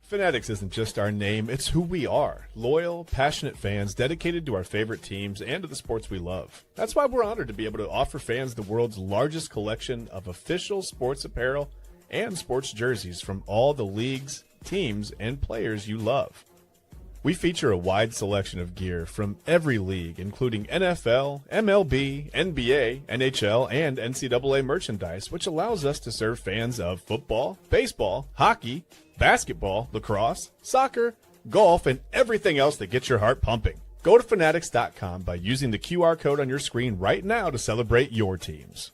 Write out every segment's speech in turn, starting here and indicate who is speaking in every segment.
Speaker 1: Fanatics isn't just our name, it's who we are. Loyal, passionate fans dedicated to our favorite teams and to the sports we love. That's why we're honored to be able to offer fans the world's largest collection of official sports apparel and sports jerseys from all the leagues, teams, and players you love. We feature a wide selection of gear from every league, including NFL, MLB, NBA, NHL, and NCAA merchandise, which allows us to serve fans of football, baseball, hockey, basketball, lacrosse, soccer, golf, and everything else that gets your heart pumping. Go to fanatics.com by using the QR code on your screen right now to celebrate your teams.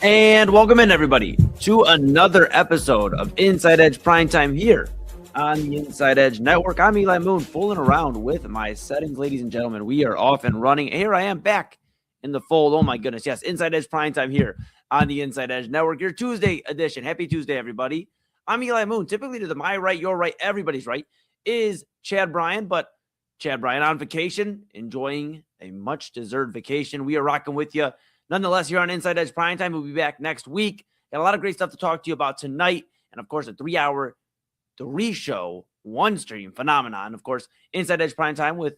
Speaker 2: And welcome in, everybody, to another episode of Inside Edge Primetime here on the Inside Edge Network. I'm Eli Moon, fooling around with my settings, ladies and gentlemen. We are off and running. Here I am back in the fold. Oh, my goodness. Yes, Inside Edge Primetime here on the Inside Edge Network, your Tuesday edition. Happy Tuesday, everybody. I'm Eli Moon. Typically to my right, your right, everybody's right is Chad Bryan, but Chad Bryan on vacation, enjoying a much-deserved vacation. We are rocking with you. Nonetheless, here on Inside Edge Primetime, we'll be back next week. Got a lot of great stuff to talk to you about tonight. And, of course, a 3-hour, 3-show, one-stream phenomenon. Of course, Inside Edge Primetime with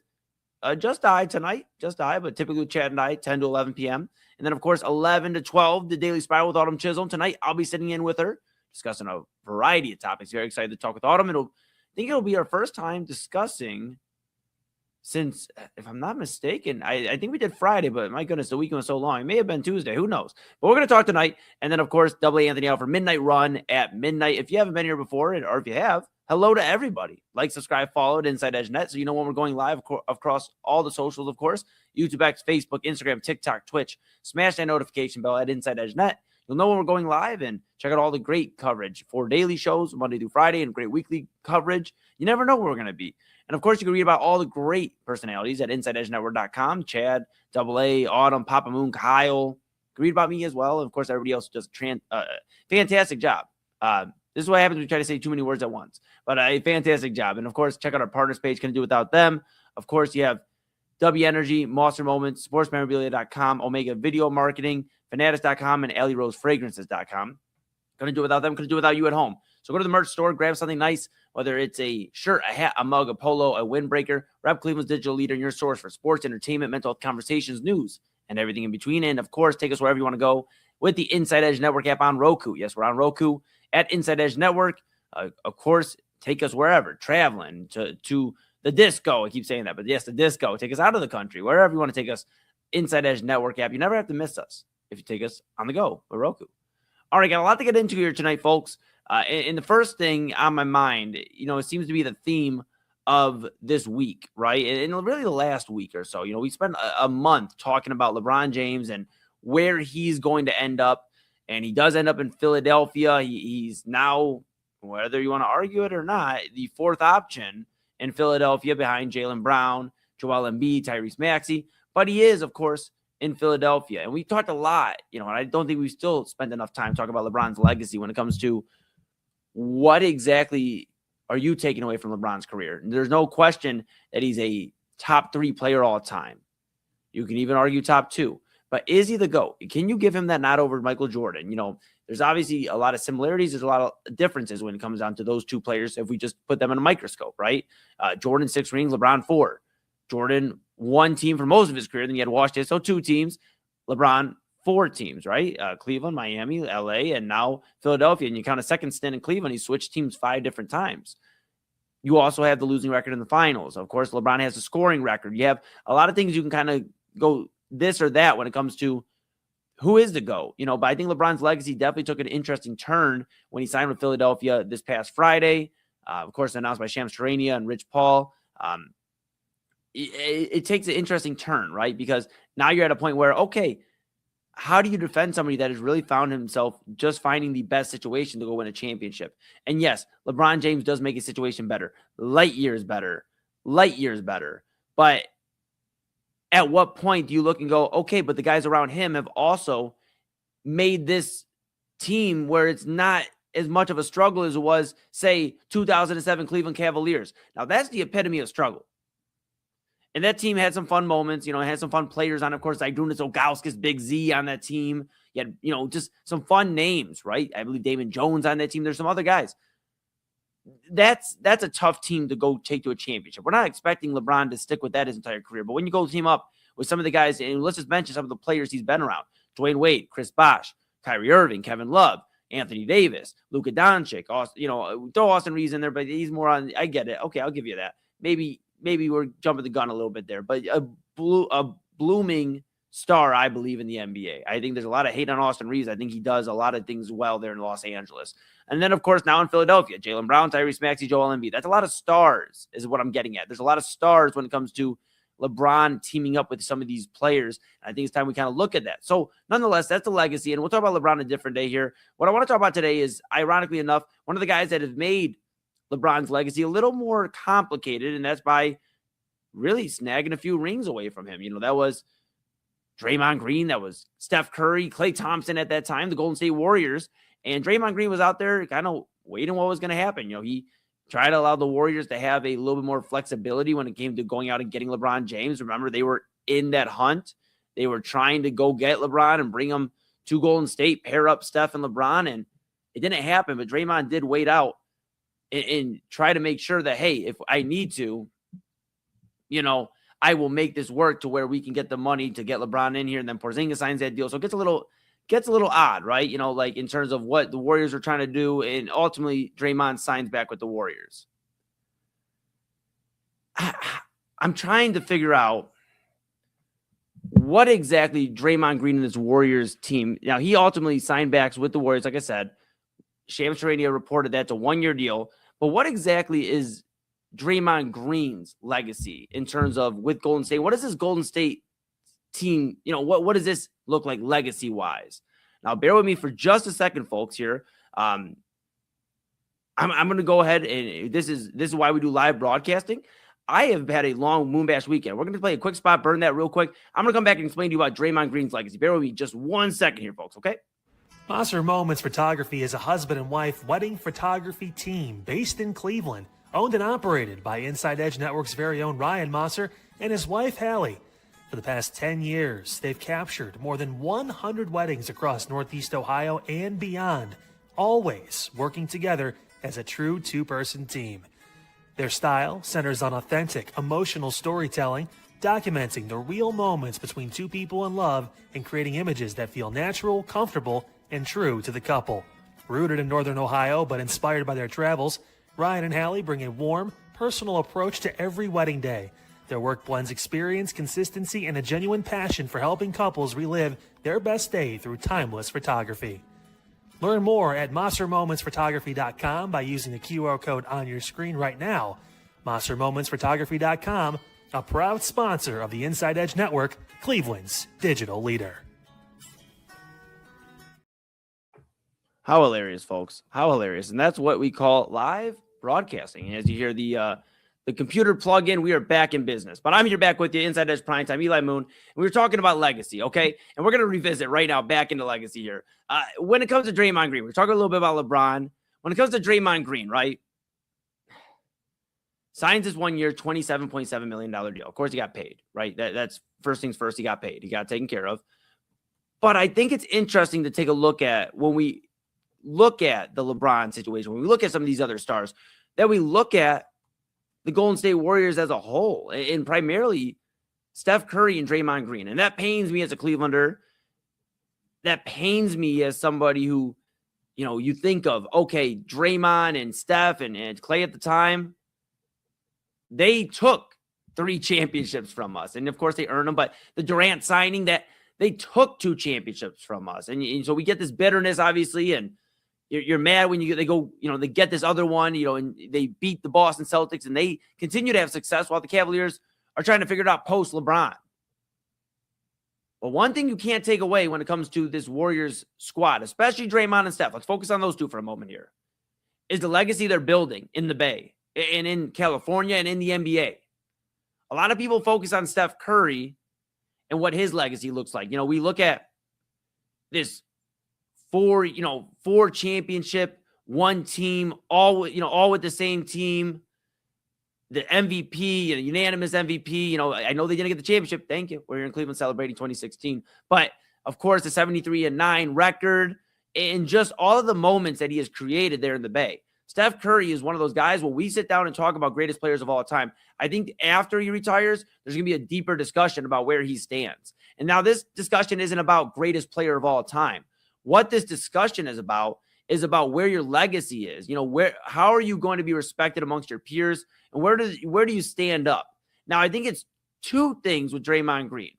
Speaker 2: Just I tonight. Just I, but typically with Chad and I, 10 to 11 p.m. And then, of course, 11 to 12, the Daily Spiral with Autumn Chisholm. Tonight, I'll be sitting in with her, discussing a variety of topics. Very excited to talk with Autumn. I think it'll be our first time discussing since, if I'm not mistaken, I think we did Friday, but my goodness, the weekend was so long. It may have been Tuesday. Who knows? But we're going to talk tonight. And then, of course, Double A Anthony out for Midnight Run at midnight. If you haven't been here before, or if you have, hello to everybody. Like, subscribe, follow at Inside Edge Net so you know when we're going live across all the socials, of course. YouTube, X, Facebook, Instagram, TikTok, Twitch. Smash that notification bell at Inside Edge Net. You'll know when we're going live, and check out all the great coverage for daily shows, Monday through Friday, and great weekly coverage. You never know where we're going to be. And, of course, you can read about all the great personalities at InsideEdgeNetwork.com. Chad, Double A, Autumn, Papa Moon, Kyle. You can read about me as well. And, of course, everybody else does fantastic job. This is what happens when we try to say too many words at once. But a fantastic job. And, of course, check out our partners page. Couldn't do without them. Of course, you have W Energy, Monster Moments, SportsMemorabilia.com, Omega Video Marketing, Fanatics.com, and AlleyRoseFragrances.com. Couldn't do without them. Couldn't do without you at home. So go to the merch store, grab something nice, whether it's a shirt, a hat, a mug, a polo, a windbreaker. Rep Cleveland's digital leader and your source for sports, entertainment, mental health conversations, news, and everything in between. And, of course, take us wherever you want to go with the Inside Edge Network app on Roku. Yes, we're on Roku at Inside Edge Network. Of course, take us wherever, traveling to the disco. I keep saying that, but yes, the disco. Take us out of the country, wherever you want to take us. Inside Edge Network app. You never have to miss us if you take us on the go with Roku. All right, got a lot to get into here tonight, folks. And the first thing on my mind, it seems to be the theme of this week, right? And really the last week or so. We spent a month talking about LeBron James and where he's going to end up. And he does end up in Philadelphia. He's now, whether you want to argue it or not, the fourth option in Philadelphia behind Jaylen Brown, Joel Embiid, Tyrese Maxey. But he is, of course, in Philadelphia. And we talked a lot, and I don't think we've still spent enough time talking about LeBron's legacy when it comes to what exactly are you taking away from LeBron's career. And there's no question that he's a top 3 player all time. You can even argue top 2. But is he the GOAT? Can you give him that nod over Michael Jordan? There's obviously a lot of similarities. There's a lot of differences when it comes down to those two players if we just put them in a microscope, right? Jordan 6 rings, LeBron 4. Jordan 1 team for most of his career. Then you had Washington, so 2 teams. LeBron 4 teams, right? Cleveland, Miami, LA, and now Philadelphia. And you count a second stint in Cleveland, he switched teams 5 different times. You also have the losing record in the finals. Of course, LeBron has a scoring record. You have a lot of things you can kind of go this or that when it comes to who is the GOAT. But I think LeBron's legacy definitely took an interesting turn when he signed with Philadelphia this past Friday. Of course, announced by Shams Charania and Rich Paul. It takes an interesting turn, right? Because now you're at a point where, okay, how do you defend somebody that has really found himself just finding the best situation to go win a championship? And yes, LeBron James does make a situation better. Light years better. But at what point do you look and go, okay, but the guys around him have also made this team where it's not as much of a struggle as it was, say, 2007 Cleveland Cavaliers. Now, that's the epitome of struggle. And that team had some fun moments, had some fun players on. Of course, Zydrunas Ilgauskas, Big Z on that team. You had, just some fun names, right? I believe Damon Jones on that team. There's some other guys. That's a tough team to go take to a championship. We're not expecting LeBron to stick with that his entire career. But when you go team up with some of the guys, and let's just mention some of the players he's been around: Dwayne Wade, Chris Bosh, Kyrie Irving, Kevin Love, Anthony Davis, Luka Doncic. Throw Austin Reeves in there, but he's more on. I get it. Okay, I'll give you that. Maybe we're jumping the gun a little bit there, but a blooming star, I believe, in the NBA. I think there's a lot of hate on Austin Reeves. I think he does a lot of things well there in Los Angeles. And then, of course, now in Philadelphia, Jaylen Brown, Tyrese Maxey, Joel Embiid. That's a lot of stars is what I'm getting at. There's a lot of stars when it comes to LeBron teaming up with some of these players. I think it's time we kind of look at that. So, nonetheless, that's the legacy. And we'll talk about LeBron a different day here. What I want to talk about today is, ironically enough, one of the guys that have made LeBron's legacy a little more complicated, and that's by really snagging a few rings away from him. That was Draymond Green, that was Steph Curry, Klay Thompson at that time, the Golden State Warriors. And Draymond Green was out there kind of waiting what was going to happen. He tried to allow the Warriors to have a little bit more flexibility when it came to going out and getting LeBron James. Remember, they were in that hunt. They were trying to go get LeBron and bring him to Golden State, pair up Steph and LeBron, and it didn't happen. But Draymond did wait out and try to make sure that, hey, if I need to, I will make this work to where we can get the money to get LeBron in here. And then Porzingis signs that deal. So it gets a little odd, right? Like in terms of what the Warriors are trying to do. And ultimately Draymond signs back with the Warriors. I'm trying to figure out what exactly Draymond Green and this Warriors team. Now, he ultimately signed back with the Warriors. Like I said, Shams Charania reported that's a 1-year deal. But what exactly is Draymond Green's legacy in terms of with Golden State? What is this Golden State team? What does this look like legacy wise? Now, bear with me for just a second, folks. Here, I'm going to go ahead, and this is why we do live broadcasting. I have had a long Moonbash weekend. We're going to play a quick spot, burn that real quick. I'm going to come back and explain to you about Draymond Green's legacy. Bear with me just 1 second here, folks. Okay.
Speaker 3: Maser Moments Photography is a husband and wife wedding photography team based in Cleveland. Owned and operated by InsideEdge Network's very own Ryan Maser and his wife, Hallie. For the past 10 years, they've captured more than 100 weddings across Northeast Ohio and beyond, always working together as a true two-person team. Their style centers on authentic, emotional storytelling, documenting the real moments between two people in love and creating images that feel natural, comfortable, and true to the couple. Rooted in Northern Ohio but inspired by their travels, Ryan and Hallie bring a warm, personal approach to every wedding day. Their work blends experience, consistency, and a genuine passion for helping couples relive their best day through timeless photography. Learn more at MaserMomentsPhotography.com by using the QR code on your screen right now. MaserMomentsPhotography.com, a proud sponsor of the Inside Edge Network, Cleveland's digital leader.
Speaker 2: How hilarious, folks. How hilarious. And that's what we call live broadcasting. And as you hear the computer plug in, we are back in business. But I'm here back with you, Inside Edge Primetime, Eli Moon. And we were talking about legacy, okay? And we're going to revisit right now back into legacy here. When it comes to Draymond Green, we're talking a little bit about LeBron. When it comes to Draymond Green, right? Signs his 1 year, $27.7 million deal. Of course, he got paid, right? That's first things first. He got paid. He got taken care of. But I think it's interesting to take a look at when we look at the LeBron situation, when we look at some of these other stars, that we look at the Golden State Warriors as a whole, and primarily Steph Curry and Draymond Green. And that pains me as a Clevelander. That pains me as somebody who, you think of, okay, Draymond and Steph and Klay at the time, they took 3 championships from us. And of course they earned them, but the Durant signing, that they took 2 championships from us. And so we get this bitterness, obviously, and you're mad when they go, they get this other one, and they beat the Boston Celtics and they continue to have success while the Cavaliers are trying to figure it out post LeBron. But one thing you can't take away when it comes to this Warriors squad, especially Draymond and Steph, let's focus on those two for a moment here, is the legacy they're building in the Bay and in California and in the NBA. A lot of people focus on Steph Curry and what his legacy looks like. We look at this 4 championship, 1 team, all with the same team. the MVP, unanimous MVP. I know they didn't get the championship. Thank you. We're here in Cleveland celebrating 2016. But, of course, the 73-9 record and just all of the moments that he has created there in the Bay. Steph Curry is one of those guys when we sit down and talk about greatest players of all time. I think after he retires, there's going to be a deeper discussion about where he stands. And now this discussion isn't about greatest player of all time. What this discussion is about where your legacy is. How are you going to be respected amongst your peers, and where do you stand up? Now, I think it's two things with Draymond Green.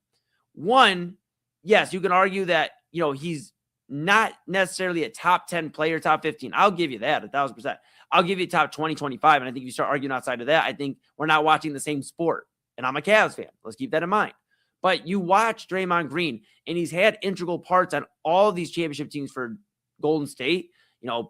Speaker 2: One, yes, you can argue that, he's not necessarily a top 10 player, top 15. I'll give you that 1,000%. I'll give you top 20, 25. And I think if you start arguing outside of that, I think we're not watching the same sport. And I'm a Cavs fan. Let's keep that in mind. But you watch Draymond Green, and he's had integral parts on all of these championship teams for Golden State,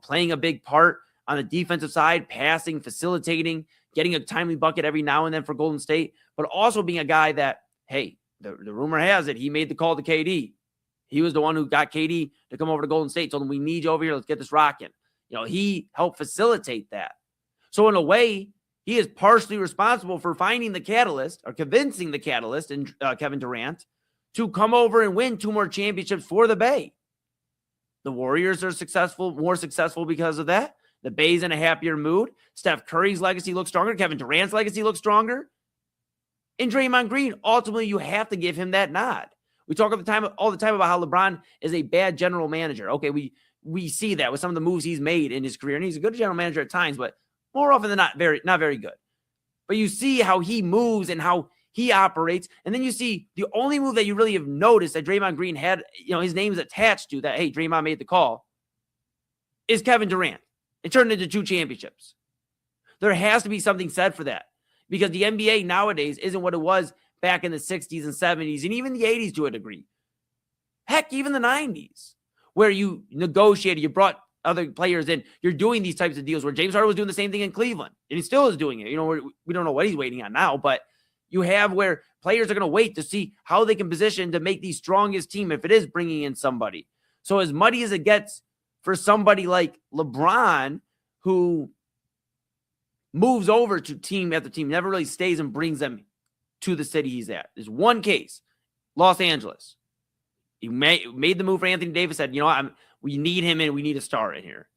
Speaker 2: playing a big part on the defensive side, passing, facilitating, getting a timely bucket every now and then for Golden State, but also being a guy that, hey, the rumor has it, he made the call to KD. He was the one who got KD to come over to Golden State, told him, we need you over here. Let's get this rocking. He helped facilitate that. So in a way, he is partially responsible for finding the catalyst or convincing the catalyst in Kevin Durant to come over and win 2 more championships for the Bay. The Warriors are more successful because of that. The Bay's in a happier mood. Steph Curry's legacy looks stronger. Kevin Durant's legacy looks stronger. And Draymond Green, ultimately, you have to give him that nod. We talk all the time about how LeBron is a bad general manager. Okay, we see that with some of the moves he's made in his career, and he's a good general manager at times, but more often than not, not very good. But you see how he moves and how he operates, and then you see the only move that you really have noticed that Draymond Green had, his name is attached to that, hey, Draymond made the call, is Kevin Durant. It turned into 2 championships. There has to be something said for that, because the NBA nowadays isn't what it was back in the 60s and 70s and even the 80s to a degree. Heck, even the 90s, where you negotiated, you brought other players in. You're doing these types of deals where James Harden was doing the same thing in Cleveland, and he still is doing it. We don't know what he's waiting on now, but you have where players are going to wait to see how they can position to make the strongest team if it is bringing in somebody. So as muddy as it gets for somebody like LeBron, who moves over to team after team, never really stays and brings them to the city he's at. There's one case, Los Angeles. He made the move for Anthony Davis, said, we need him and we need a star in here.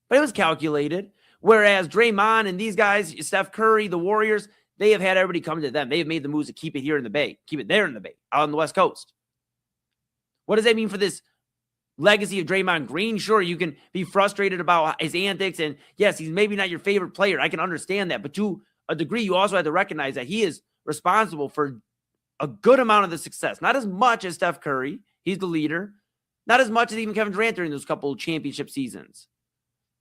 Speaker 2: But it was calculated. Whereas Draymond and these guys, Steph Curry, the Warriors, they have had everybody come to them. They have made the moves to keep it here in the Bay, keep it there in the Bay, out on the West Coast. What does that mean for this legacy of Draymond Green? Sure, you can be frustrated about his antics, and yes, he's maybe not your favorite player. I can understand that. But to a degree, you also have to recognize that he is responsible for a good amount of the success. Not as much as Steph Curry. He's the leader. Not as much as even Kevin Durant during those couple of championship seasons.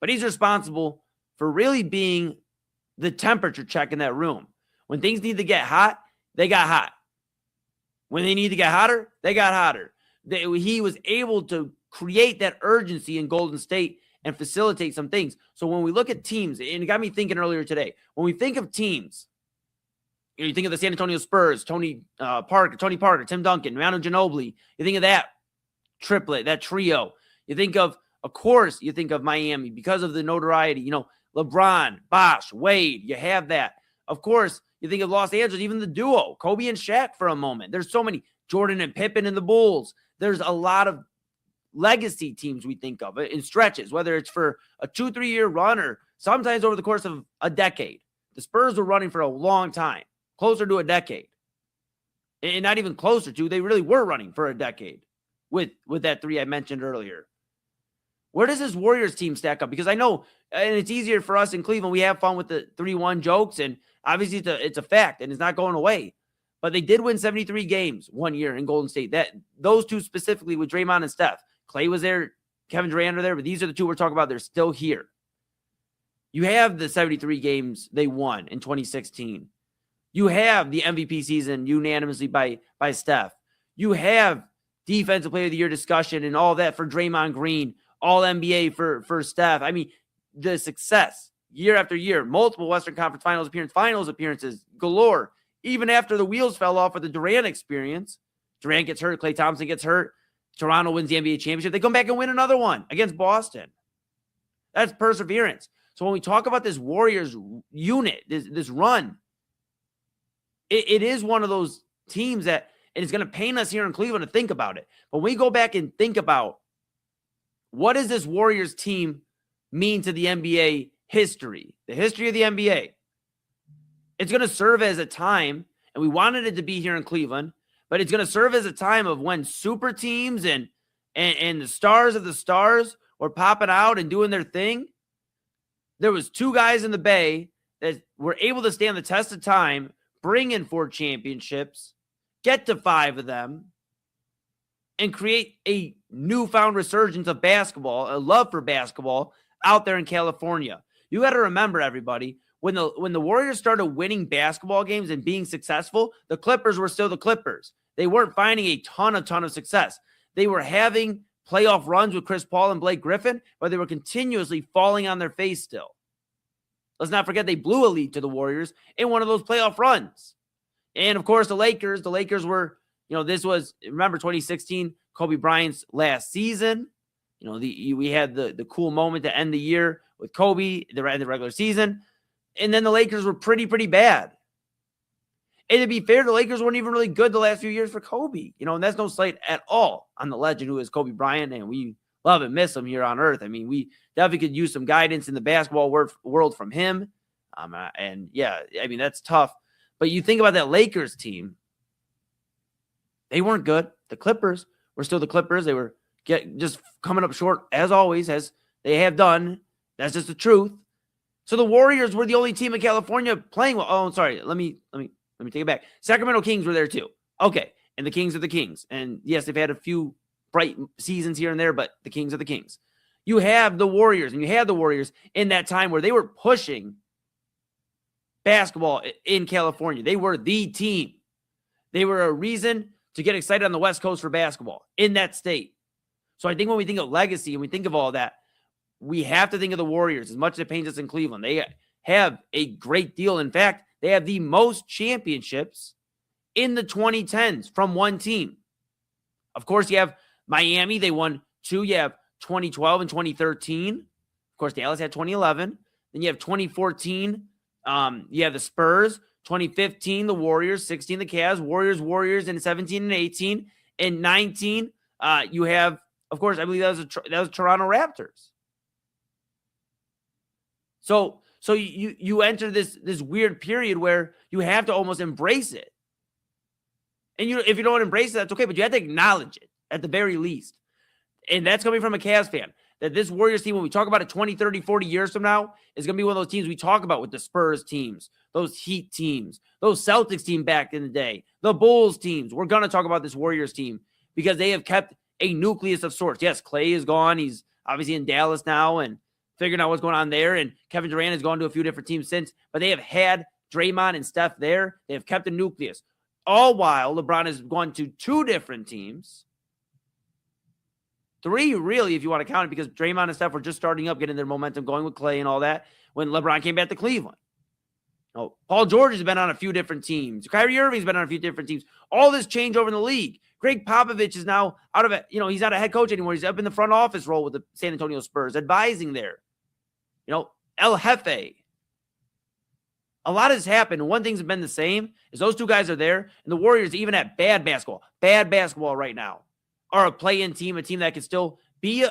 Speaker 2: But he's responsible for really being the temperature check in that room. When things need to get hot, they got hot. When they need to get hotter, they got hotter. He was able to create that urgency in Golden State and facilitate some things. So when we look at teams, and it got me thinking earlier today, when we think of teams, you think of the San Antonio Spurs, Tony Parker, Tim Duncan, Manu Ginobili. You think of that triplet, that trio. You think of course, you think of Miami because of the notoriety. LeBron, Bosh, Wade. You have that. Of course, you think of Los Angeles, even the duo, Kobe and Shaq for a moment. There's so many, Jordan and Pippen in the Bulls. There's a lot of legacy teams we think of in stretches, whether it's for a 2-3 year run or sometimes over the course of a decade. The Spurs were running for a long time. Closer to a decade. And not even closer to, they really were running for a decade with that 3 I mentioned earlier. Where does this Warriors team stack up? Because I know, and it's easier for us in Cleveland, we have fun with the 3-1 jokes, and obviously it's a fact, and it's not going away. But they did win 73 games one year in Golden State. Those two specifically with Draymond and Steph. Clay was there, Kevin Durant are there, but these are the two we're talking about. They're still here. You have the 73 games they won in 2016. You have the MVP season unanimously by Steph. You have defensive player of the year discussion and all that for Draymond Green, all NBA for Steph. I mean, the success year after year, multiple Western Conference finals appearances galore. Even after the wheels fell off with the Durant experience, Durant gets hurt, Klay Thompson gets hurt, Toronto wins the NBA championship. They come back and win another one against Boston. That's perseverance. So when we talk about this Warriors unit, this run it is one of those teams that, and it's going to pain us here in Cleveland to think about it. But when we go back and think about what does this Warriors team mean to the NBA history, the history of the NBA, it's going to serve as a time, and we wanted it to be here in Cleveland, but it's going to serve as a time of when super teams and the stars of the stars were popping out and doing their thing. There was two guys in the Bay that were able to stand the test of time, bring in 4 championships, get to 5 of them, and create a newfound resurgence of basketball, a love for basketball out there in California. You got to remember, everybody, when the Warriors started winning basketball games and being successful, the Clippers were still the Clippers. They weren't finding a ton of success. They were having playoff runs with Chris Paul and Blake Griffin, but they were continuously falling on their face still. Let's not forget they blew a lead to the Warriors in one of those playoff runs. And, of course, the Lakers were, this was, remember, 2016, Kobe Bryant's last season. We had the cool moment to end the year with Kobe, the regular season. And then the Lakers were pretty bad. And to be fair, the Lakers weren't even really good the last few years for Kobe. And that's no slight at all on the legend who is Kobe Bryant, and we love and miss him here on Earth. I mean, we definitely could use some guidance in the basketball world from him. And yeah, I mean, that's tough. But you think about that Lakers team, they weren't good. The Clippers were still the Clippers. They were just coming up short, as always, as they have done. That's just the truth. So the Warriors were the only team in California playing well. Oh, sorry. Let me take it back. Sacramento Kings were there too. Okay. And the Kings are the Kings. And yes, they've had a few bright seasons here and there, but the Kings are the Kings. You have the Warriors, and you had the Warriors in that time where they were pushing basketball in California. They were the team. They were a reason to get excited on the West Coast for basketball in that state. So I think when we think of legacy and we think of all that, we have to think of the Warriors as much as it pains us in Cleveland. They have a great deal. In fact, they have the most championships in the 2010s from one team. Of course, you have Miami. They won 2. You have 2012 and 2013. Of course, Dallas had 2011. Then you have 2014. You have the Spurs. 2015, the Warriors. 16, the Cavs. Warriors in 17 and 18. In 19, you have, of course, I believe that was Toronto Raptors. So you enter this weird period where you have to almost embrace it. And if you don't embrace it, that's okay, but you have to acknowledge it at the very least. And that's coming from a Cavs fan. That this Warriors team, when we talk about it 20, 30, 40 years from now, is going to be one of those teams we talk about with the Spurs teams, those Heat teams, those Celtics team back in the day, the Bulls teams. We're going to talk about this Warriors team because they have kept a nucleus of sorts. Yes, Klay is gone. He's obviously in Dallas now and figuring out what's going on there. And Kevin Durant has gone to a few different teams since, but they have had Draymond and Steph there. They have kept a nucleus. All while LeBron has gone to 2 different teams. 3, really, if you want to count it, because Draymond and Steph were just starting up, getting their momentum going with Klay and all that when LeBron came back to Cleveland. Paul George has been on a few different teams. Kyrie Irving's been on a few different teams. All this change over in the league. Greg Popovich is now out of it. He's not a head coach anymore. He's up in the front office role with the San Antonio Spurs, advising there. El Jefe. A lot has happened. And one thing's been the same is those 2 guys are there. And the Warriors, even at bad basketball right now, are a play-in team, a team that can still be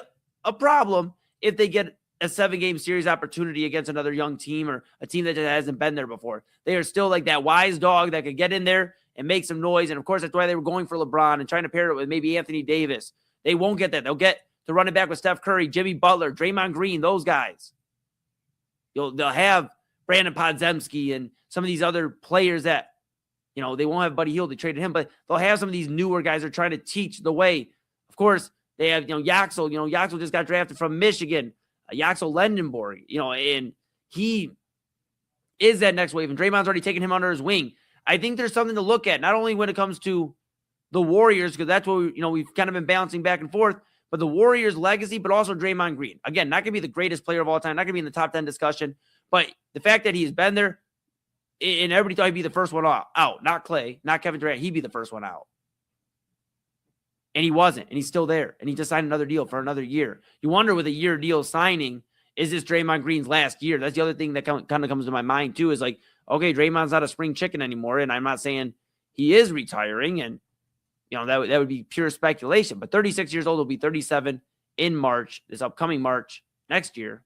Speaker 2: a problem if they get a 7-game series opportunity against another young team or a team that just hasn't been there before. They are still like that wise dog that could get in there and make some noise. And, of course, that's why they were going for LeBron and trying to pair it with maybe Anthony Davis. They won't get that. They'll get to run it back with Steph Curry, Jimmy Butler, Draymond Green, those guys. They'll have Brandon Podziemski and some of these other players that, they won't have Buddy Hield. They traded him, but they'll have some of these newer guys that are trying to teach the way. Of course, they have, Yaxel. Yaxel just got drafted from Michigan. Yaxel Lendenborg, and he is that next wave. And Draymond's already taken him under his wing. I think there's something to look at, not only when it comes to the Warriors, because that's what we've kind of been bouncing back and forth, but the Warriors' legacy, but also Draymond Green. Again, not going to be the greatest player of all time, not going to be in the top 10 discussion, but the fact that he's been there, and everybody thought he'd be the first one out, not Klay, not Kevin Durant, he'd be the first one out. And he wasn't, and he's still there, and he just signed another deal for another year. You wonder with a year deal signing, is this Draymond Green's last year? That's the other thing that kind of comes to my mind too, is like, okay, Draymond's not a spring chicken anymore, and I'm not saying he is retiring, and that would be pure speculation. But 36 years old, will be 37 in March, this upcoming March next year.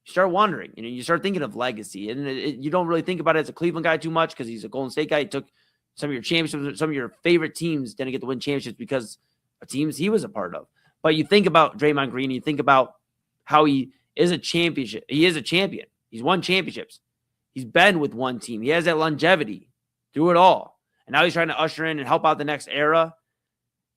Speaker 2: You start wondering, you start thinking of legacy, and you don't really think about it as a Cleveland guy too much because he's a Golden State guy. He took some of your championships, some of your favorite teams didn't get to win championships because of teams he was a part of. But you think about Draymond Green, and you think about how he is a championship. He is a champion. He's won championships. He's been with one team. He has that longevity through it all. And now he's trying to usher in and help out the next era.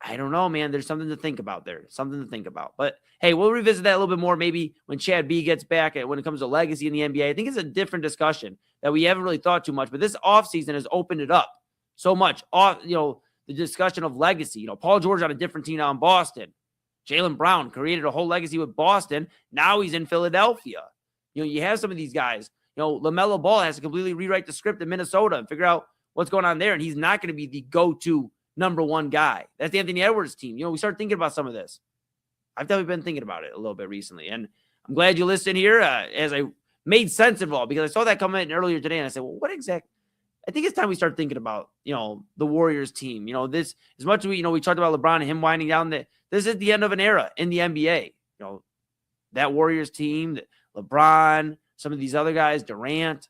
Speaker 2: I don't know, man. There's something to think about there. Something to think about. But, hey, we'll revisit that a little bit more maybe when Chad B gets back when it comes to legacy in the NBA. I think it's a different discussion that we haven't really thought too much. But this offseason has opened it up so much. The discussion of legacy. Paul George on a different team now in Boston. Jaylen Brown created a whole legacy with Boston. Now he's in Philadelphia. You have some of these guys. LaMelo Ball has to completely rewrite the script in Minnesota and figure out what's going on there. And he's not going to be the go-to number one guy. That's the Anthony Edwards team. We started thinking about some of this. I've definitely been thinking about it a little bit recently. And I'm glad you listened here as I made sense of it all, because I saw that come in earlier today. And I said, well, what exactly? I think it's time we start thinking about, the Warriors team. This, as much as we talked about LeBron and him winding down, that this is the end of an era in the NBA. That Warriors team, LeBron, some of these other guys, Durant,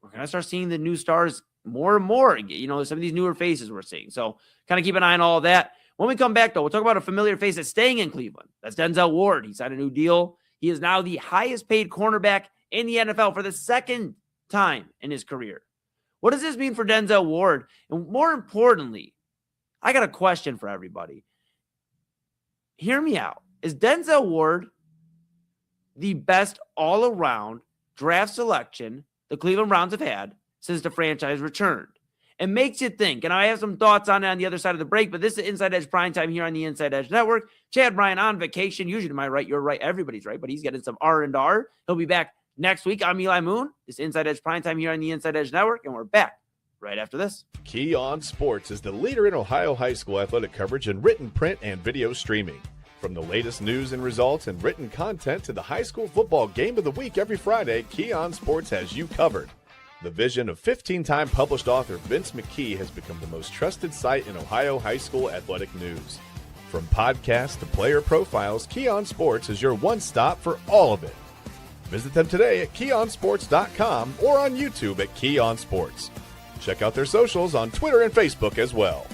Speaker 2: we're going to start seeing the new stars more and more. Some of these newer faces we're seeing. So kind of keep an eye on all of that. When we come back, though, we'll talk about a familiar face that's staying in Cleveland. That's Denzel Ward. He signed a new deal. He is now the highest paid cornerback in the NFL for the second time in his career. What does this mean for Denzel Ward? And more importantly, I got a question for everybody. Hear me out. Is Denzel Ward the best all-around draft selection the Cleveland Browns have had since the franchise returned? It makes you think, and I have some thoughts on it on the other side of the break, but this is Inside Edge Primetime here on the Inside Edge Network. Chad Bryant on vacation. Usually to my right, you're right, everybody's right, but he's getting some R&R. He'll be back next week. I'm Eli Moon. This is Inside Edge Primetime here on the Inside Edge Network, and we're back right after this.
Speaker 1: Key On Sports is the leader in Ohio high school athletic coverage in written, print, and video streaming. From the latest news and results and written content to the high school football game of the week every Friday, Key On Sports has you covered. The vision of 15-time published author Vince McKee has become the most trusted site in Ohio high school athletic news. From podcasts to player profiles, Key On Sports is your one-stop for all of it. Visit them today at keyonsports.com or on YouTube at Key On Sports. Check out their socials on Twitter and Facebook as well.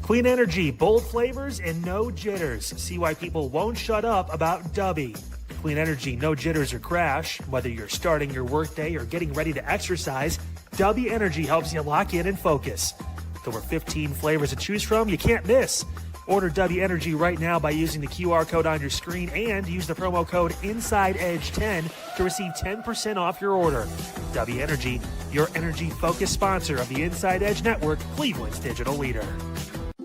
Speaker 3: Clean energy, bold flavors, and no jitters. See why people won't shut up about Dubby. Clean energy, no jitters or crash. Whether you're starting your workday or getting ready to exercise, Dubby Energy helps you lock in and focus. There were 15 flavors to choose from. You can't miss. Order Dubby Energy right now by using the QR code on your screen and use the promo code InsideEdge10 to receive 10% off your order. Dubby Energy, your energy-focused sponsor of the Inside Edge Network, Cleveland's digital leader.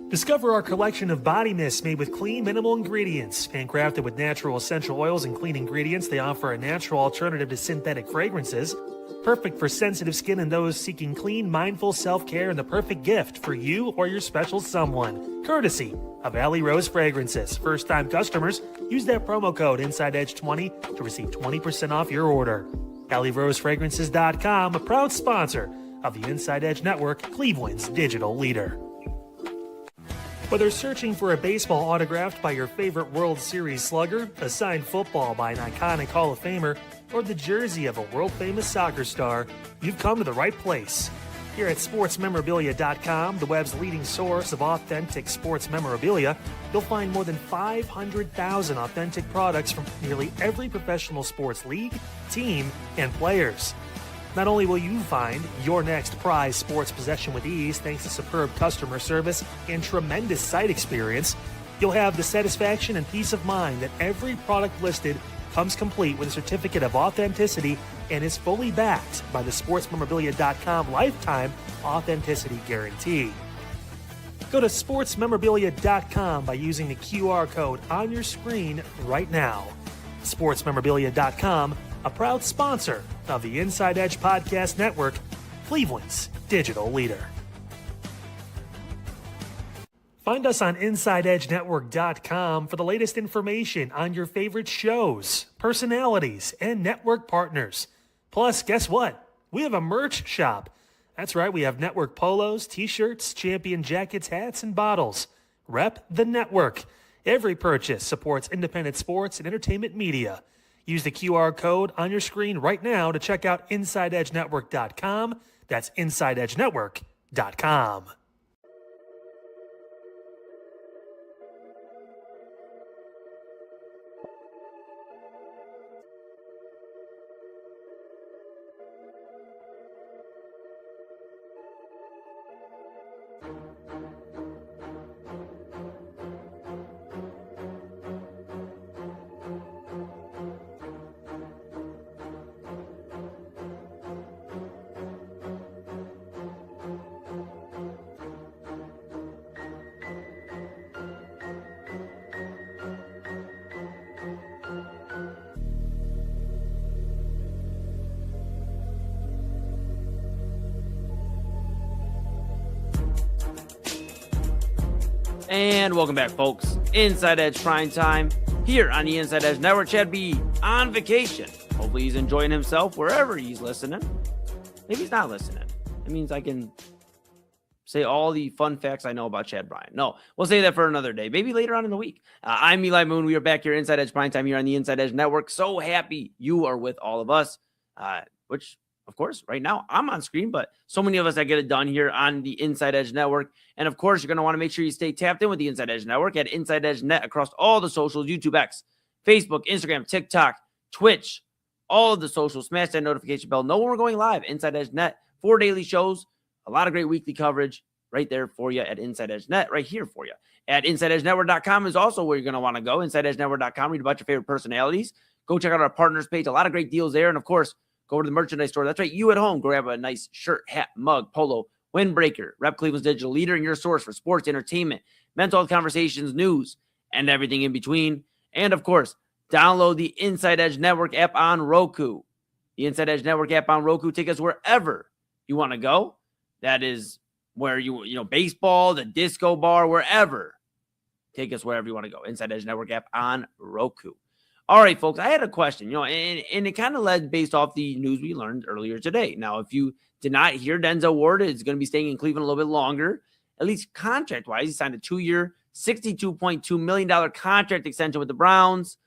Speaker 3: Discover our collection of body mists made with clean, minimal ingredients. Handcrafted with natural essential oils and clean ingredients, they offer a natural alternative to synthetic fragrances. Perfect for sensitive skin and those seeking clean, mindful self-care, and the perfect gift for you or your special someone. Courtesy of Alley Rose Fragrances. First-time customers, use that promo code InsideEdge20 to receive 20% off your order. AlleyRoseFragrances.com, a proud sponsor of the Inside Edge Network, Cleveland's digital leader. Whether searching for a baseball autographed by your favorite World Series slugger, a signed football by an iconic Hall of Famer, or the jersey of a world-famous soccer star, you've come to the right place. Here at SportsMemorabilia.com, the web's leading source of authentic sports memorabilia, you'll find more than 500,000 authentic products from nearly every professional sports league, team, and players. Not only will you find your next prized sports possession with ease thanks to superb customer service and tremendous site experience, you'll have the satisfaction and peace of mind that every product listed comes complete with a certificate of authenticity and is fully backed by the SportsMemorabilia.com lifetime authenticity guarantee. Go to SportsMemorabilia.com by using the QR code on your screen right now. SportsMemorabilia.com, a proud sponsor of the Inside Edge Podcast Network, Cleveland's digital leader. Find us on InsideEdgeNetwork.com for the latest information on your favorite shows, personalities, and network partners. Plus, guess what? We have a merch shop. That's right, we have network polos, t-shirts, champion jackets, hats, and bottles. Rep the network. Every purchase supports independent sports and entertainment media. Use the QR code on your screen right now to check out InsideEdgeNetwork.com. That's InsideEdgeNetwork.com.
Speaker 2: And welcome back, folks. Inside Edge Primetime here on the Inside Edge Network. Chad B on vacation. Hopefully he's enjoying himself wherever he's listening. Maybe he's not listening. It means I can say all the fun facts I know about Chad Bryan. No, we'll say that for another day. Maybe later on in the week. I'm Eli Moon. We are back here Inside Edge Primetime here on the Inside Edge Network. So happy you are with all of us, which, of course, right now I'm on screen, but so many of us that get it done here on the Inside Edge Network. And of course, you're going to want to make sure you stay tapped in with the Inside Edge Network at Inside Edge Net across all the socials, YouTube X, Facebook, Instagram, TikTok, Twitch, all of the socials. Smash that notification bell. Know when we're going live. Inside Edge Net, 4 daily shows, a lot of great weekly coverage right there for you at Inside Edge Net, right here for you. At InsideEdgeNetwork.com is also where you're going to want to go. InsideEdgeNetwork.com, read about your favorite personalities. Go check out our partners page. A lot of great deals there. And of course, go to the merchandise store. That's right. You at home, grab a nice shirt, hat, mug, polo, windbreaker. Rep Cleveland's digital leader and your source for sports, entertainment, mental health conversations, news, and everything in between. And of course, download the Inside Edge Network app on Roku. The Inside Edge Network app on Roku. Take us wherever you want to go. That is where you know, baseball, the disco bar, wherever. Take us wherever you want to go. Inside Edge Network app on Roku. All right, folks, I had a question, and it kind of led based off the news we learned earlier today. Now, if you did not hear, Denzel Ward is going to be staying in Cleveland a little bit longer, at least contract-wise. He signed a 2-year, $62.2 million contract extension with the Browns,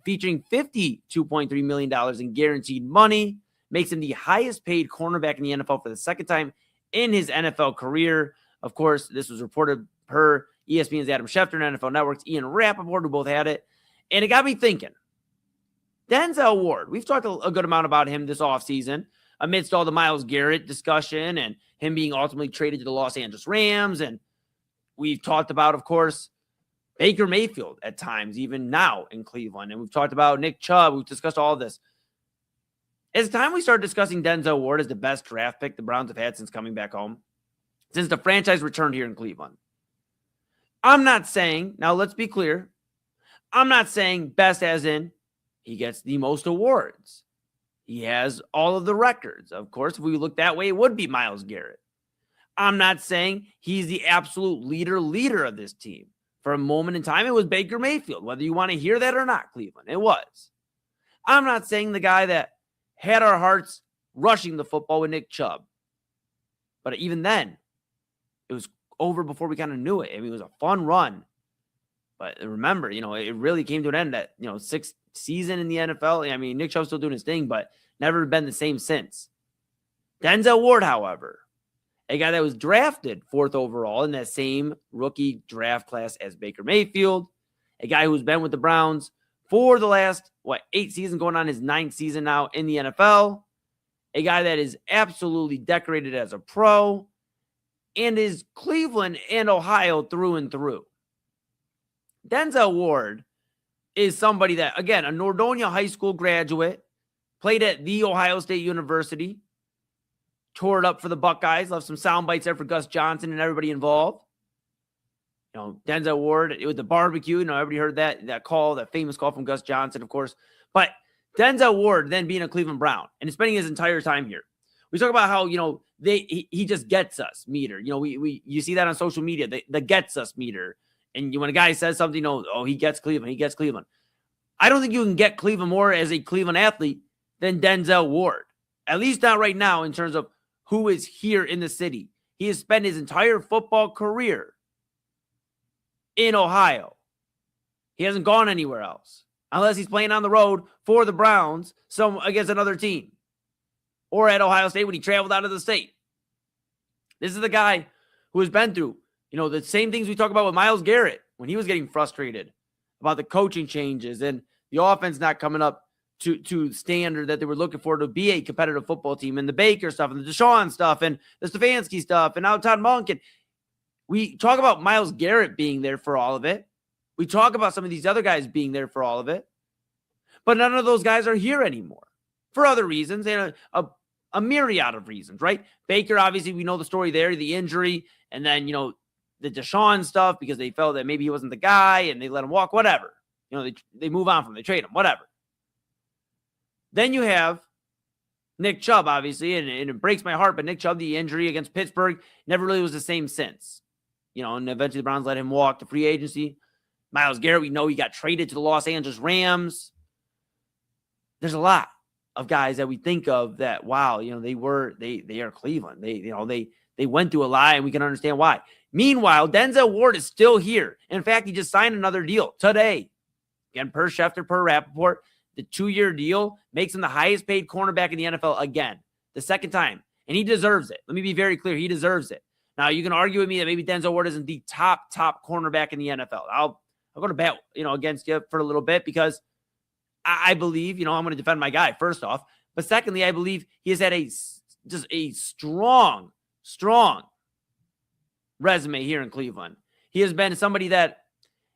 Speaker 2: featuring $52.3 million in guaranteed money, makes him the highest-paid cornerback in the NFL for the second time in his NFL career. Of course, this was reported per ESPN's Adam Schefter and NFL Network's Ian Rappaport, who both had it. And it got me thinking, Denzel Ward, we've talked a good amount about him this offseason amidst all the Myles Garrett discussion and him being ultimately traded to the Los Angeles Rams. And we've talked about, of course, Baker Mayfield at times, even now in Cleveland. And we've talked about Nick Chubb. We've discussed all of this. It's time we start discussing Denzel Ward as the best draft pick the Browns have had since coming back home, since the franchise returned here in Cleveland. I'm not saying, now let's be clear, I'm not saying best as in he gets the most awards. He has all of the records. Of course, if we look that way, it would be Myles Garrett. I'm not saying he's the absolute leader of this team. For a moment in time, it was Baker Mayfield, whether you want to hear that or not, Cleveland. It was. I'm not saying the guy that had our hearts rushing the football with Nick Chubb. But even then, it was over before we kind of knew it. I mean, it was a fun run. But remember, it really came to an end at, 6th season in the NFL. I mean, Nick Chubb's still doing his thing, but never been the same since. Denzel Ward, however, a guy that was drafted 4th overall in that same rookie draft class as Baker Mayfield, a guy who's been with the Browns for the last, 8 seasons, going on his 9th season now in the NFL, a guy that is absolutely decorated as a pro and is Cleveland and Ohio through and through. Denzel Ward is somebody that, again, a Nordonia High School graduate, played at The Ohio State University, tore it up for the Buckeyes, left some sound bites there for Gus Johnson and everybody involved. Denzel Ward, it was the barbecue. Everybody heard that call, that famous call from Gus Johnson, of course. But Denzel Ward then being a Cleveland Brown and spending his entire time here. We talk about how, he just gets us meter. You see that on social media, the gets us meter. And when a guy says something, he gets Cleveland. I don't think you can get Cleveland more as a Cleveland athlete than Denzel Ward. At least not right now in terms of who is here in the city. He has spent his entire football career in Ohio. He hasn't gone anywhere else unless he's playing on the road for the Browns against another team or at Ohio State when he traveled out of the state. This is the guy who has been through, the same things we talk about with Myles Garrett when he was getting frustrated about the coaching changes and the offense not coming up to standard that they were looking for to be a competitive football team, and the Baker stuff and the Deshaun stuff and the Stefanski stuff and now Todd Monk. And we talk about Myles Garrett being there for all of it. We talk about some of these other guys being there for all of it, but none of those guys are here anymore for other reasons and a myriad of reasons, right? Baker, obviously, we know the story there, the injury, and then, the Deshaun stuff because they felt that maybe he wasn't the guy and they let him walk, whatever. They move on from him, they trade him, whatever. Then you have Nick Chubb, obviously, and it breaks my heart, but Nick Chubb, the injury against Pittsburgh, never really was the same since. And eventually the Browns let him walk to free agency. Myles Garrett, we know he got traded to the Los Angeles Rams. There's a lot of guys that we think of that, wow, they are Cleveland. They went through a lot, and we can understand why. Meanwhile, Denzel Ward is still here. In fact, he just signed another deal today. Again, per Schefter, per Rappaport, the 2-year deal makes him the highest paid cornerback in the NFL again, the second time. And he deserves it. Let me be very clear. He deserves it. Now, you can argue with me that maybe Denzel Ward isn't the top cornerback in the NFL. I'll go to bat, against you for a little bit because I believe, I'm going to defend my guy first off. But secondly, I believe he has had just a strong resume here in Cleveland. He has been somebody that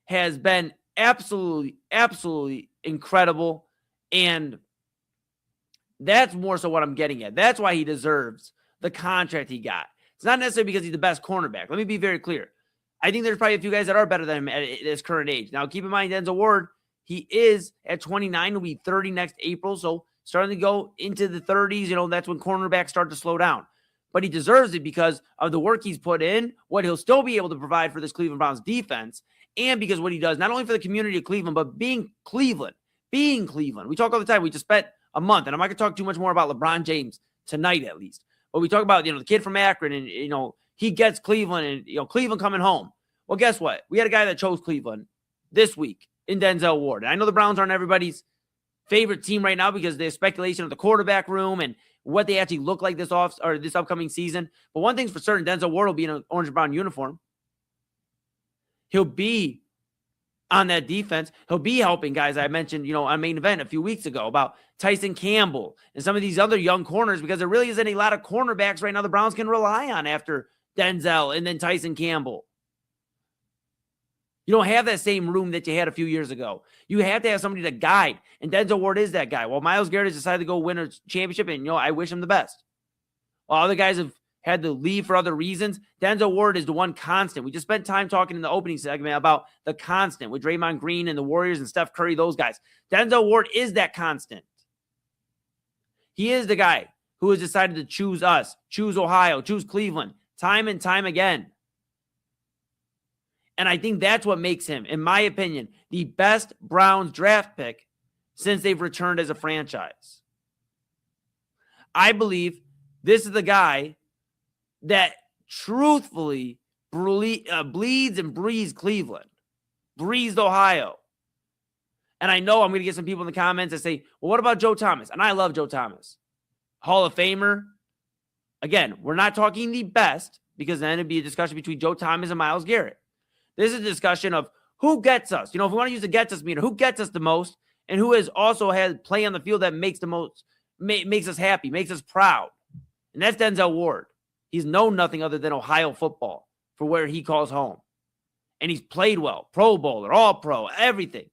Speaker 2: has been absolutely incredible. And that's more so what I'm getting at. That's why he deserves the contract he got. It's not necessarily because he's the best cornerback. Let me be very clear. I think there's probably a few guys that are better than him at his current age. Now, keep in mind, Denzel Ward, he is at 29, will be 30 next April. So starting to go into the 30s, that's when cornerbacks start to slow down. But he deserves it because of the work he's put in, what he'll still be able to provide for this Cleveland Browns defense, and because what he does, not only for the community of Cleveland, but being Cleveland. We talk all the time. We just spent a month, and I'm not going to talk too much more about LeBron James tonight at least. But we talk about, the kid from Akron, and, he gets Cleveland and, Cleveland coming home. Well, guess what? We had a guy that chose Cleveland this week in Denzel Ward. And I know the Browns aren't everybody's favorite team right now because there's speculation of the quarterback room and what they actually look like this upcoming season. But one thing's for certain, Denzel Ward will be in an orange and brown uniform. He'll be on that defense. He'll be helping guys I mentioned, on Main Event a few weeks ago about Tyson Campbell and some of these other young corners because there really isn't a lot of cornerbacks right now the Browns can rely on after Denzel and then Tyson Campbell. You don't have that same room that you had a few years ago. You have to have somebody to guide, and Denzel Ward is that guy. Well, Myles Garrett has decided to go win a championship, and, I wish him the best. While other guys have had to leave for other reasons, Denzel Ward is the one constant. We just spent time talking in the opening segment about the constant with Draymond Green and the Warriors and Steph Curry, those guys. Denzel Ward is that constant. He is the guy who has decided to choose us, choose Ohio, choose Cleveland, time and time again. And I think that's what makes him, in my opinion, the best Browns draft pick since they've returned as a franchise. I believe this is the guy that truthfully bleeds and breathes Cleveland, breathes Ohio. And I know I'm going to get some people in the comments that say, well, what about Joe Thomas? And I love Joe Thomas. Hall of Famer. Again, we're not talking the best because then it'd be a discussion between Joe Thomas and Myles Garrett. This is a discussion of who gets us. If we want to use the gets us meter, who gets us the most and who has also had play on the field that makes the most, makes us happy, makes us proud. And that's Denzel Ward. He's known nothing other than Ohio football for where he calls home. And he's played well, Pro Bowler, All Pro, everything.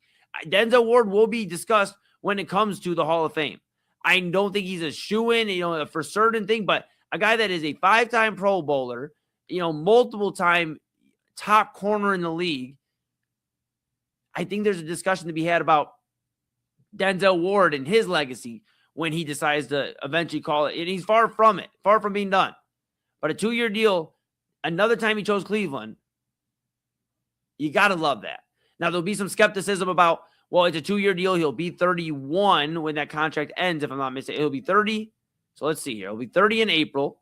Speaker 2: Denzel Ward will be discussed when it comes to the Hall of Fame. I don't think he's a shoo-in, for certain thing, but a guy that is a 5-time Pro Bowler, multiple-time top corner in the league. I think there's a discussion to be had about Denzel Ward and his legacy when he decides to eventually call it. And he's far from it, far from being done. But a 2-year deal, another time he chose Cleveland, you got to love that. Now, there'll be some skepticism about, Well, it's a 2-year deal. He'll be 31 when that contract ends, if I'm not mistaken. He'll be 30. So let's see here. He'll be 30 in April.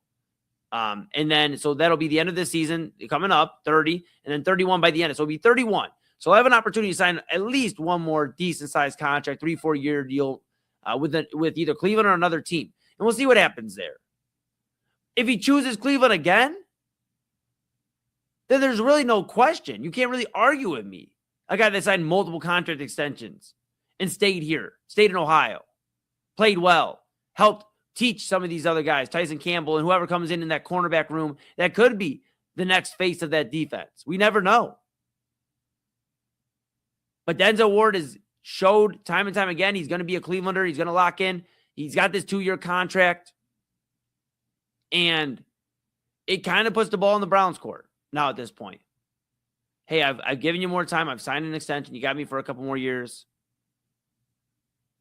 Speaker 2: And then, so that'll be the end of the season coming up, 30, and then 31 by the end. So it'll be 31. So I'll have an opportunity to sign at least one more decent-sized contract, 3-4 year deal with either Cleveland or another team. And we'll see what happens there. If he chooses Cleveland again, then there's really no question. You can't really argue with me. A guy that signed multiple contract extensions and stayed here, stayed in Ohio, played well, helped teach some of these other guys, Tyson Campbell and whoever comes in that cornerback room, that could be the next face of that defense. We never know. But Denzel Ward has showed time and time again he's going to be a Clevelander. He's going to lock in. He's got this 2-year contract. And it kind of puts the ball in the Browns' court now at this point. Hey, I've given you more time. I've signed an extension. You got me for a couple more years.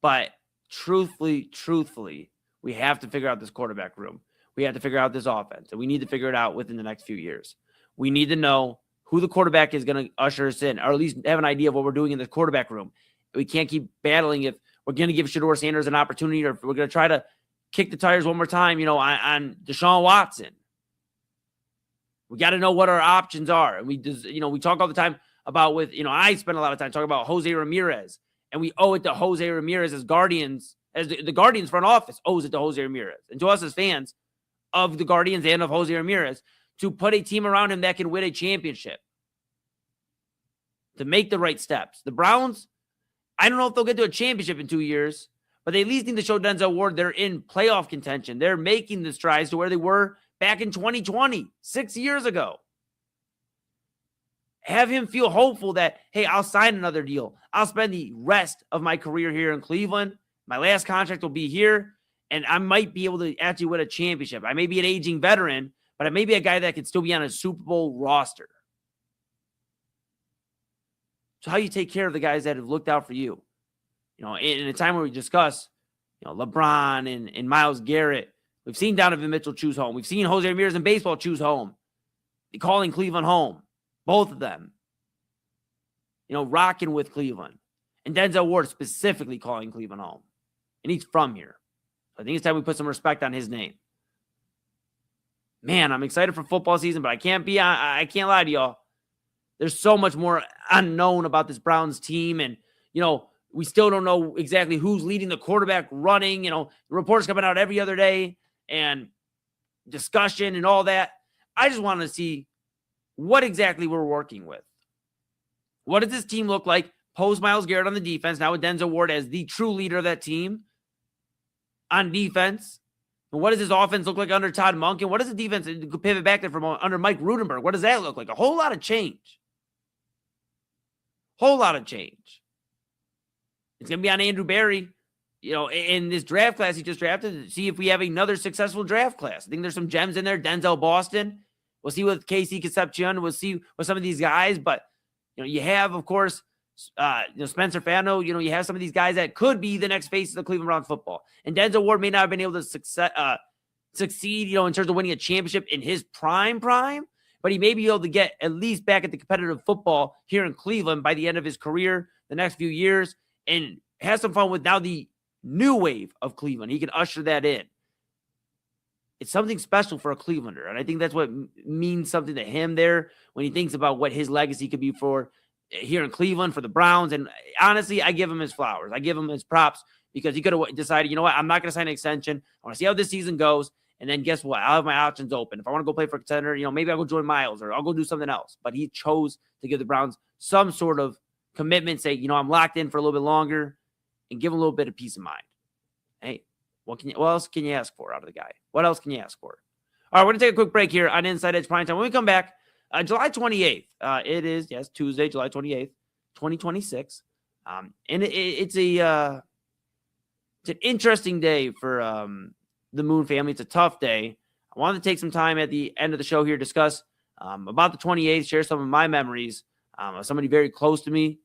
Speaker 2: But truthfully, we have to figure out this quarterback room. We have to figure out this offense. And we need to figure it out within the next few years. We need to know who the quarterback is going to usher us in, or at least have an idea of what we're doing in the quarterback room. We can't keep battling if we're going to give Shedeur Sanders an opportunity, or if we're going to try to kick the tires one more time, on Deshaun Watson. We got to know what our options are. And we talk all the time about I spend a lot of time talking about Jose Ramirez, and we owe it to Jose Ramirez as Guardians, as the Guardians front office owes it to Jose Ramirez. And to us as fans of the Guardians and of Jose Ramirez, to put a team around him that can win a championship, to make the right steps. The Browns, I don't know if they'll get to a championship in 2 years, but they at least need to show Denzel Ward they're in playoff contention. They're making the strides to where they were back in 2020, 6 years ago. Have him feel hopeful that, hey, I'll sign another deal. I'll spend the rest of my career here in Cleveland. My last contract will be here, and I might be able to actually win a championship. I may be an aging veteran, but I may be a guy that can still be on a Super Bowl roster. So how you take care of the guys that have looked out for you? In a time where we discuss, LeBron and Myles Garrett, we've seen Donovan Mitchell choose home. We've seen Jose Ramirez in baseball choose home. Calling Cleveland home. Both of them. Rocking with Cleveland. And Denzel Ward specifically calling Cleveland home. And he's from here. I think it's time we put some respect on his name. Man, I'm excited for football season, but I can't lie to y'all. There's so much more unknown about this Browns team. And, we still don't know exactly who's leading the quarterback running. Reports coming out every other day and discussion and all that. I just want to see what exactly we're working with. What does this team look like post Myles Garrett on the defense, now with Denzel Ward as the true leader of that team on defense? And what does his offense look like under Todd Monken? What does the defense pivot back there from under Mike Rudenberg? What does that look like? A whole lot of change. Whole lot of change. It's going to be on Andrew Berry, in this draft class he just drafted, to see if we have another successful draft class. I think there's some gems in there. Denzel Boston. We'll see with Casey Concepcion. We'll see with some of these guys. But, you have, of course, Spencer Fano. You have some of these guys that could be the next face of the Cleveland Browns football. And Denzel Ward may not have been able to succeed, in terms of winning a championship in his prime, but he may be able to get at least back at the competitive football here in Cleveland by the end of his career, the next few years, and have some fun with now the new wave of Cleveland. He can usher that in. It's something special for a Clevelander, and I think that's what means something to him there when he thinks about what his legacy could be for here in Cleveland for the Browns. And honestly, I give him his flowers. I give him his props because he could have decided, I'm not going to sign an extension. I want to see how this season goes. And then guess what? I'll have my options open. If I want to go play for a contender, maybe I'll go join Miles or I'll go do something else. But he chose to give the Browns some sort of commitment, say, I'm locked in for a little bit longer, and give him a little bit of peace of mind. Hey, what else can you ask for out of the guy? What else can you ask for? All right, we're going to take a quick break here on Inside Edge Primetime. When we come back, July 28th, it is, Tuesday, July 28th, 2026. And it's an interesting day for the Moon family. It's a tough day. I wanted to take some time at the end of the show here to discuss about the 28th, share some of my memories of somebody very close to me.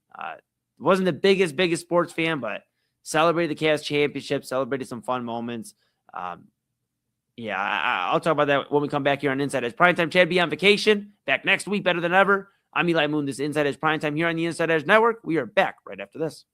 Speaker 2: Wasn't the biggest sports fan, but celebrated the Cavs championship, celebrated some fun moments. I'll talk about that when we come back here on Inside Edge Primetime. Chad be on vacation, back next week, better than ever. I'm Eli Moon. This is Inside Edge Primetime here on the Inside Edge Network. We are back right after this.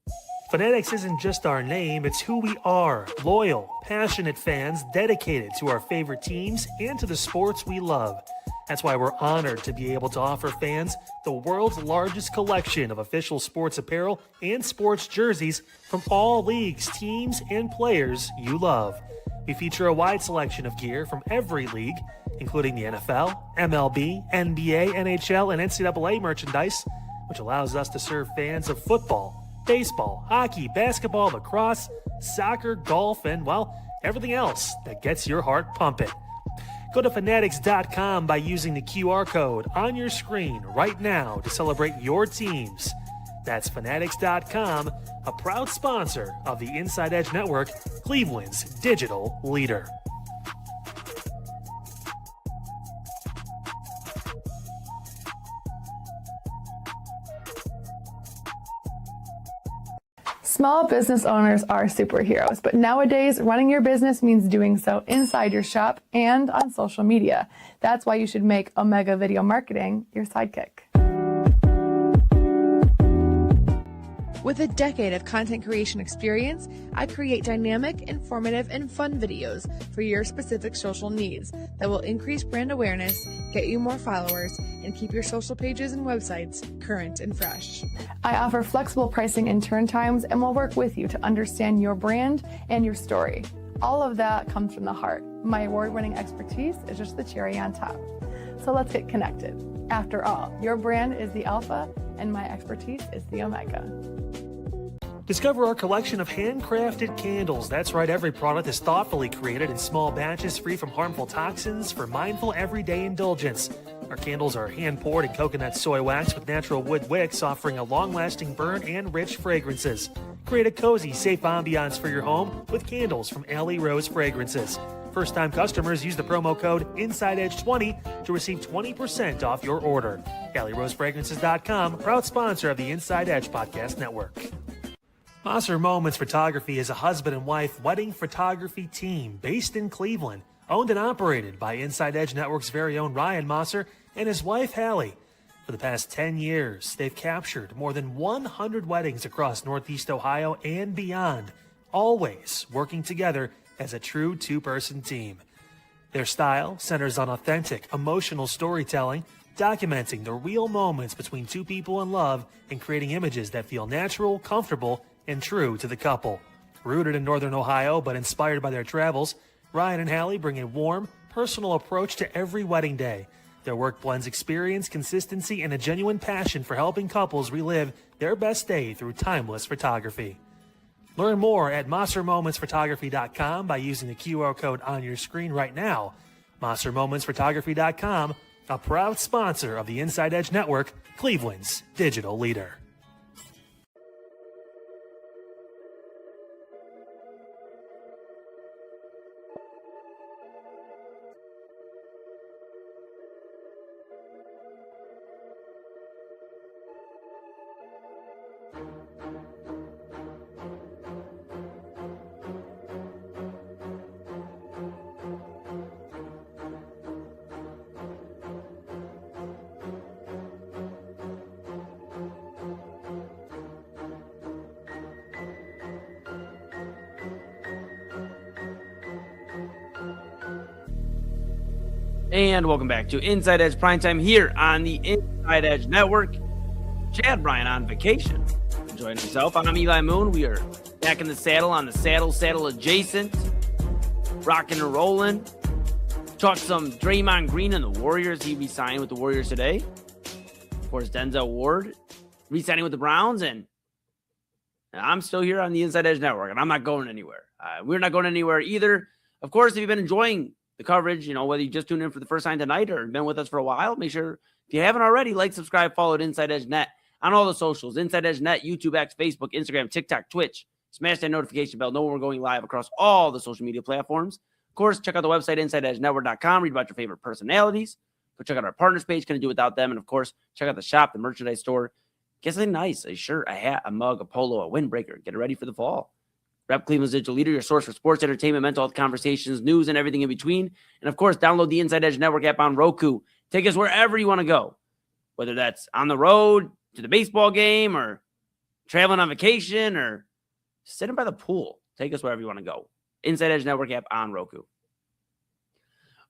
Speaker 3: Fanatics isn't just our name, it's who we are. Loyal, passionate fans dedicated to our favorite teams and to the sports we love. That's why we're honored to be able to offer fans the world's largest collection of official sports apparel and sports jerseys from all leagues, teams, and players you love. We feature a wide selection of gear from every league, including the NFL, MLB, NBA, NHL, and NCAA merchandise, which allows us to serve fans of football, baseball, hockey, basketball, lacrosse, soccer, golf, and, well, everything else that gets your heart pumping. Go to fanatics.com by using the QR code on your screen right now to celebrate your teams. That's fanatics.com, a proud sponsor of the Inside Edge Network, Cleveland's digital leader.
Speaker 4: Small business owners are superheroes, but nowadays running your business means doing so inside your shop and on social media. That's why you should make Omega Video Marketing your sidekick.
Speaker 5: With a decade of content creation experience, I create dynamic, informative, and fun videos for your specific social needs that will increase brand awareness, get you more followers, and keep your social pages and websites current and fresh.
Speaker 4: I offer flexible pricing and turn times and will work with you to understand your brand and your story. All of that comes from the heart. My award-winning expertise is just the cherry on top. So let's get connected. After all, your brand is the alpha and my expertise is the omega.
Speaker 3: Discover our collection of handcrafted candles. That's right, every product is thoughtfully created in small batches free from harmful toxins for mindful everyday indulgence. Our candles are hand-poured in coconut soy wax with natural wood wicks, offering a long-lasting burn and rich fragrances. Create a cozy, safe ambiance for your home with candles from Alley Rose Fragrances. First-time customers use the promo code InsideEdge20 to receive 20% off your order. AlleyRoseFragrances.com, proud sponsor of the Inside Edge Podcast Network. Mosser Moments Photography is a husband and wife wedding photography team based in Cleveland, owned and operated by Inside Edge Network's very own Ryan Mosser and his wife Hallie. For the past 10 years, they've captured more than 100 weddings across Northeast Ohio and beyond, always working together as a true two-person team. Their style centers on authentic, emotional storytelling, documenting the real moments between two people in love and creating images that feel natural, comfortable, and true to the couple. Rooted in Northern Ohio but inspired by their travels, Ryan and Hallie bring a warm, personal approach to every wedding day. Their work blends experience, consistency, and a genuine passion for helping couples relive their best day through timeless photography. Learn more at MosserMomentsPhotography.com by using the QR code on your screen right now. MosserMomentsPhotography.com, a proud sponsor of the Inside Edge Network, Cleveland's digital leader.
Speaker 2: And welcome back to Inside Edge Primetime here on the Inside Edge Network. Chad Bryan on vacation. Enjoying himself. I'm Eli Moon. We are back in the saddle on the saddle adjacent. Rocking and rolling. Talked some Draymond Green and the Warriors. He re-signed with the Warriors today. Of course, Denzel Ward re-signing with the Browns. And I'm still here on the Inside Edge Network, and I'm not going anywhere. We're not going anywhere either. Of course, if you've been enjoying the coverage, whether you just tuned in for the first time tonight or been with us for a while, make sure, if you haven't already, like, subscribe, follow at Inside Edge Net on all the socials. Inside Edge Net, YouTube, X, Facebook, Instagram, TikTok, Twitch. Smash that notification bell. Know when we're going live across all the social media platforms. Of course, check out the website, InsideEdgeNetwork.com. Read about your favorite personalities. Go check out our partners page. Couldn't do without them. And, of course, check out the shop, the merchandise store. Get something nice, a shirt, a hat, a mug, a polo, a windbreaker. Get it ready for the fall. Rep Cleveland's digital leader, your source for sports, entertainment, mental health conversations, news, and everything in between. And, of course, download the Inside Edge Network app on Roku. Take us wherever you want to go. whether that's on the road to the baseball game or traveling on vacation or sitting by the pool. Take us wherever you want to go. Inside Edge Network app on Roku.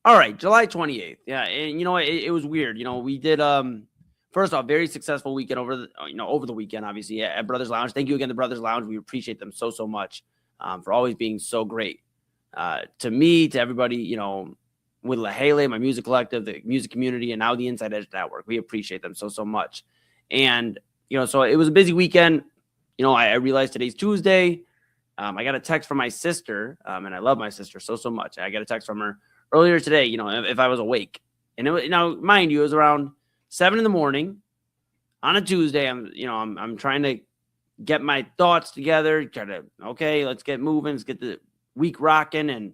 Speaker 2: All right, July 28th. Yeah, and you know what? It was weird. You know, we did first off, very successful weekend over the weekend, obviously, at Brothers Lounge. Thank you again to Brothers Lounge. We appreciate them so much for always being so great. To me, to everybody, you know, with LaHale, my music collective, the music community, and now the Inside Edge Network. We appreciate them so much. And, you know, so it was a busy weekend. You know, I realized today's Tuesday. I got a text from my sister, and I love my sister so much. I got a text from her earlier today, you know, if I was awake. And, it was, now, mind you, it was around 7 in the morning on a Tuesday. I'm trying to get my thoughts together, okay, let's get moving, let's get the week rocking. And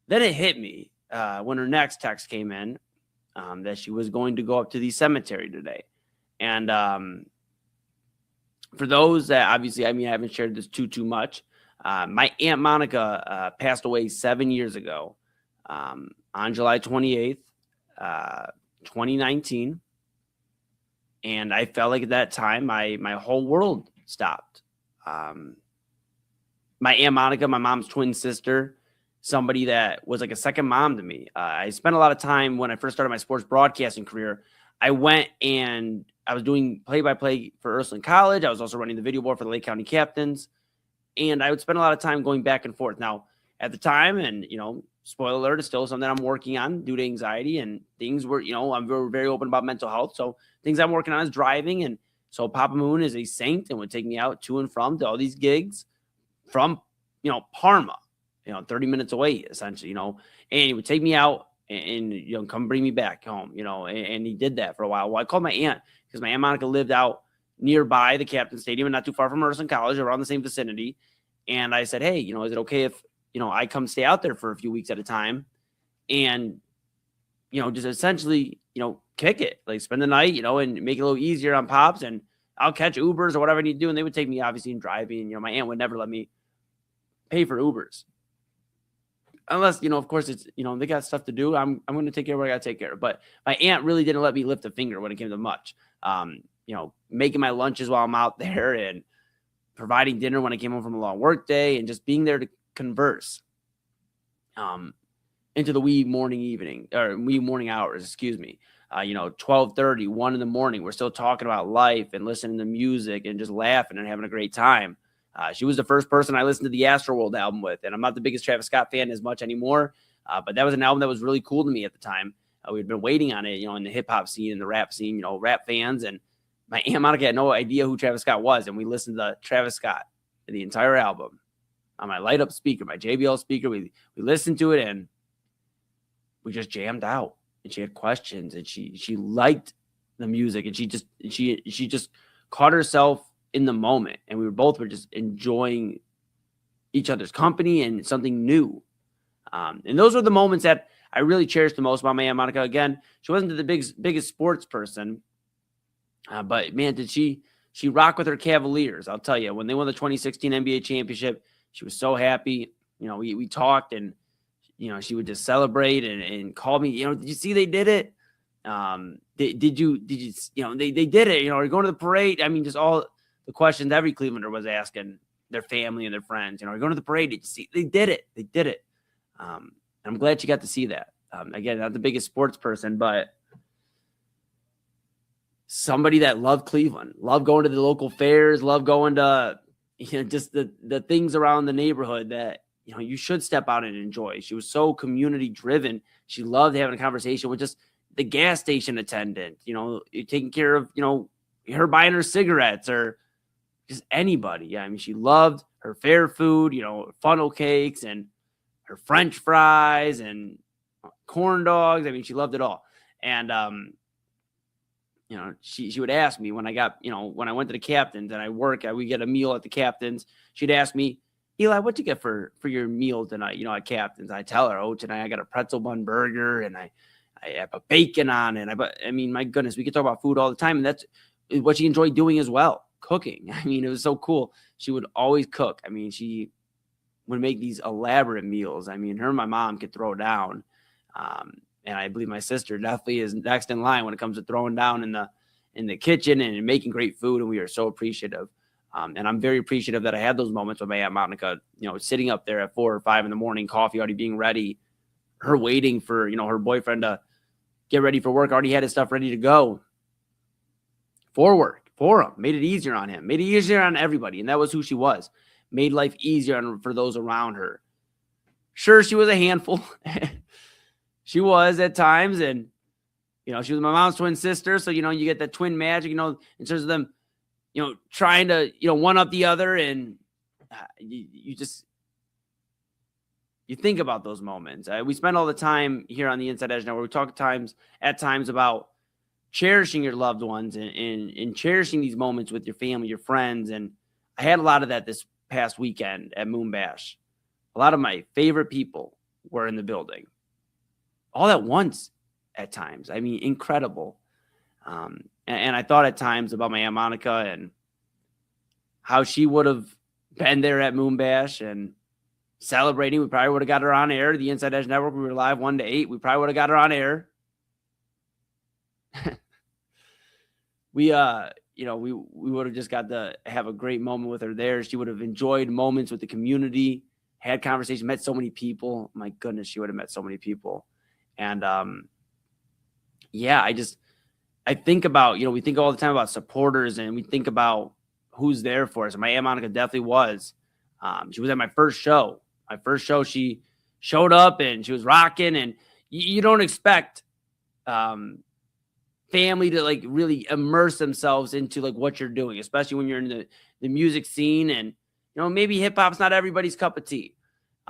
Speaker 2: then it hit me when her next text came in that she was going to go up to the cemetery today. And for those that obviously, I mean, I haven't shared this too much. My Aunt Monica passed away 7 years ago on July 28th, 2019. And I felt like at that time, my whole world stopped. My Aunt Monica, my mom's twin sister, somebody that was like a second mom to me. I spent a lot of time when I first started my sports broadcasting career. I went and I was doing play-by-play for Ursuline College. I was also running the video board for the Lake County Captains. And I would spend a lot of time going back and forth. Now, at the time, and, you know, spoiler alert, it's still something I'm working on due to anxiety and things were, you know, I'm very, very open about mental health. So things I'm working on is driving. And so Papa Moon is a saint and would take me out to and from to all these gigs from, you know, Parma, you know, 30 minutes away, essentially, you know, and he would take me out and you know, come bring me back home, you know, and he did that for a while. Well, I called my aunt because my Aunt Monica lived out nearby the Captain Stadium and not too far from Ursuline College, around the same vicinity. And I said, hey, you know, is it okay if, you know, I come stay out there for a few weeks at a time and, you know, just essentially, you know, kick it, like spend the night, you know, and make it a little easier on Pops, and I'll catch Ubers or whatever I need to do. And they would take me obviously in driving. You know, my aunt would never let me pay for Ubers. Unless, you know, of course it's, you know, they got stuff to do. I'm going to take care of what I got to take care of. But my aunt really didn't let me lift a finger when it came to much. You know, making my lunches while I'm out there and providing dinner when I came home from a long work day and just being there to converse into the wee morning hours, excuse me. You know, 12:30, 1 in the morning, we're still talking about life and listening to music and just laughing and having a great time. She was the first person I listened to the Astroworld album with, and I'm not the biggest Travis Scott fan as much anymore, but that was an album that was really cool to me at the time. We'd been waiting on it, you know, in the hip hop scene and the rap scene, you know, rap fans. And my Aunt Monica had no idea who Travis Scott was, and we listened to Travis Scott, the entire album, on my light up speaker, my JBL speaker. We listened to it and we just jammed out. And she had questions, and she liked the music, and she just caught herself in the moment, and we were just enjoying each other's company and something new. And those were the moments that I really cherished the most about my Aunt Monica. Again, she wasn't the biggest sports person, but man, did she rock with her Cavaliers. I'll tell you, when they won the 2016 NBA championship, she was so happy. You know, we talked, and you know, she would just celebrate and call me, you know, did you see they did it? Did you, you know, they did it, you know, are you going to the parade? I mean, just all the questions every Clevelander was asking their family and their friends, you know, are you going to the parade? Did you see, they did it. I'm glad she got to see that. Again, not the biggest sports person, but somebody that loved Cleveland, loved going to the local fairs, loved going to, you know, just the things around the neighborhood that, you know, you should step out and enjoy. She was so community driven. She loved having a conversation with just the gas station attendant, you know, taking care of, you know, her buying her cigarettes or just anybody. Yeah. I mean, she loved her fair food, you know, funnel cakes and her French fries and corn dogs. I mean, she loved it all. And, you know, she would ask me when I got, you know, when I went to the Captains and we get a meal at the Captains, she'd ask me, Eli, what'd you get for your meal tonight? You know, at Captains, I tell her, oh, tonight I got a pretzel bun burger and I have a bacon on it. But I mean, my goodness, we could talk about food all the time. And that's what she enjoyed doing as well. Cooking. I mean, it was so cool. She would always cook. I mean, she would make these elaborate meals. I mean, her and my mom could throw down. And I believe my sister definitely is next in line when it comes to throwing down in the kitchen and making great food. And we are so appreciative. And I'm very appreciative that I had those moments with my Aunt Monica, sitting up there at 4 or 5 in the morning, coffee already being ready, her waiting for, her boyfriend to get ready for work, already had his stuff ready to go for work, for him, made it easier on him, made it easier on everybody. And that was who she was, made life easier for those around her. Sure, she was a handful. She was at times. And, she was my mom's twin sister. So, you get that twin magic, in terms of them, trying to, one up the other. And you think about those moments. We spend all the time here on the Inside Edge Network. We talk at times about cherishing your loved ones and cherishing these moments with your family, your friends. And I had a lot of that this past weekend at Moon Bash. A lot of my favorite people were in the building all at once at times. I mean, incredible. And I thought at times about my Aunt Monica and how she would have been there at Moon Bash and celebrating. We probably would have got her on air. The Inside Edge Network, we were live 1 to 8. We probably would have got her on air. We would have just got to have a great moment with her there. She would have enjoyed moments with the community, had conversation, met so many people. My goodness, she would have met so many people. And I think about, we think all the time about supporters, and we think about who's there for us. And my Aunt Monica definitely was. She was at my first show. My first show, she showed up and she was rocking. And you don't expect family to like really immerse themselves into like what you're doing, especially when you're in the music scene. And, maybe hip hop's not everybody's cup of tea.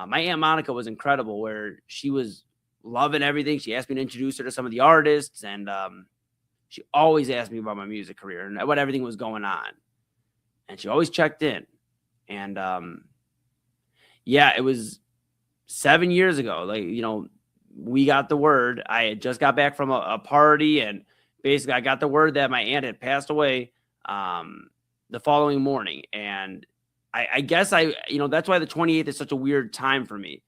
Speaker 2: My Aunt Monica was incredible, where she was loving everything. She asked me to introduce her to some of the artists, and she always asked me about my music career and what everything was going on. And she always checked in. And it was 7 years ago. Like, we got the word. I had just got back from a party, and basically I got the word that my aunt had passed away the following morning. And I guess that's why the 28th is such a weird time for me.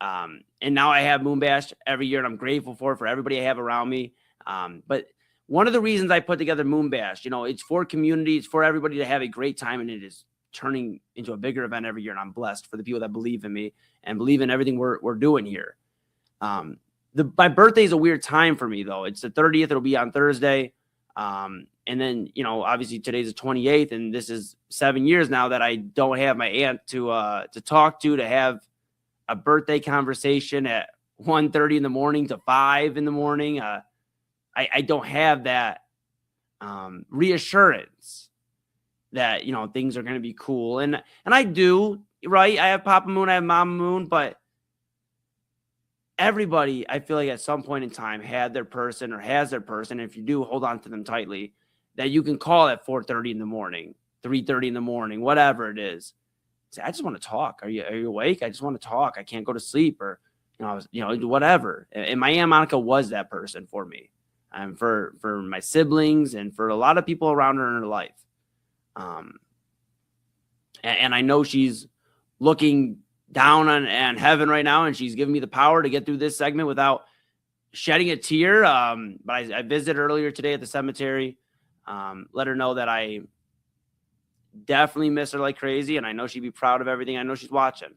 Speaker 2: And now I have Moon Bash every year, and I'm grateful for everybody I have around me. But one of the reasons I put together Moon Bash, it's for community, it's for everybody to have a great time, and it is turning into a bigger event every year. And I'm blessed for the people that believe in me and believe in everything we're doing here. My birthday is a weird time for me, though. It's the 30th. It'll be on Thursday. And then, obviously today's the 28th, and this is 7 years now that I don't have my aunt to talk to have a birthday conversation at 1:30 in the morning to 5 in the morning. I don't have that reassurance that, things are going to be cool. And I do, right? I have Papa Moon, I have Mama Moon, but everybody, I feel like at some point in time had their person or has their person. And if you do, hold on to them tightly, that you can call at 4:30 in the morning, 3:30 in the morning, whatever it is. Say, I just want to talk. Are you awake? I just want to talk. I can't go to sleep, or, whatever. And my Aunt Monica was that person for me, and for my siblings, and for a lot of people around her in her life. And I know she's looking down on heaven right now, and she's giving me the power to get through this segment without shedding a tear. But I visited earlier today at the cemetery, let her know that I definitely miss her like crazy, and I know she'd be proud of everything. I know she's watching.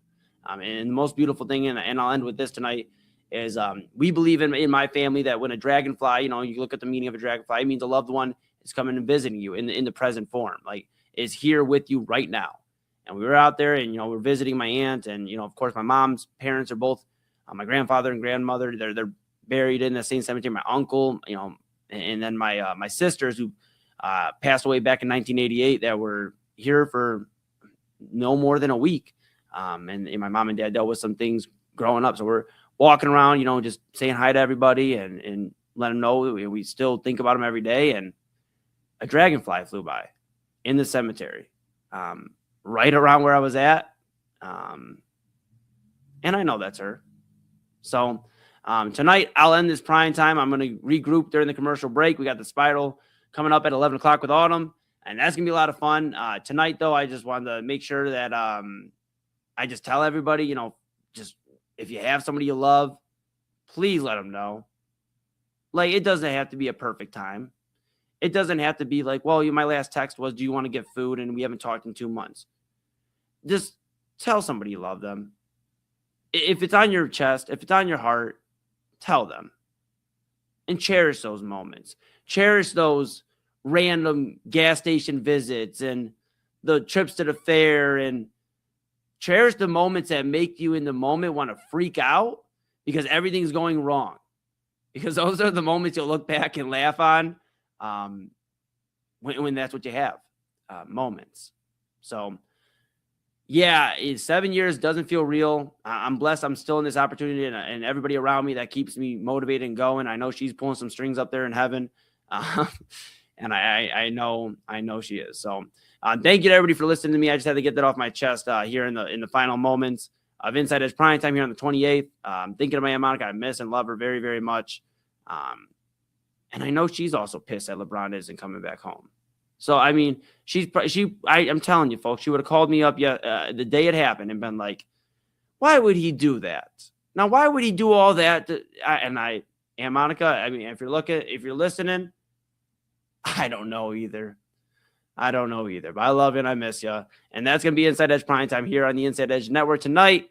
Speaker 2: And the most beautiful thing, and I'll end with this tonight, is we believe in my family that when a dragonfly, you look at the meaning of a dragonfly, it means a loved one is coming and visiting you in the present form, like is here with you right now. And we were out there, and we're visiting my aunt, and of course my mom's parents are both, my grandfather and grandmother, they're buried in the same cemetery. My uncle, and then my sisters who passed away back in 1988 that were here for no more than a week. And my mom and dad dealt with some things growing up. So we're walking around, just saying hi to everybody and let them know we still think about them every day. And a dragonfly flew by in the cemetery, right around where I was at. And I know that's her. So tonight I'll end this prime time. I'm going to regroup during the commercial break. We got the Spiral coming up at 11 o'clock with Autumn, and that's going to be a lot of fun. Tonight, though, I just wanted to make sure that I just tell everybody, just if you have somebody you love, please let them know. Like, it doesn't have to be a perfect time. It doesn't have to be like, well, my last text was, do you want to get food? And we haven't talked in 2 months. Just tell somebody you love them. If it's on your chest, if it's on your heart, tell them. And cherish those moments. Cherish those random gas station visits and the trips to the fair, and cherish the moments that make you in the moment want to freak out because everything's going wrong. Because those are the moments you'll look back and laugh on when that's what you have, moments. So, yeah, 7 years doesn't feel real. I'm blessed. I'm still in this opportunity, and everybody around me that keeps me motivated and going. I know she's pulling some strings up there in heaven, and I know she is. So, thank you to everybody for listening to me. I just had to get that off my chest here in the final moments of Inside Edge Primetime here on the 28th. Thinking of my Aunt Monica. I miss and love her very, very much. And I know she's also pissed that LeBron isn't coming back home. So, I mean, I'm telling you, folks, she would have called me up the day it happened and been like, why would he do that? Now, why would he do all that? Aunt Monica, I mean, if you're listening, I don't know either. But I love you and I miss you. And that's going to be Inside Edge Primetime here on the Inside Edge Network tonight.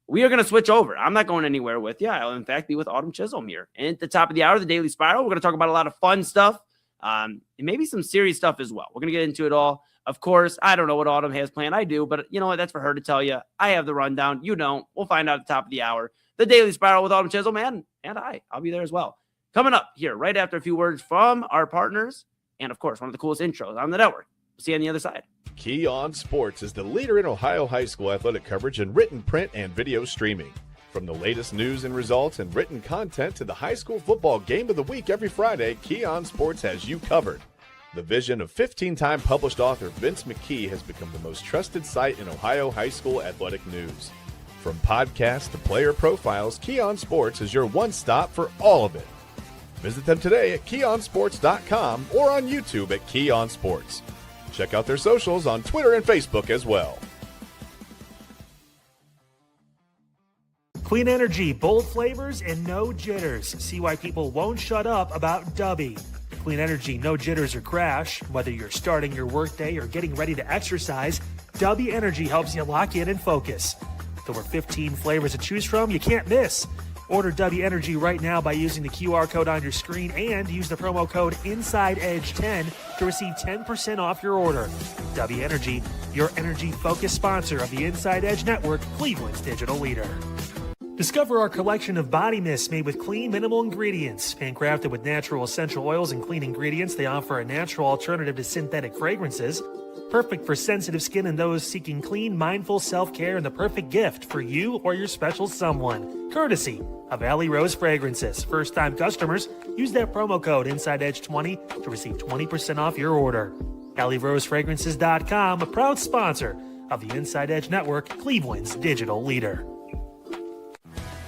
Speaker 2: We are going to switch over. I'm not going anywhere with you. I'll, in fact, be with Autumn Chisholm here. And at the top of the hour, the Daily Spiral, we're going to talk about a lot of fun stuff and maybe some serious stuff as well. We're going to get into it all. Of course, I don't know what Autumn has planned. I do, but you know what? That's for her to tell you. I have the rundown. You don't. We'll find out at the top of the hour. The Daily Spiral with Autumn Chisholm, and I'll be there as well. Coming up here right after a few words from our partners and, of course, one of the coolest intros on the network. See you on the other side.
Speaker 1: Key Sports is the leader in Ohio high school athletic coverage in written, print, and video streaming. From the latest news and results and written content to the high school football game of the week every Friday, Key Sports has you covered. The vision of 15-time published author Vince McKee has become the most trusted site in Ohio high school athletic news. From podcasts to player profiles, Key Sports is your one-stop for all of it. Visit them today at keyonsports.com or on YouTube at Key Sports. Check out their socials on Twitter and Facebook as well.
Speaker 3: Clean energy, bold flavors, and no jitters. See why people won't shut up about Dubby. Clean energy, no jitters or crash. Whether you're starting your workday or getting ready to exercise, Dubby Energy helps you lock in and focus. With over 15 flavors to choose from, you can't miss. Order Dubby Energy right now by using the QR code on your screen and use the promo code InsideEdge10 to receive 10% off your order. Dubby Energy, your energy-focused sponsor of the Inside Edge Network, Cleveland's digital leader. Discover our collection of body mists made with clean, minimal ingredients. Handcrafted with natural essential oils and clean ingredients, they offer a natural alternative to synthetic fragrances. Perfect for sensitive skin and those seeking clean, mindful self-care, and the perfect gift for you or your special someone. Courtesy of Alley Rose Fragrances. First-time customers, use that promo code InsideEdge20 to receive 20% off your order. AlleyRoseFragrances.com, a proud sponsor of the Inside Edge Network, Cleveland's digital leader.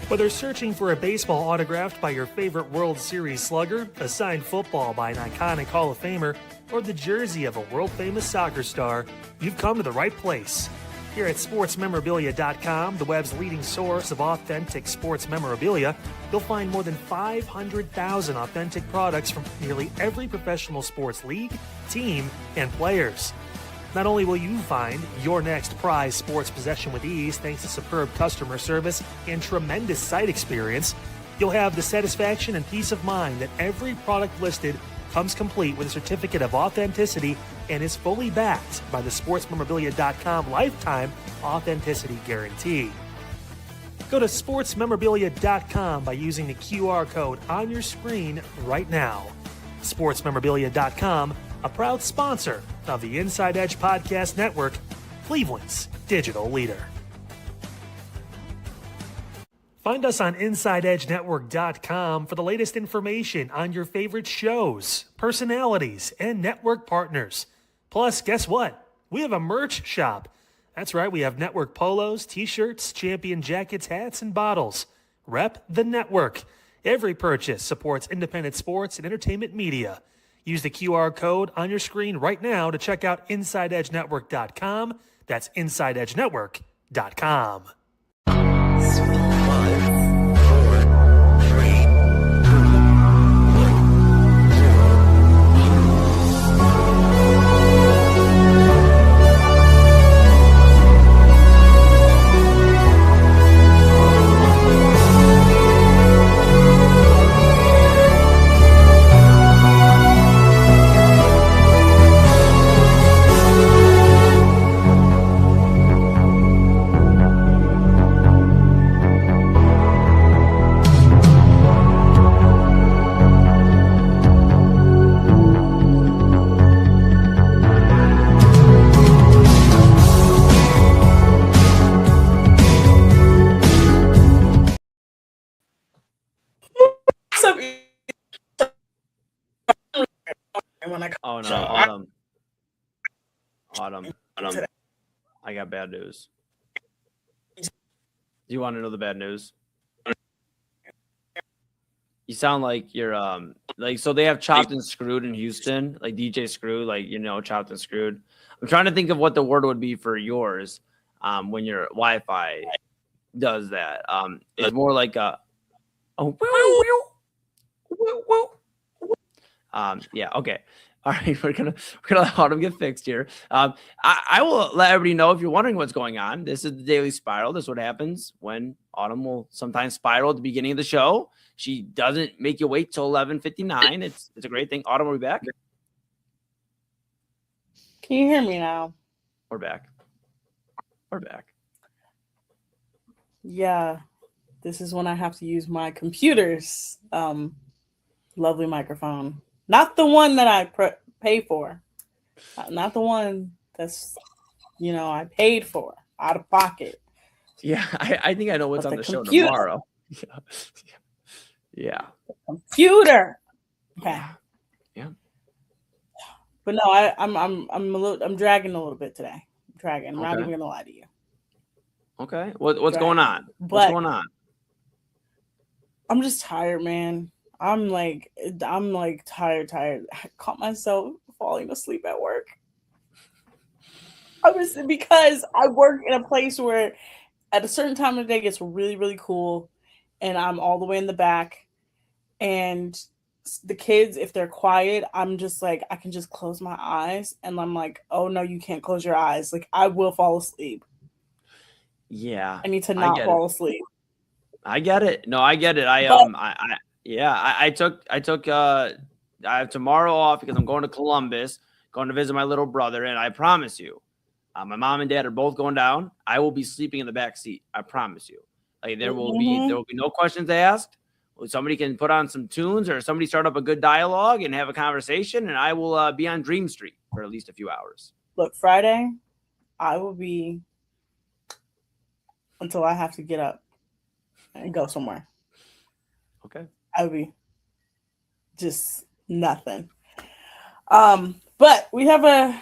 Speaker 3: Whether searching for a baseball autographed by your favorite World Series slugger, a signed football by an iconic Hall of Famer, or the jersey of a world-famous soccer star, you've come to the right place. Here at SportsMemorabilia.com, the web's leading source of authentic sports memorabilia, you'll find more than 500,000 authentic products from nearly every professional sports league, team, and players. Not only will you find your next prized sports possession with ease thanks to superb customer service and tremendous site experience, you'll have the satisfaction and peace of mind that every product listed comes complete with a certificate of authenticity and is fully backed by the SportsMemorabilia.com lifetime authenticity guarantee. Go to SportsMemorabilia.com by using the QR code on your screen right now. SportsMemorabilia.com, a proud sponsor of the Inside Edge Podcast Network, Cleveland's digital leader. Find us on InsideEdgeNetwork.com for the latest information on your favorite shows, personalities, and network partners. Plus, guess what? We have a merch shop. That's right, we have network polos, t-shirts, champion jackets, hats, and bottles. Rep the network. Every purchase supports independent sports and entertainment media. Use the QR code on your screen right now to check out InsideEdgeNetwork.com. That's InsideEdgeNetwork.com.
Speaker 6: when I
Speaker 2: Oh, no.
Speaker 6: show.
Speaker 2: Autumn. I got bad news. Do you want to know the bad news? You sound like you're so they have Chopped and Screwed in Houston, like DJ Screw, Chopped and Screwed. I'm trying to think of what the word would be for yours when your Wi-Fi does that. It's more like a yeah, okay. All right, we're gonna let Autumn get fixed here. I will let everybody know if you're wondering what's going on. This is the Daily Spiral. This is what happens when Autumn will sometimes spiral at the beginning of the show. She doesn't make you wait till 11:59. It's a great thing. Autumn, are we back?
Speaker 6: Can you hear me now?
Speaker 2: We're back.
Speaker 6: Yeah, this is when I have to use my computer's lovely microphone. Not the one that I pay for. Not the one that's, I paid for out of pocket.
Speaker 2: Yeah, I think I know what's on the show
Speaker 6: computer.
Speaker 2: tomorrow. Yeah.
Speaker 6: Computer. Okay.
Speaker 2: Yeah.
Speaker 6: But no, I'm dragging a little bit today. I'm not even gonna lie to you.
Speaker 2: Okay. What's going on? What's going on?
Speaker 6: I'm just tired, man. I'm like tired. I caught myself falling asleep at work. Because I work in a place where at a certain time of the day it gets really, really cool, and I'm all the way in the back. And the kids, if they're quiet, I'm just like, I can just close my eyes, and I'm like, oh no, you can't close your eyes. Like, I will fall asleep.
Speaker 2: Yeah.
Speaker 6: I need to not fall asleep.
Speaker 2: I get it. No, I get it. I have tomorrow off because I'm going to Columbus, going to visit my little brother, and I promise you, my mom and dad are both going down. I will be sleeping in the back seat. I promise you. Like there will be no questions asked. Somebody can put on some tunes or somebody start up a good dialogue and have a conversation, and I will be on Dream Street for at least a few hours.
Speaker 6: Look, Friday, I will be until I have to get up and go somewhere.
Speaker 2: Okay.
Speaker 6: I would be just nothing. But we have a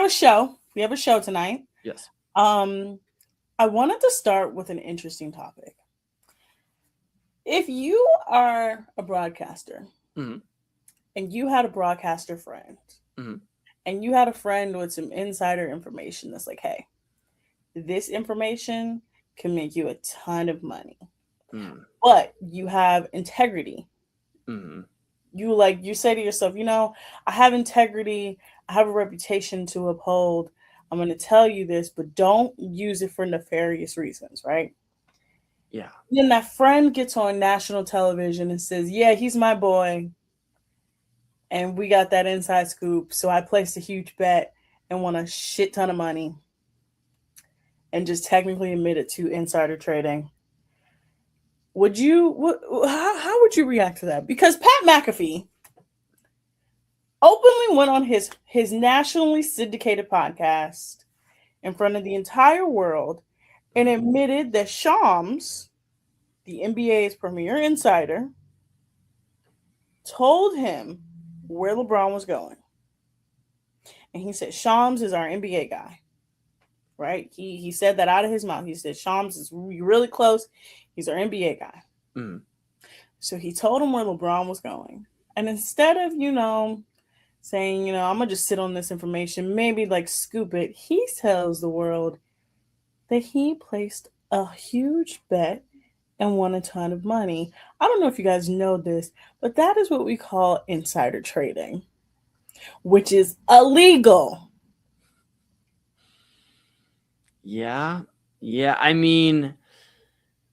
Speaker 6: show. We have a show tonight.
Speaker 2: Yes.
Speaker 6: I wanted to start with an interesting topic. If you are a broadcaster and you had a broadcaster friend and you had a friend with some insider information that's like, hey, this information can make you a ton of money, but you have integrity. You say to yourself, I have integrity. I have a reputation to uphold. I'm going to tell you this, but don't use it for nefarious reasons, right?
Speaker 2: Yeah.
Speaker 6: Then that friend gets on national television and says, yeah, he's my boy. And we got that inside scoop. So I placed a huge bet and won a shit ton of money and just technically admitted to insider trading. How would you react to that? Because Pat McAfee openly went on his nationally syndicated podcast in front of the entire world and admitted that Shams, the NBA's premier insider, told him where LeBron was going. And he said, Shams is our NBA guy, right? He said that out of his mouth. He said, Shams is really close. He's our NBA guy. So he told him where LeBron was going. And instead of, saying, I'm going to just sit on this information, maybe like scoop it, he tells the world that he placed a huge bet and won a ton of money. I don't know if you guys know this, but that is what we call insider trading, which is illegal.
Speaker 2: Yeah. I mean,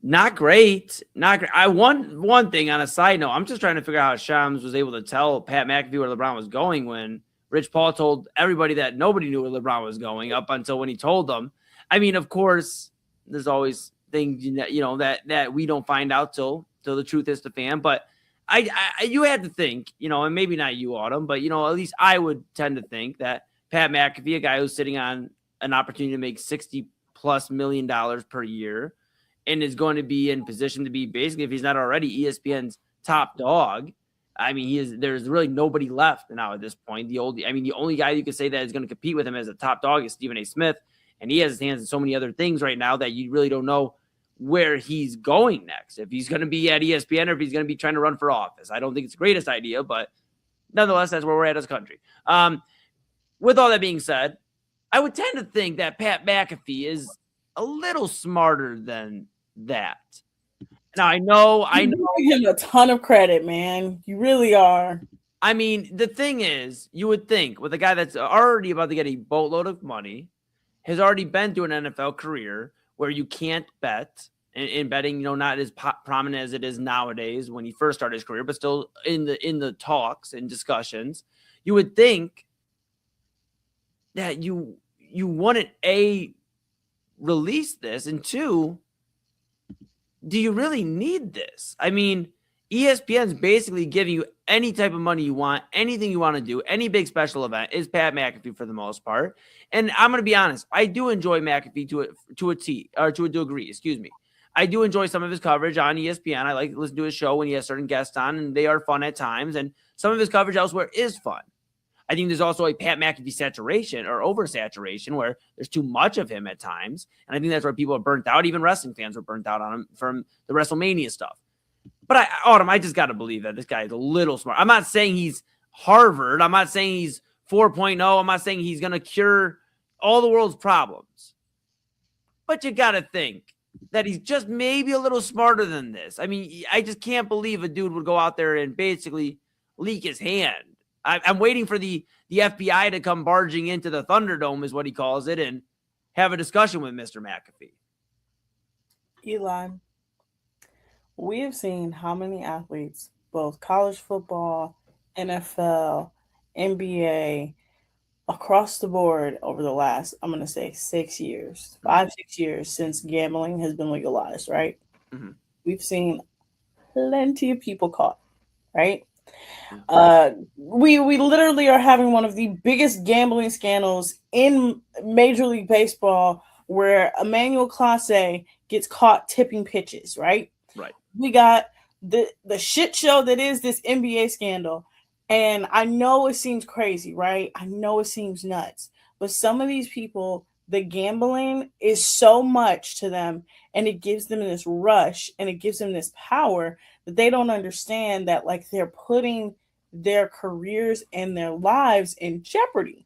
Speaker 2: not great. I want one thing on a side note. I'm just trying to figure out how Shams was able to tell Pat McAfee where LeBron was going when Rich Paul told everybody that nobody knew where LeBron was going up until when he told them. I mean, of course, there's always things that we don't find out till the truth is the fan. But you had to think, and maybe not you, Autumn, but at least I would tend to think that Pat McAfee, a guy who's sitting on an opportunity to make $60+ million per year, and is going to be in position to be basically, if he's not already, ESPN's top dog. I mean, there's really nobody left now at this point. The only guy you could say that is going to compete with him as a top dog is Stephen A. Smith. And he has his hands in so many other things right now that you really don't know where he's going next. If he's going to be at ESPN or if he's going to be trying to run for office. I don't think it's the greatest idea, but nonetheless, that's where we're at as a country. With all that being said, I would tend to think that Pat McAfee is a little smarter than that. Now, I know.
Speaker 6: You give him a ton of credit, man. You really are.
Speaker 2: I mean, the thing is, you would think with a guy that's already about to get a boatload of money, has already been through an NFL career where you can't bet, and betting, not as prominent as it is nowadays when he first started his career, but still in the talks and discussions, you would think that you wouldn't, A, release this, and two, do you really need this? I mean, ESPN's basically giving you any type of money you want, anything you want to do, any big special event is Pat McAfee for the most part. And I'm going to be honest, I do enjoy McAfee to a degree, excuse me. I do enjoy some of his coverage on ESPN. I like to listen to his show when he has certain guests on, and they are fun at times. And some of his coverage elsewhere is fun. I think there's also a Pat McAfee saturation or oversaturation where there's too much of him at times. And I think that's where people are burnt out. Even wrestling fans are burnt out on him from the WrestleMania stuff. But I just got to believe that this guy is a little smart. I'm not saying he's Harvard. I'm not saying he's 4.0. I'm not saying he's going to cure all the world's problems. But you got to think that he's just maybe a little smarter than this. I mean, I just can't believe a dude would go out there and basically leak his hand. I'm waiting for the FBI to come barging into the Thunderdome, is what he calls it, and have a discussion with Mr. McAfee.
Speaker 6: Eli, we have seen how many athletes, both college football, NFL, NBA, across the board over the last, I'm going to say 6 years, 5-6 years since gambling has been legalized, right? Mm-hmm. We've seen plenty of people caught, right? We literally are having one of the biggest gambling scandals in Major League Baseball where Emmanuel Clase gets caught tipping pitches, right?
Speaker 2: Right.
Speaker 6: We got the shit show that is this NBA scandal. And I know it seems crazy, right? I know it seems nuts. But some of these people, the gambling is so much to them, and it gives them this rush and it gives them this power that they don't understand that, like, they're putting their careers and their lives in jeopardy.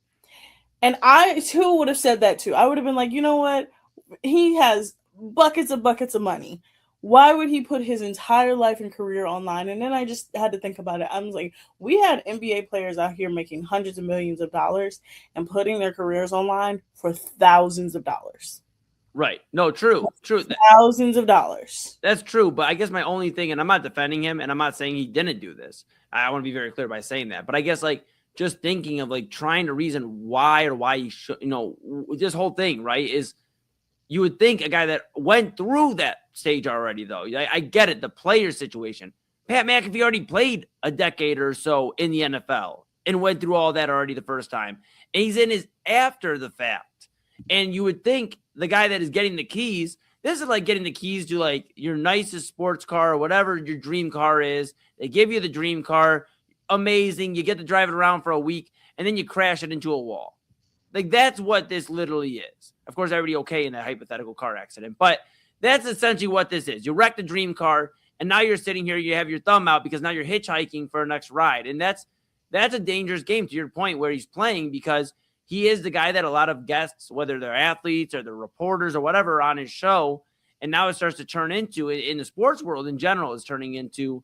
Speaker 6: And I too would have said that too. I would have been like, you know what? He has buckets of money. Why would he put his entire life and career online? And then I just had to think about it. I was like, we had NBA players out here making hundreds of millions of dollars and putting their careers online for thousands of dollars.
Speaker 2: Right. No, true.
Speaker 6: Thousands of dollars.
Speaker 2: That's true. But I guess my only thing, and I'm not defending him, and I'm not saying he didn't do this. I want to be very clear by saying that. But I guess, like, just thinking of, like, trying to reason why he should, this whole thing, right, is you would think a guy that went through that stage already, though. I get it, the player situation. Pat McAfee already played a decade or so in the NFL and went through all that already the first time. And he's in his after the fact. And you would think the guy that is getting the keys, this is like getting the keys to, like, your nicest sports car or whatever your dream car is. They give you the dream car. Amazing. You get to drive it around for a week, and then you crash it into a wall. Like, that's what this literally is. Of course, everybody okay in that hypothetical car accident, but that's essentially what this is. You wrecked the dream car, and now you're sitting here, you have your thumb out because now you're hitchhiking for a next ride. And that's a dangerous game, to your point, where he's playing, because he is the guy that a lot of guests, whether they're athletes or they're reporters or whatever, are on his show. And now it starts to turn into, in the sports world in general, is turning into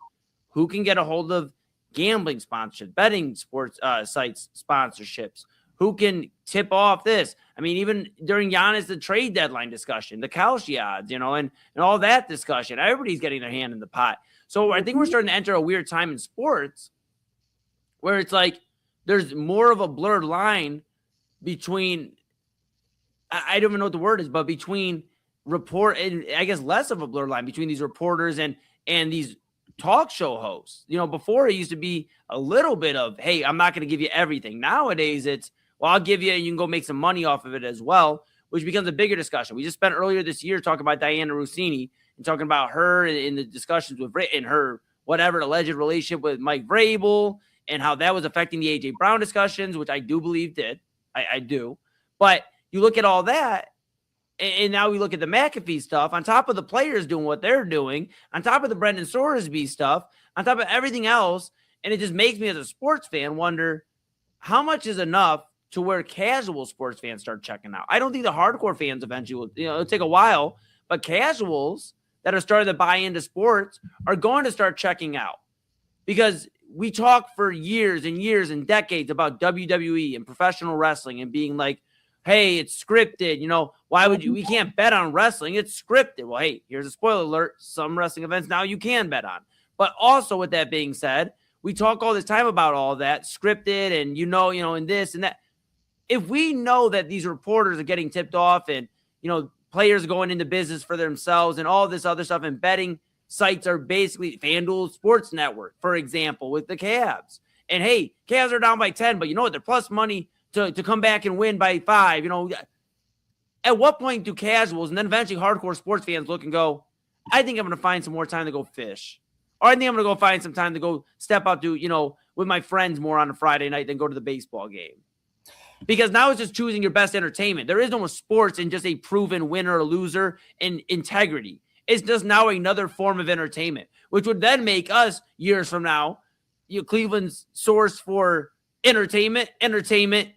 Speaker 2: who can get a hold of gambling sponsorship, betting sports sites sponsorships, who can tip off this. I mean, even during Giannis, the trade deadline discussion, the Kalshi odds, and all that discussion, everybody's getting their hand in the pot. So I think we're starting to enter a weird time in sports where it's like there's more of a blurred line between, I don't even know what the word is, but between report, and I guess less of a blurred line between these reporters and these talk show hosts. Before it used to be a little bit of, hey, I'm not going to give you everything. Nowadays it's, well, I'll give you, and you can go make some money off of it as well, which becomes a bigger discussion. We just spent earlier this year talking about Diana Rossini and talking about her in the discussions with Brit and her whatever alleged relationship with Mike Vrabel and how that was affecting the A.J. Brown discussions, which I do believe did. I do. But you look at all that, and now we look at the McAfee stuff, on top of the players doing what they're doing, on top of the Brendan Sorsby stuff, on top of everything else, and it just makes me as a sports fan wonder how much is enough to where casual sports fans start checking out. I don't think the hardcore fans eventually will, it'll take a while, but casuals that are starting to buy into sports are going to start checking out, because we talk for years and years and decades about WWE and professional wrestling and being like, hey, it's scripted. Why would you? We can't bet on wrestling. It's scripted. Well, hey, here's a spoiler alert. Some wrestling events now you can bet on. But also with that being said, we talk all this time about all that scripted and, and this and that. If we know that these reporters are getting tipped off and, players are going into business for themselves and all this other stuff, and betting sites are basically FanDuel Sports Network, for example, with the Cavs. And hey, Cavs are down by 10, but you know what? They're plus money to come back and win by 5. At what point do casuals and then eventually hardcore sports fans look and go, I think I'm going to find some more time to go fish, or I think I'm going to go find some time to go step out to, with my friends more on a Friday night than go to the baseball game? Because now it's just choosing your best entertainment. There is no more sports and just a proven winner or loser and integrity. It's just now another form of entertainment, which would then make us years from now, Cleveland's source for entertainment,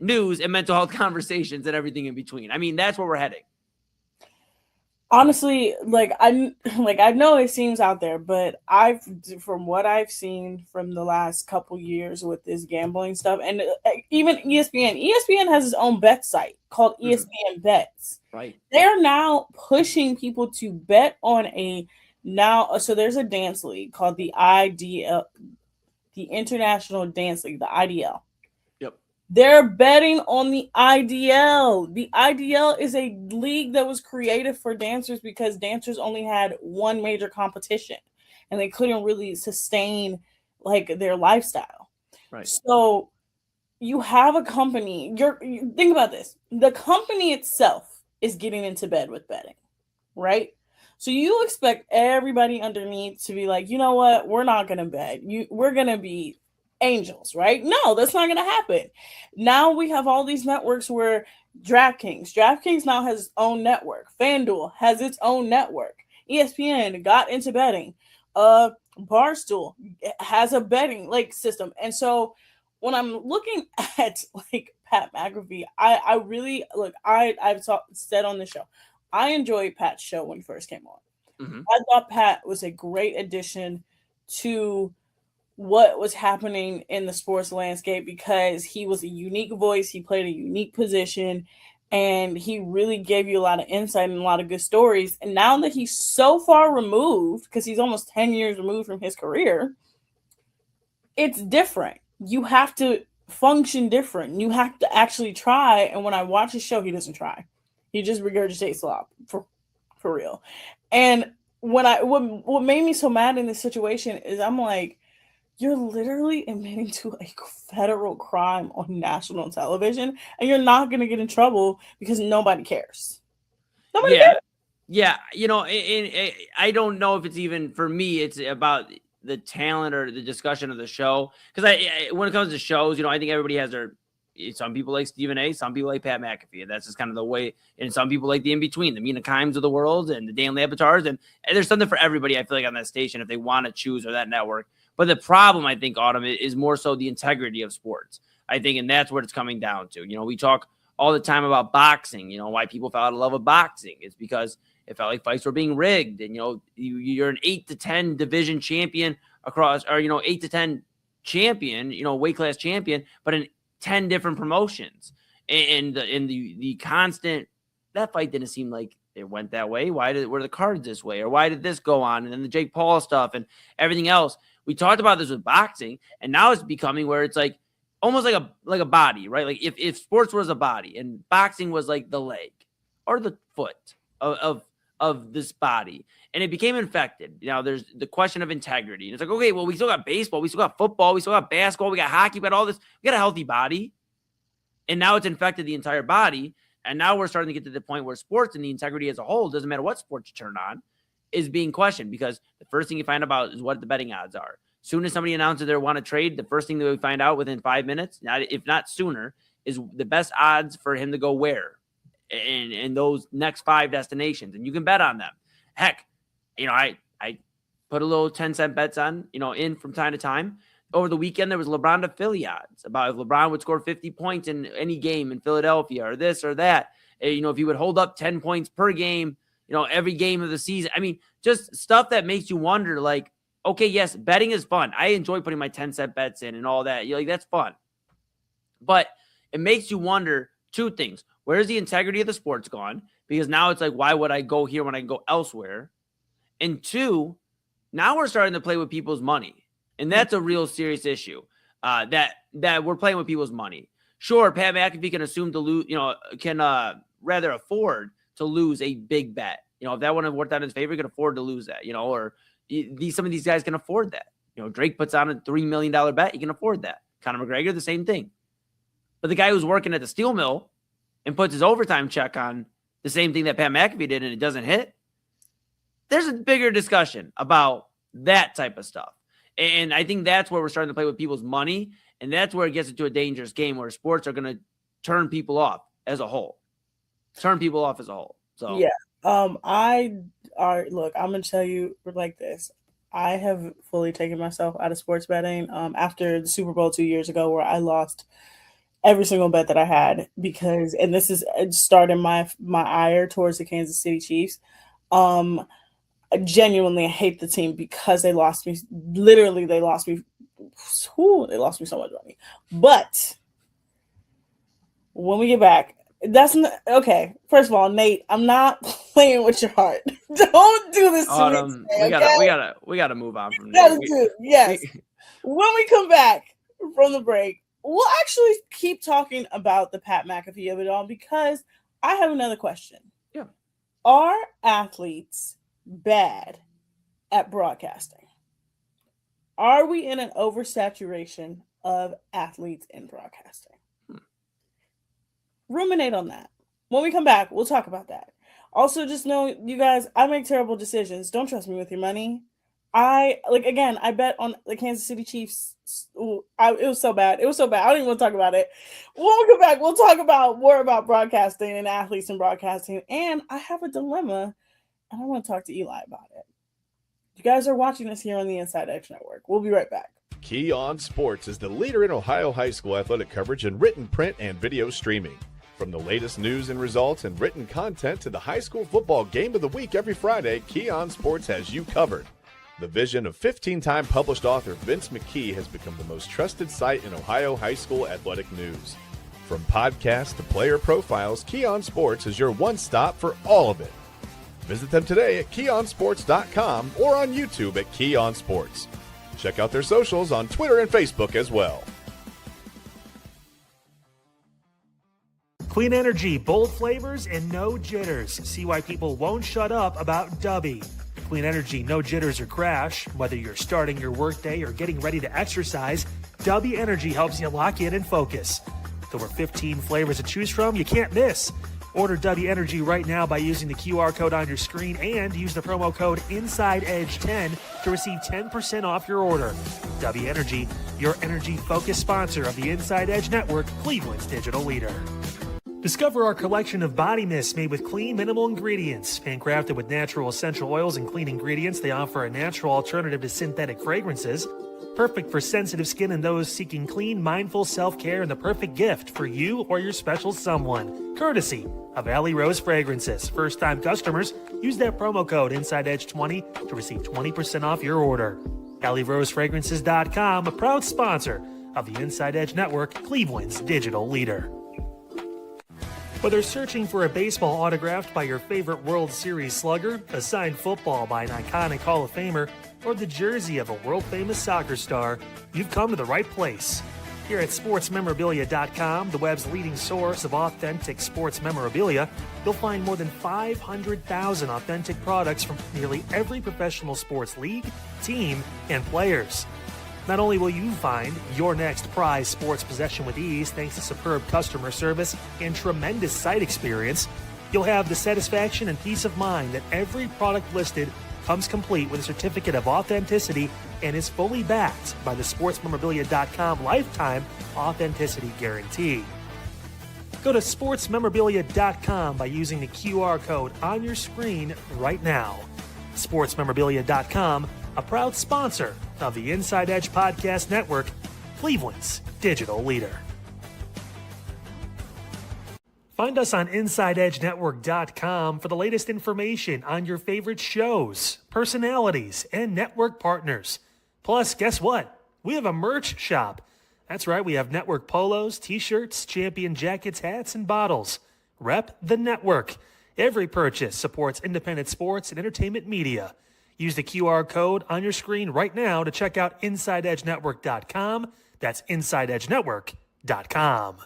Speaker 2: news, and mental health conversations and everything in between. I mean, that's where we're heading.
Speaker 6: Honestly, I know it seems out there, but from what I've seen from the last couple years with this gambling stuff, and even ESPN has its own bet site called ESPN Bets.
Speaker 2: Right.
Speaker 6: They're now pushing people to bet on so there's a dance league called the IDL, the International Dance League, the IDL. They're betting on the IDL. The IDL is a league that was created for dancers because dancers only had one major competition and they couldn't really sustain their lifestyle.
Speaker 2: Right.
Speaker 6: So you have a company, think about this. The company itself is getting into bed with betting, right? So you expect everybody underneath to be like, you know what? We're not going to bet. We're going to be angels, right? No, that's not going to happen. Now we have all these networks where DraftKings now has its own network. FanDuel has its own network. ESPN got into betting. Barstool has a betting system. And so when I'm looking at Pat McAfee, I really I've said on the show, I enjoyed Pat's show when he first came on.
Speaker 2: Mm-hmm.
Speaker 6: I thought Pat was a great addition to what was happening in the sports landscape because he was a unique voice. He played a unique position and he really gave you a lot of insight and a lot of good stories. And now that he's so far removed, because he's almost 10 years removed from his career, it's different. You have to function different. You have to actually try. And when I watch his show, he doesn't try. He just regurgitates slop for real. And what made me so mad in this situation is I'm like, you're literally admitting to a federal crime on national television, and you're not going to get in trouble because nobody cares. Nobody cares.
Speaker 2: Yeah. I don't know if it's even, for me, it's about the talent or the discussion of the show. Because when it comes to shows, I think everybody has some people like Stephen A., some people like Pat McAfee, and that's just kind of the way. And some people like the in-between, the Mina Kimes of the world and the Dan Labatars. And there's something for everybody, I feel like, on that station if they want to choose, or that network. But the problem, I think, Autumn, is more so the integrity of sports. I think, and that's what it's coming down to. We talk all the time about boxing, why people fell out of love with boxing. It's because it felt like fights were being rigged. And, you're an 8 to 10 division champion across, or, 8 to 10 champion, weight class champion, but in 10 different promotions. And the constant, that fight didn't seem like it went that way. Were the cards this way? Or why did this go on? And then the Jake Paul stuff and everything else. We talked about this with boxing, and now it's becoming where it's almost like a body, right? Like if sports was a body and boxing was like the leg or the foot of this body, and it became infected. Now there's the question of integrity. And it's like, okay, well, we still got baseball, we still got football, we still got basketball, we got hockey, we got all this. We got a healthy body, and now it's infected the entire body. And now we're starting to get to the point where sports and the integrity as a whole, doesn't matter what sport you turn on, is being questioned because the first thing you find out is what the betting odds are. Soon as somebody announces they want to trade, the first thing that we find out within 5 minutes, if not sooner, is the best odds for him to go where in those next 5 destinations. And you can bet on them. Heck, I put a little 10-cent bets on, in from time to time. Over the weekend, there was LeBron to Philly odds about if LeBron would score 50 points in any game in Philadelphia or this or that. If he would hold up 10 points per game, every game of the season. I mean, just stuff that makes you wonder, like, okay, yes, betting is fun. I enjoy putting my 10-cent bets in and all that. That's fun. But it makes you wonder 2 things. Where's the integrity of the sports gone? Because now it's like, why would I go here when I can go elsewhere? And 2, now we're starting to play with people's money. And that's a real serious issue, that we're playing with people's money. Sure, Pat McAfee can assume to lose, rather afford to lose a big bet. If that wouldn't have worked out in his favor, he can afford to lose that, or some of these guys can afford that. Drake puts on a $3 million bet. He can afford that. Conor McGregor, the same thing. But the guy who's working at the steel mill and puts his overtime check on the same thing that Pat McAfee did and it doesn't hit, there's a bigger discussion about that type of stuff. And I think that's where we're starting to play with people's money. And that's where it gets into a dangerous game where sports are going to turn people off as a whole. So,
Speaker 6: yeah. Look, I'm going to tell you like this. I have fully taken myself out of sports betting after the Super Bowl 2 years ago, where I lost every single bet that I had and this is starting my ire towards the Kansas City Chiefs. I genuinely hate the team because they lost me. Literally, they lost me. They lost me so much money. But when we get back, that's not okay. First of all, Nate, I'm not playing with your heart. Don't do this to me. Today,
Speaker 2: we gotta move on from there.
Speaker 6: Yes. When we come back from the break, we'll actually keep talking about the Pat McAfee of it all because I have another question.
Speaker 2: Yeah.
Speaker 6: Are athletes bad at broadcasting? Are we in an oversaturation of athletes in broadcasting? Ruminate on that. When we come back, we'll talk about that. Also, just know, you guys, I make terrible decisions. Don't trust me with your money. I bet on the Kansas City Chiefs. It was so bad. I don't even want to talk about it. When we come back, we'll talk more about broadcasting and athletes in broadcasting. And I have a dilemma, and I want to talk to Eli about it. You guys are watching this here on the Inside Edge Network. We'll be right back.
Speaker 1: Key On Sports is the leader in Ohio high school athletic coverage in written, print, and video streaming. From the latest news and results and written content to the high school football game of the week every Friday, Key On Sports has you covered. The vision of 15-time published author Vince McKee has become the most trusted site in Ohio high school athletic news. From podcasts to player profiles, Key On Sports is your one-stop for all of it. Visit them today at keyonsports.com or on YouTube at Key On Sports. Check out their socials on Twitter and Facebook as well.
Speaker 3: Clean energy, bold flavors, and no jitters. See why people won't shut up about Dubby. Clean energy, no jitters or crash. Whether you're starting your workday or getting ready to exercise, Dubby Energy helps you lock in and focus. With over 15 flavors to choose from, you can't miss. Order Dubby Energy right now by using the QR code on your screen and use the promo code InsideEdge10 to receive 10% off your order. Dubby Energy, your energy-focused sponsor of the Inside Edge Network, Cleveland's digital leader. Discover our collection of body mists made with clean, minimal ingredients. Handcrafted with natural essential oils and clean ingredients, they offer a natural alternative to synthetic fragrances. Perfect for sensitive skin and those seeking clean, mindful self-care, and the perfect gift for you or your special someone. Courtesy of Alley Rose Fragrances. First-time customers, use that promo code InsideEdge20 to receive 20% off your order. AlleyRoseFragrances.com, a proud sponsor of the Inside Edge Network, Cleveland's digital leader. Whether searching for a baseball autographed by your favorite World Series slugger, a signed football by an iconic Hall of Famer, or the jersey of a world-famous soccer star, you've come to the right place. Here at SportsMemorabilia.com, the web's leading source of authentic sports memorabilia, you'll find more than 500,000 authentic products from nearly every professional sports league, team, and players. Not only will you find your next prized sports possession with ease thanks to superb customer service and tremendous site experience, you'll have the satisfaction and peace of mind that every product listed comes complete with a certificate of authenticity and is fully backed by the sportsmemorabilia.com lifetime authenticity guarantee. Go to sportsmemorabilia.com by using the QR code on your screen right now. Sportsmemorabilia.com, a proud sponsor of the Inside Edge Podcast Network, Cleveland's digital leader. Find us on InsideEdgeNetwork.com for the latest information on your favorite shows, personalities, and network partners. Plus, guess what? We have a merch shop. That's right, we have network polos, t-shirts, champion jackets, hats, and bottles. Rep the network. Every purchase supports independent sports and entertainment media. Use the QR code on your screen right now to check out InsideEdgeNetwork.com. That's InsideEdgeNetwork.com.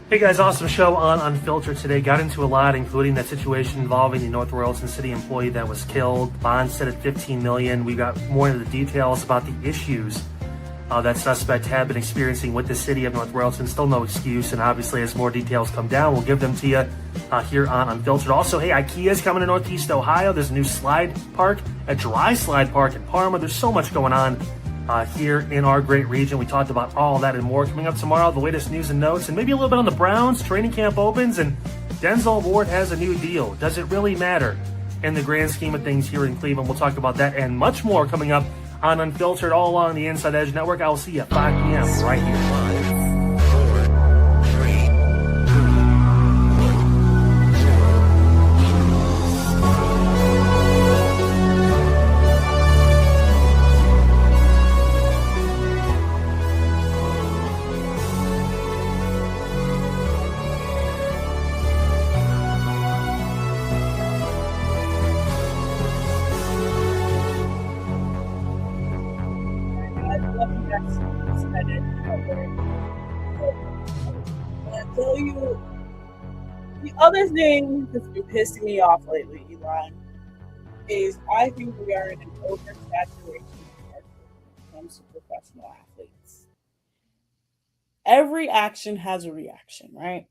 Speaker 3: Hey guys, awesome show on Unfiltered today. Got into a lot, including that situation involving the North Royalton City employee that was killed. Bond set at $15 million. We got more into the details about the issues that suspect had been experiencing with the city of North Royalton. Still no excuse, and obviously as more details come down, we'll give them to you here on Unfiltered. Also, hey, IKEA's coming to Northeast Ohio. There's a new slide park, a dry slide park in Parma. There's so much going on here in our great region. We talked about all that and more. Coming up tomorrow, the latest news and notes, and maybe a little bit on the Browns. Training camp opens, and Denzel Ward has a new deal. Does it really matter in the grand scheme of things here in Cleveland? We'll talk about that and much more coming up on Unfiltered, all along the Inside Edge Network. I will see you at 5 p.m. right here. 5, 4, 3,
Speaker 6: I tell you, the other thing that's been pissing me off lately, Eli, is I think we are in an oversaturation market when it comes to professional athletes. Every action has a reaction, right?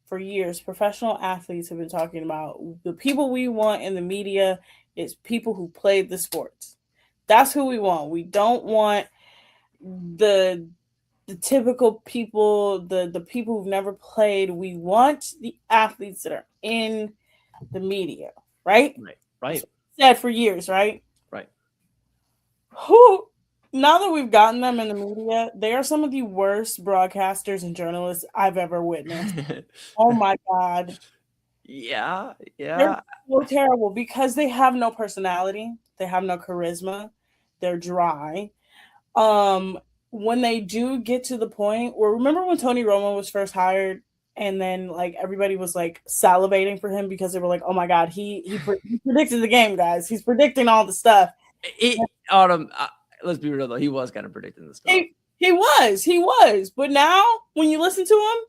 Speaker 6: For years, professional athletes have been talking about the people we want in the media is people who played the sports. That's who we want. We don't want the typical people, the people who've never played. We want the athletes that are in the media, right?
Speaker 2: Right.
Speaker 6: Said for years, right?
Speaker 2: Right.
Speaker 6: Who now that we've gotten them in the media, they are some of the worst broadcasters and journalists I've ever witnessed. Oh my God.
Speaker 2: Yeah.
Speaker 6: They're so terrible because they have no personality, they have no charisma, they're dry. When they do get to the point where, remember when Tony Romo was first hired, and then like everybody was like salivating for him because they were like, oh my God, he predicted the game, guys. He's predicting all the stuff.
Speaker 2: Let's be real though, he was kind of predicting the stuff.
Speaker 6: He was. But now when you listen to him,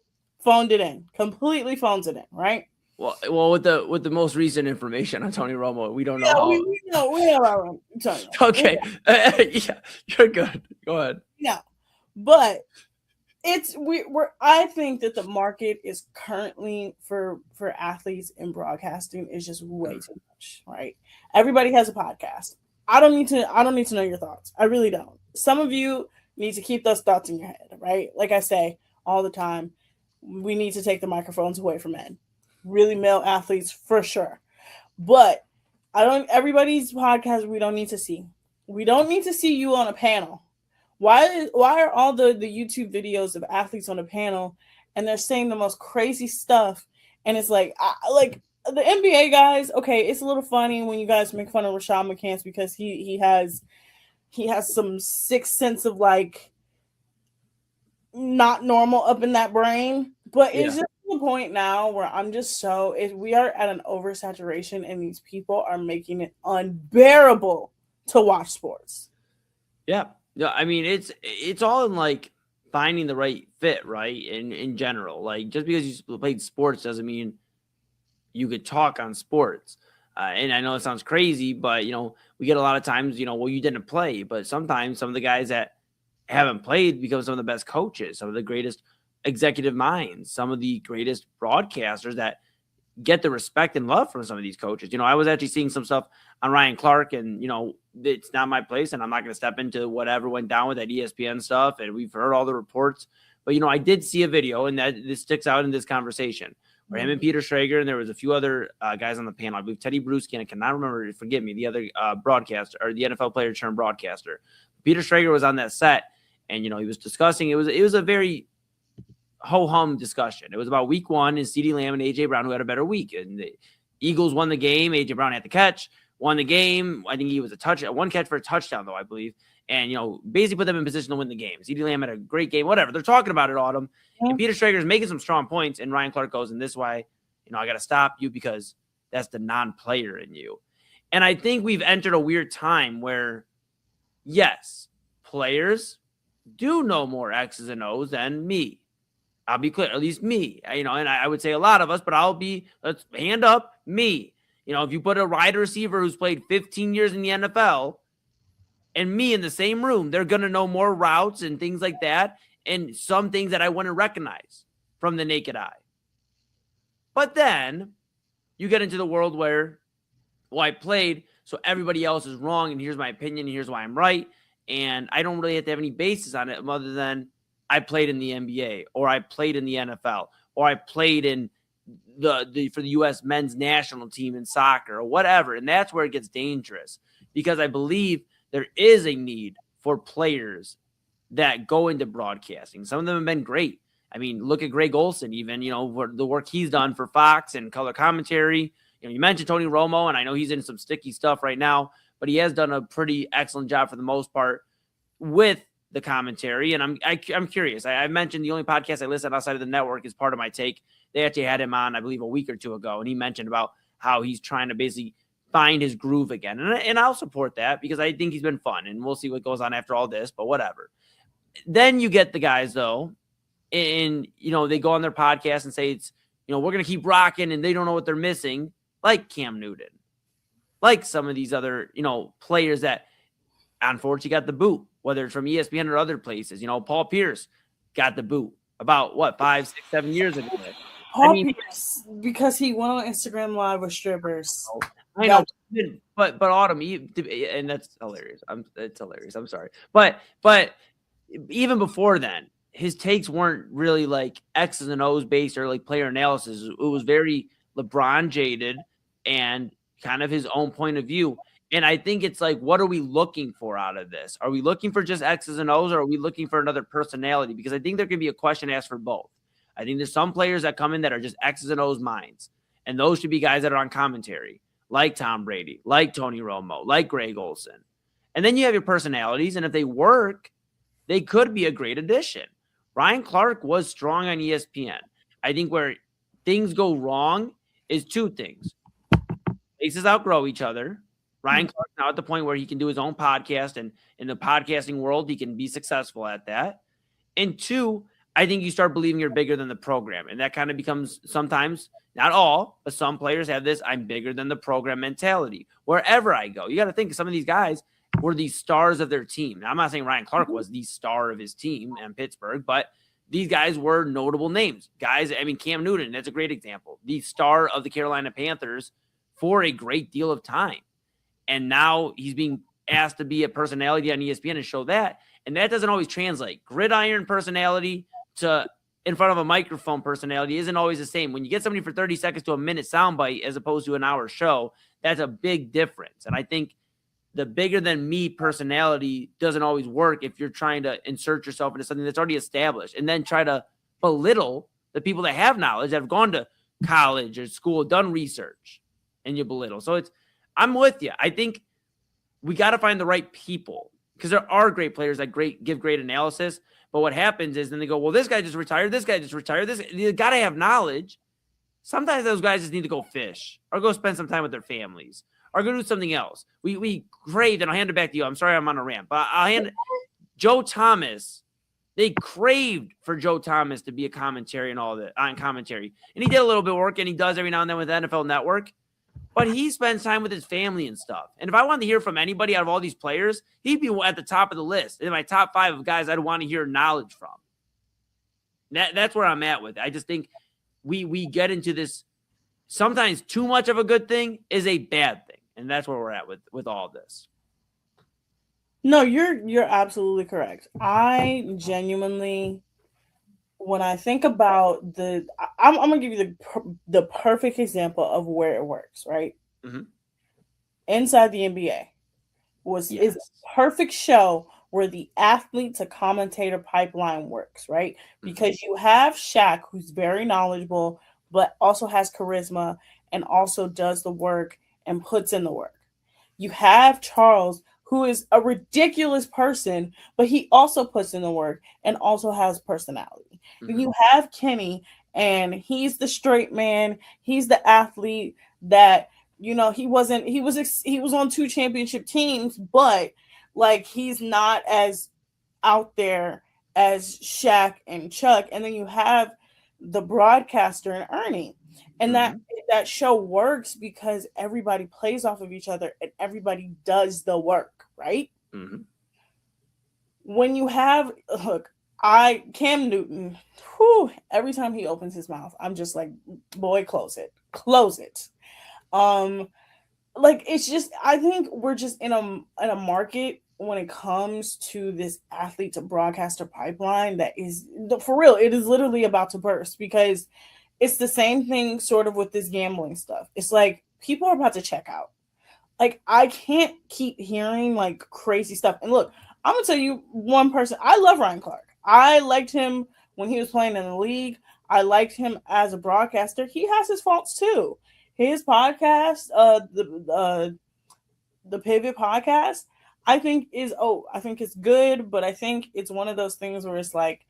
Speaker 6: completely phones it in, right?
Speaker 2: Well, with the most recent information on Tony Romo, we don't know.
Speaker 6: Yeah, we know about Tony.
Speaker 2: Okay, yeah, you're good. Go ahead.
Speaker 6: Yeah, but I think that the market is currently for athletes in broadcasting is just way too much, right? Everybody has a podcast. I don't need to know your thoughts. I really don't. Some of you need to keep those thoughts in your head, right? Like I say all the time, we need to take the microphones away from men. Really male athletes for sure. But everybody's podcast we don't need to see. We don't need to see you on a panel. Why are all the YouTube videos of athletes on a panel and they're saying the most crazy stuff? And it's like the NBA guys, okay, it's a little funny when you guys make fun of Rashad McCants because he has some sixth sense of like not normal up in that brain. But it's just the point now where I'm just we are at an oversaturation and these people are making it unbearable to watch sports.
Speaker 2: Yeah. I mean, it's all in like finding the right fit, right? In general, like just because you played sports doesn't mean you could talk on sports. And I know it sounds crazy, but we get a lot of times, well, you didn't play, but sometimes some of the guys that haven't played become some of the best coaches, some of the greatest executive minds, some of the greatest broadcasters that get the respect and love from some of these coaches. I was actually seeing some stuff on Ryan Clark, and, it's not my place, and I'm not going to step into whatever went down with that ESPN stuff, and we've heard all the reports. But, I did see a video, and that this sticks out in this conversation, where him and Peter Schrager, and there was a few other guys on the panel. I believe Teddy Bruschi, and I cannot remember, forgive me, the other broadcaster, or the NFL player turned broadcaster. Peter Schrager was on that set, and, he was discussing, it was a very ho-hum discussion. It was about week 1 and CeeDee Lamb and A.J. Brown, who had a better week. And the Eagles won the game. A.J. Brown had the catch, won the game. I think he was one catch for a touchdown, though, I believe. And, basically put them in position to win the game. CeeDee Lamb had a great game, whatever. They're talking about it, Autumn. And Peter Schrager is making some strong points, and Ryan Clark goes, and this is why, I got to stop you, because that's the non-player in you. And I think we've entered a weird time where, yes, players do know more X's and O's than me. I'll be clear, at least me, and I would say a lot of us, but let's hand up me. If you put a wide receiver who's played 15 years in the NFL and me in the same room, they're going to know more routes and things like that, and some things that I wouldn't recognize from the naked eye. But then you get into the world where, I played, so everybody else is wrong, and here's my opinion, and here's why I'm right, and I don't really have to have any basis on it other than I played in the NBA, or I played in the NFL, or I played in for the U.S. men's national team in soccer, or whatever. And that's where it gets dangerous, because I believe there is a need for players that go into broadcasting. Some of them have been great. I mean, look at Greg Olsen, even, the work he's done for Fox and color commentary. You mentioned Tony Romo, and I know he's in some sticky stuff right now, but he has done a pretty excellent job for the most part with the commentary. And I'm curious. I mentioned the only podcast I listen outside of the network is Part of My Take. They actually had him on, I believe, a week or two ago, and he mentioned about how he's trying to basically find his groove again. And I'll support that, because I think he's been fun, and we'll see what goes on after all this, but whatever. Then you get the guys, though, and, they go on their podcast and say, it's, we're going to keep rocking, and they don't know what they're missing, like Cam Newton, like some of these other, players that unfortunately got the boot, whether it's from ESPN or other places. Paul Pierce got the boot about 5, 6, 7 years ago.
Speaker 6: Pierce, because he went on Instagram Live with strippers.
Speaker 2: I know, but Autumn, and that's hilarious. It's hilarious. I'm sorry, but even before then, his takes weren't really like X's and O's based or like player analysis. It was very LeBron jaded and kind of his own point of view. And I think it's like, what are we looking for out of this? Are we looking for just X's and O's, or are we looking for another personality? Because I think there can be a question asked for both. I think there's some players that come in that are just X's and O's minds. And those should be guys that are on commentary, like Tom Brady, like Tony Romo, like Greg Olsen. And then you have your personalities, and if they work, they could be a great addition. Ryan Clark was strong on ESPN. I think where things go wrong is two things. Places outgrow each other. Ryan Clark now at the point where he can do his own podcast, and in the podcasting world, he can be successful at that. And two, I think you start believing you're bigger than the program. And that kind of becomes sometimes, not all, but some players have this I'm bigger than the program mentality. Wherever I go, you got to think some of these guys were the stars of their team. Now, I'm not saying Ryan Clark was the star of his team in Pittsburgh, but these guys were notable names. Guys, I mean, Cam Newton, that's a great example. The star of the Carolina Panthers for a great deal of time. And now he's being asked to be a personality on ESPN and show that. And that doesn't always translate. Gridiron personality to in front of a microphone personality isn't always the same. When you get somebody for 30 seconds to a minute soundbite as opposed to an hour show, that's a big difference. And I think the bigger than me personality doesn't always work if you're trying to insert yourself into something that's already established and then try to belittle the people that have knowledge, that have gone to college or school, done research, and you belittle. So I'm with you. I think we got to find the right people, because there are great players that give great analysis. But what happens is then they go, well, this guy just retired. This guy just retired. You got to have knowledge. Sometimes those guys just need to go fish or go spend some time with their families or go do something else. We craved, and I'll hand it back to you. I'm sorry I'm on a rant, but I'll hand it. Joe Thomas. They craved for Joe Thomas to be a commentary and all that on commentary. And he did a little bit of work, and he does every now and then with the NFL Network. But he spends time with his family and stuff. And if I wanted to hear from anybody out of all these players, he'd be at the top of the list. In my top 5 of guys I'd want to hear knowledge from. That's where I'm at with it. I just think we get into this sometimes too much of a good thing is a bad thing. And that's where we're at with all this.
Speaker 6: No, you're absolutely correct. I genuinely, when I think about I'm gonna give you the perfect example of where it works, right?
Speaker 2: Mhm.
Speaker 6: Inside the NBA is
Speaker 2: Yes.
Speaker 6: a perfect show where the athlete to commentator pipeline works, right? Because you have Shaq, who's very knowledgeable, but also has charisma and also does the work and puts in the work. You have Charles, who is a ridiculous person, but he also puts in the work and also has personality.
Speaker 2: Mhm.
Speaker 6: You have Kenny, and he's the straight man. He's the athlete that, you know, he was on 2 championship teams, but like he's not as out there as Shaq and Chuck. And then you have the broadcaster and Ernie. And that show works because everybody plays off of each other and everybody does the work, right?
Speaker 2: Mhm.
Speaker 6: When you have Cam Newton, every time he opens his mouth, I'm just like, boy, close it. Close it. Like it's just, I think we're just in a market when it comes to this athlete to broadcaster pipeline that is, for real, it is literally about to burst, because it's the same thing sort of with this gambling stuff. It's like people are about to check out. Like I can't keep hearing like crazy stuff. And look, I'm gonna tell you one person. I love Ryan Clark. I liked him when he was playing in the league. I liked him as a broadcaster. He has his faults too. His podcast, the Pivot podcast, I think it's good, but I think it's one of those things where it's like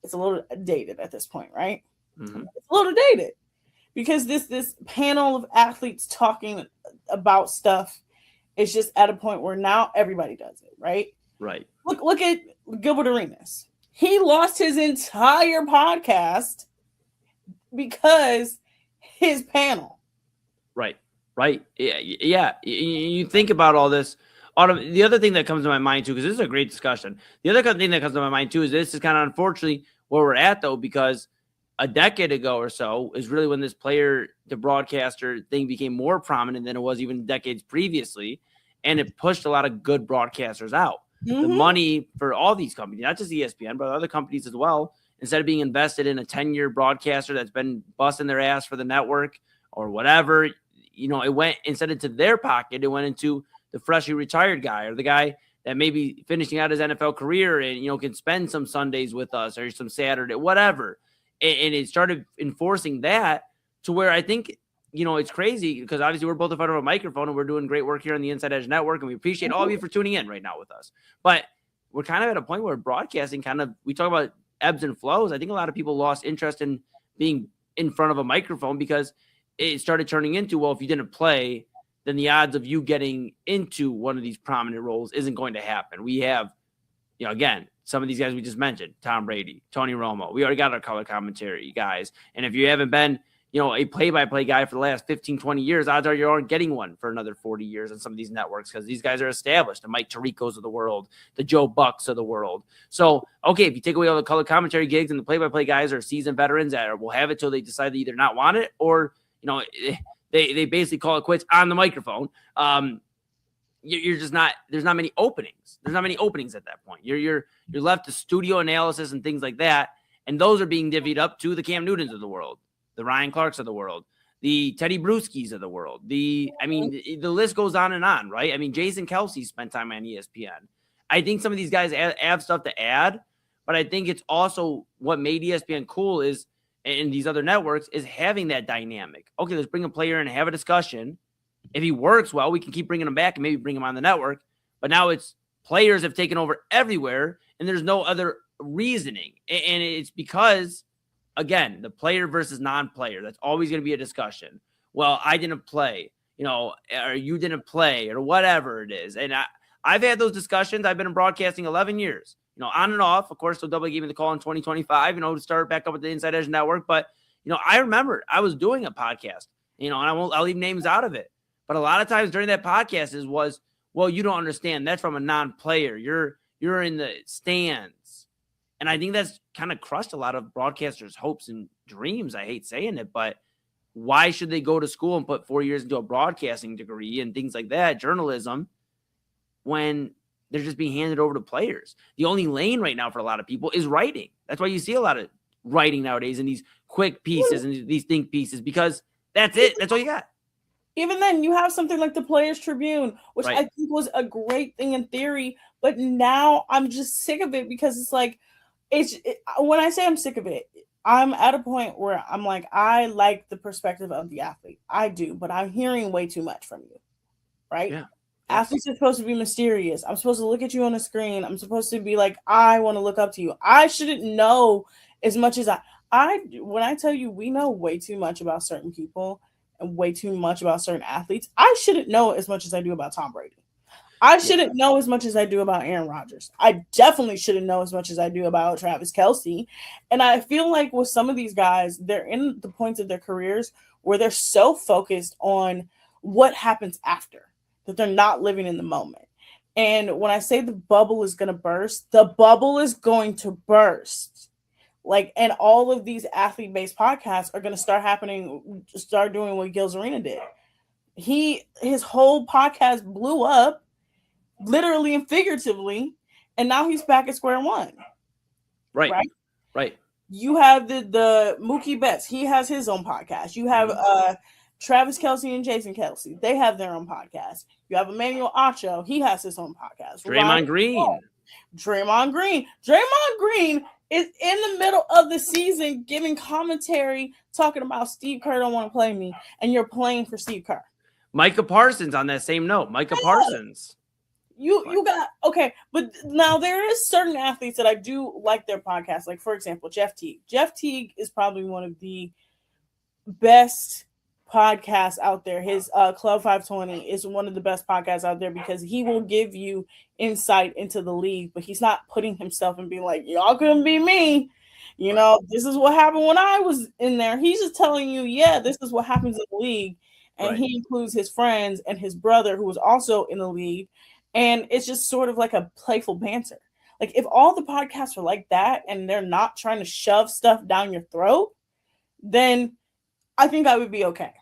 Speaker 6: it's a little dated at this point, right?
Speaker 2: Mm-hmm.
Speaker 6: It's a little dated because this panel of athletes talking about stuff is just at a point where now everybody does it, right?
Speaker 2: Right.
Speaker 6: Look at Gilbert Arenas. He lost his entire podcast because his panel.
Speaker 2: Right. Yeah. You think about all this. The other thing that comes to my mind too, because this is a great discussion. The other thing that comes to my mind too is this is kind of unfortunately where we're at though, because a decade ago or so is really when this player to broadcaster thing became more prominent than it was even decades previously, and it pushed a lot of good broadcasters out.
Speaker 6: Mm-hmm.
Speaker 2: The money for all these companies, not just ESPN, but other companies as well, instead of being invested in a 10-year broadcaster that's been busting their ass for the network or whatever, you know, it went instead into their pocket, it went into the freshly retired guy or the guy that may be finishing out his NFL career and, you know, can spend some Sundays with us or some Saturday, whatever. And it started enforcing that to where I think, you know, it's crazy because obviously we're both in front of a microphone and we're doing great work here on the Inside Edge Network. And we appreciate all of you for tuning in right now with us. But we're kind of at a point where broadcasting we talk about ebbs and flows. I think a lot of people lost interest in being in front of a microphone because it started turning into, well, if you didn't play, then the odds of you getting into one of these prominent roles isn't going to happen. We have, you know, again, some of these guys we just mentioned, Tom Brady, Tony Romo. We already got our color commentary guys. And if you haven't been, you know, a play-by-play guy for the last 15, 20 years, odds are you aren't getting one for another 40 years on some of these networks because these guys are established. The Mike Tiricos of the world, the Joe Bucks of the world. So, okay, if you take away all the color commentary gigs and the play-by-play guys are seasoned veterans that will have it till they decide to either not want it or, you know, they basically call it quits on the microphone. You're just not, there's not many openings. There's not many openings at that point. You're left to studio analysis and things like that. And those are being divvied up to the Cam Newtons of the world, the Ryan Clarks of the world, the Teddy Bruschi's of the world. The list goes on and on, right? I mean, Jason Kelsey spent time on ESPN. I think some of these guys have stuff to add, but I think it's also what made ESPN cool is, and these other networks, is having that dynamic. Okay, let's bring a player in and have a discussion. If he works well, we can keep bringing him back and maybe bring him on the network. But now it's players have taken over everywhere, and there's no other reasoning. And it's because, again, the player versus non-player, that's always going to be a discussion. Well, I didn't play, you know, or you didn't play, or whatever it is. And I've had those discussions. I've been in broadcasting 11 years, you know, on and off. Of course, so W gave me the call in 2025, you know, to start back up with the Inside Edge Network. But, you know, I remember I was doing a podcast, you know, and I'll leave names out of it. But a lot of times during that podcast was, well, you don't understand. That's from a non-player. You're in the stands. And I think that's kind of crushed a lot of broadcasters' hopes and dreams. I hate saying it, but why should they go to school and put 4 years into a broadcasting degree and things like that, journalism, when they're just being handed over to players? The only lane right now for a lot of people is writing. That's why you see a lot of writing nowadays in these quick pieces and these think pieces, because that's it. That's all you got.
Speaker 6: Even then, you have something like the Players Tribune, which
Speaker 2: Right.
Speaker 6: I think was a great thing in theory, but now I'm just sick of it because it's like, when I say I'm sick of it, I'm at a point where I'm like, I like the perspective of the athlete. I do, but I'm hearing way too much from you, right?
Speaker 2: Yeah.
Speaker 6: Athletes are supposed to be mysterious. I'm supposed to look at you on a screen. I'm supposed to be like, I want to look up to you. I shouldn't know as much as when I tell you we know way too much about certain people and way too much about certain athletes, I shouldn't know as much as I do about Tom Brady. I shouldn't know as much as I do about Aaron Rodgers. I definitely shouldn't know as much as I do about Travis Kelce. And I feel like with some of these guys, they're in the points of their careers where they're so focused on what happens after that they're not living in the moment. And when I say the bubble is going to burst, the bubble is going to burst. Like, and all of these athlete-based podcasts are going to start doing what Gil's Arena did. His whole podcast blew up, literally and figuratively, and now he's back at square one.
Speaker 2: Right.
Speaker 6: You have the Mookie Betts. He has his own podcast. You have Travis Kelce and Jason Kelce. They have their own podcast. You have Emmanuel Acho. He has his own podcast.
Speaker 2: Draymond Green.
Speaker 6: Draymond Green is in the middle of the season giving commentary, talking about Steve Kerr don't want to play me, and you're playing for Steve Kerr.
Speaker 2: Micah Parsons on that same note. Parsons.
Speaker 6: You got okay, but now there is certain athletes that I do like their podcast. Like, for example, Jeff Teague. Jeff Teague is probably one of the best podcasts out there. His Club 520 is one of the best podcasts out there because he will give you insight into the league, but he's not putting himself and being like, y'all couldn't be me. You know, this is what happened when I was in there. He's just telling you, yeah, this is what happens in the league. And he includes his friends and his brother who was also in the league. And it's just sort of like a playful banter. Like, if all the podcasts are like that and they're not trying to shove stuff down your throat, then I think I would be okay.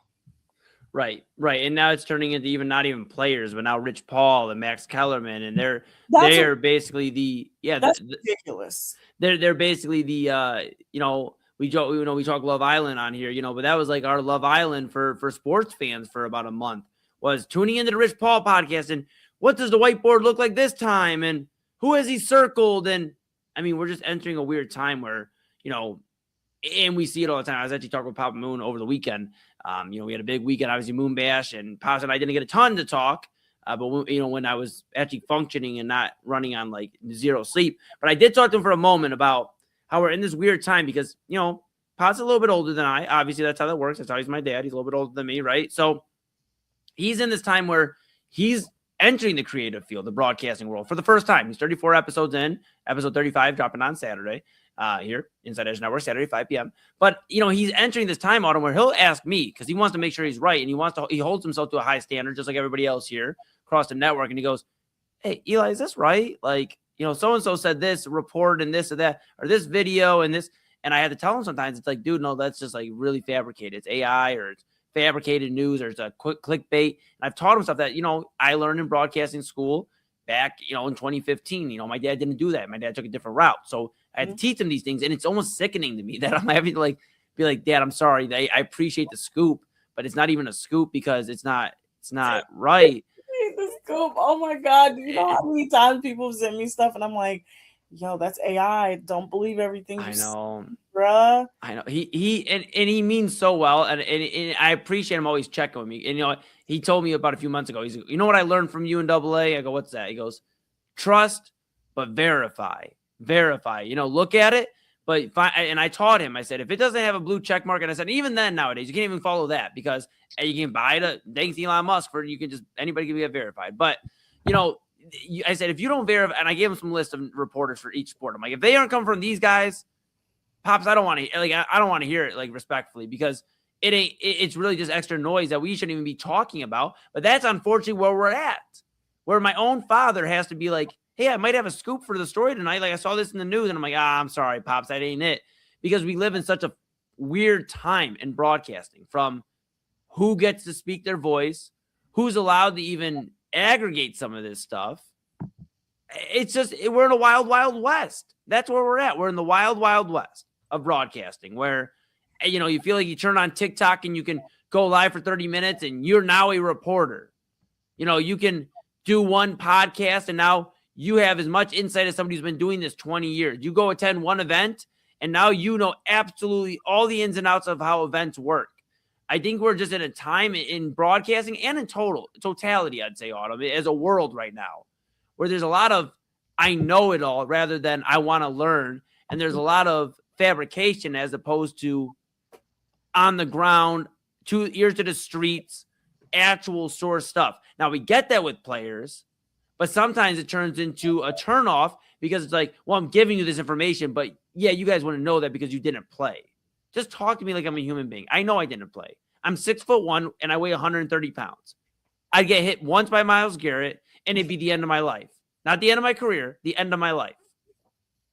Speaker 2: Right. And now it's turning into not even players, but now Rich Paul and Max Kellerman, and they're basically that's
Speaker 6: ridiculous.
Speaker 2: They're basically we talk Love Island on here, but that was like our Love Island for sports fans for about a month, was tuning into the Rich Paul podcast and what does the whiteboard look like this time and who has he circled? And I mean, we're just entering a weird time where, and we see it all the time. I was actually talking with Papa Moon over the weekend. We had a big weekend, obviously Moon Bash, and Pops and I didn't get a ton to talk. But when I was actually functioning and not running on like zero sleep, but I did talk to him for a moment about how we're in this weird time because, Pops is a little bit older than I. Obviously, that's how that works. That's how he's my dad. He's a little bit older than me, right? So he's in this time where he's entering the creative field, the broadcasting world for the first time. He's 34 episodes in, episode 35 dropping on Saturday. Here, Inside Edge Network, Saturday, 5 p.m. But, he's entering this time, Autumn, where he'll ask me because he wants to make sure he's right. And he holds himself to a high standard, just like everybody else here across the network. And he goes, hey, Eli, is this right? Like, so-and-so said this report and this or that, or this video and this. And I had to tell him sometimes, it's like, dude, no, that's just like really fabricated. It's AI or it's fabricated news or it's a quick clickbait. And I've taught him stuff that, I learned in broadcasting school back, in 2015. My dad didn't do that. My dad took a different route. So I had to teach him these things, and it's almost sickening to me that I'm having to be like, Dad, I'm sorry. I appreciate the scoop, but it's not even a scoop because it's not right.
Speaker 6: The scoop. Oh my God. You know how many times people send me stuff and I'm like, yo, that's AI. Don't believe everything you
Speaker 2: know.
Speaker 6: Say, bruh.
Speaker 2: I know. He means so well, and I appreciate him always checking with me. And he told me about a few months ago, he's, what I learned from you in AA? I go, what's that? He goes, trust, but verify. Look at it, but and I taught him, I said, if it doesn't have a blue check mark, and I said, even then nowadays, you can't even follow that because you can buy it. Thanks Elon Musk anybody can get verified. But, I said, if you don't verify, and I gave him some list of reporters for each sport. I'm like, if they aren't coming from these guys, Pops, I don't want to, I don't want to hear it respectfully because it's really just extra noise that we shouldn't even be talking about. But that's unfortunately where we're at, where my own father has to be like, hey, I might have a scoop for the story tonight. Like I saw this in the news and I'm like, I'm sorry, Pops, that ain't it. Because we live in such a weird time in broadcasting, from who gets to speak their voice, who's allowed to even aggregate some of this stuff. It's just, we're in a wild, wild west. That's where we're at. We're in the wild, wild west of broadcasting, where, you know, you feel like you turn on TikTok and you can go live for 30 minutes and you're now a reporter. You know, you can do one podcast and now you have as much insight as somebody who's been doing this 20 years. You go attend one event and now you know absolutely all the ins and outs of how events work. I think we're just at a time in broadcasting and in totality, I'd say, Autumn, as a world right now, where there's a lot of I know it all rather than I want to learn. And there's a lot of fabrication as opposed to on the ground, ears to the streets, actual source stuff. Now, we get that with players, but sometimes it turns into a turnoff because it's like, well, I'm giving you this information, but yeah, you guys want to know that because you didn't play. Just talk to me like I'm a human being. I know I didn't play. I'm 6'1" and I weigh 130 pounds. I'd get hit once by Myles Garrett and it'd be the end of my life. Not the end of my career, the end of my life.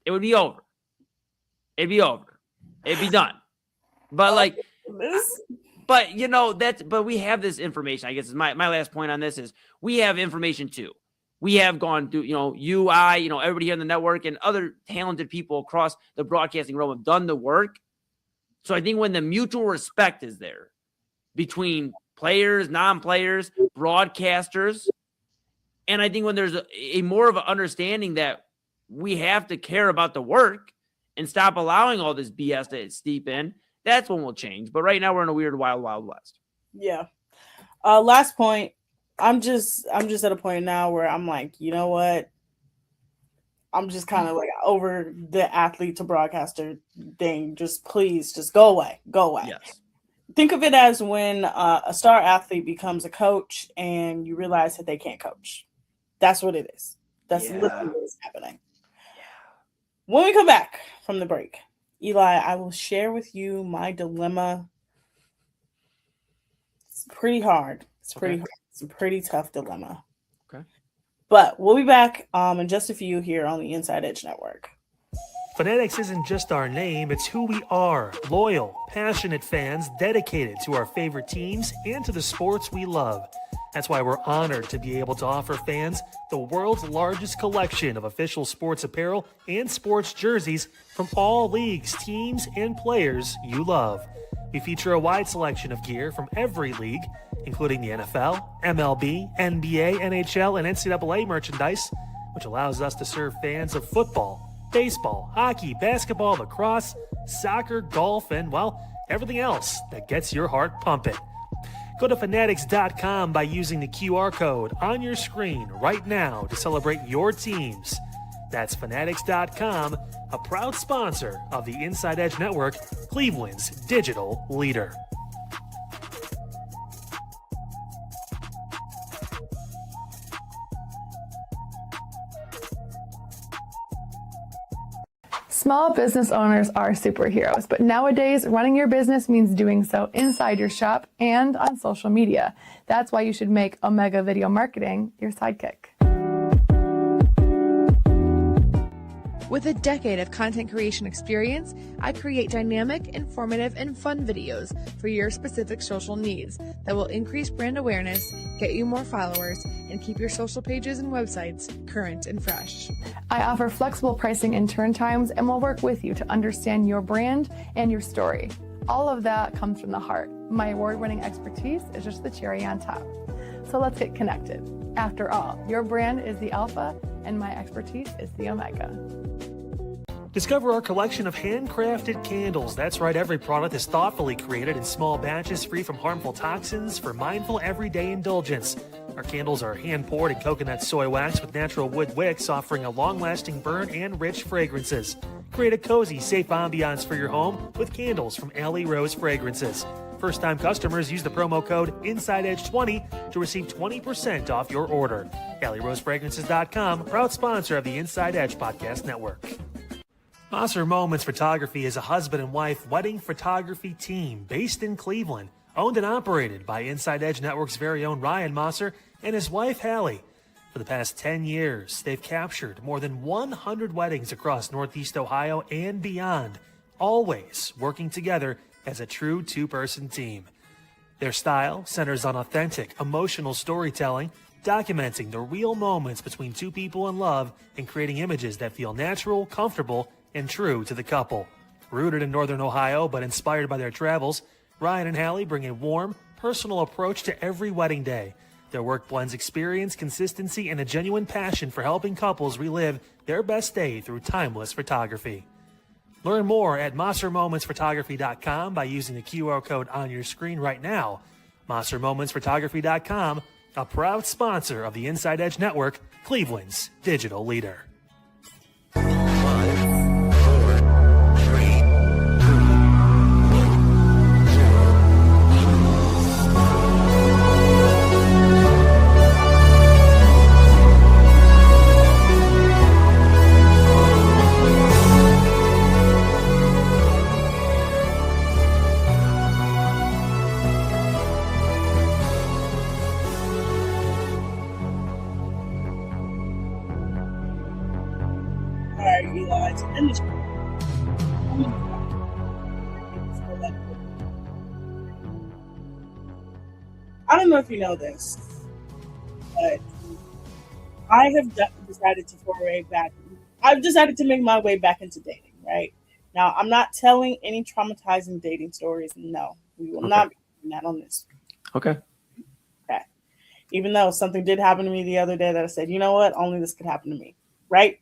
Speaker 2: It would be over. It'd be over. It'd be done. But like, but you know, but we have this information. I guess is my last point on this is we have information too. We have gone through, you know, I, everybody here on the network and other talented people across the broadcasting realm have done the work. So I think when the mutual respect is there between players, non-players, broadcasters, and I think when there's a more of an understanding that we have to care about the work and stop allowing all this BS to steep in, that's when we'll change. But right now we're in a weird, wild, wild west.
Speaker 6: Yeah. Last point. I'm just at a point now where I'm like, you know what? I'm just kind of like over the athlete to broadcaster thing. Just please, just go away. Go away.
Speaker 2: Yes.
Speaker 6: Think of it as when a star athlete becomes a coach and you realize that they can't coach. That's what it is. That's literally what is happening. Yeah. When we come back from the break, Eli, I will share with you my dilemma. It's pretty hard. It's pretty hard. It's a pretty tough dilemma.
Speaker 2: Okay.
Speaker 6: But we'll be back in just a few here on the Inside Edge Network.
Speaker 3: Fanatics isn't just our name, it's who we are. Loyal, passionate fans dedicated to our favorite teams and to the sports we love. That's why we're honored to be able to offer fans the world's largest collection of official sports apparel and sports jerseys from all leagues, teams, and players you love. We feature a wide selection of gear from every league, including the NFL, MLB, NBA, NHL, and NCAA merchandise, which allows us to serve fans of football, baseball, hockey, basketball, lacrosse, soccer, golf, and, well, everything else that gets your heart pumping. Go to fanatics.com by using the QR code on your screen right now to celebrate your teams. That's fanatics.com, a proud sponsor of the Inside Edge Network, Cleveland's digital leader.
Speaker 4: Small business owners are superheroes, but nowadays running your business means doing so inside your shop and on social media. That's why you should make Omega Video Marketing your sidekick.
Speaker 5: With a decade of content creation experience, I create dynamic, informative, and fun videos for your specific social needs that will increase brand awareness, get you more followers, and keep your social pages and websites current and fresh.
Speaker 4: I offer flexible pricing and turn times and will work with you to understand your brand and your story. All of that comes from the heart. My award-winning expertise is just the cherry on top. So let's get connected. After all, your brand is the alpha and my expertise is the omega.
Speaker 3: Discover our collection of handcrafted candles. That's right, every product is thoughtfully created in small batches free from harmful toxins for mindful everyday indulgence. Our candles are hand-poured in coconut soy wax with natural wood wicks, offering a long-lasting burn and rich fragrances. Create a cozy, safe ambiance for your home with candles from Alley Rose Fragrances. First-time customers use the promo code InsideEdge20 to receive 20% off your order. AlleyRoseFragrances.com, proud sponsor of the Inside Edge Podcast Network. Mosser Moments Photography is a husband and wife wedding photography team based in Cleveland, owned and operated by Inside Edge Network's very own Ryan Mosser and his wife Hallie. For the past 10 years, they've captured more than 100 weddings across Northeast Ohio and beyond, always working together as a true two-person team. Their style centers on authentic, emotional storytelling, documenting the real moments between two people in love and creating images that feel natural, comfortable, and true to the couple. Rooted in Northern Ohio but inspired by their travels, Ryan and Hallie bring a warm, personal approach to every wedding day. Their work blends experience, consistency, and a genuine passion for helping couples relive their best day through timeless photography. Learn more at monstermomentsphotography.com by using the QR code on your screen right now. monstermomentsphotography.com, a proud sponsor of the Inside Edge Network, Cleveland's digital leader.
Speaker 6: All right, Eli, to end this. I don't know if you know this, but I have decided to foray back. I've decided to make my way back into dating, right? Now, I'm not telling any traumatizing dating stories. No, we will not be doing that on this.
Speaker 2: Okay.
Speaker 6: Okay. Even though something did happen to me the other day that I said, you know what? Only this could happen to me, right?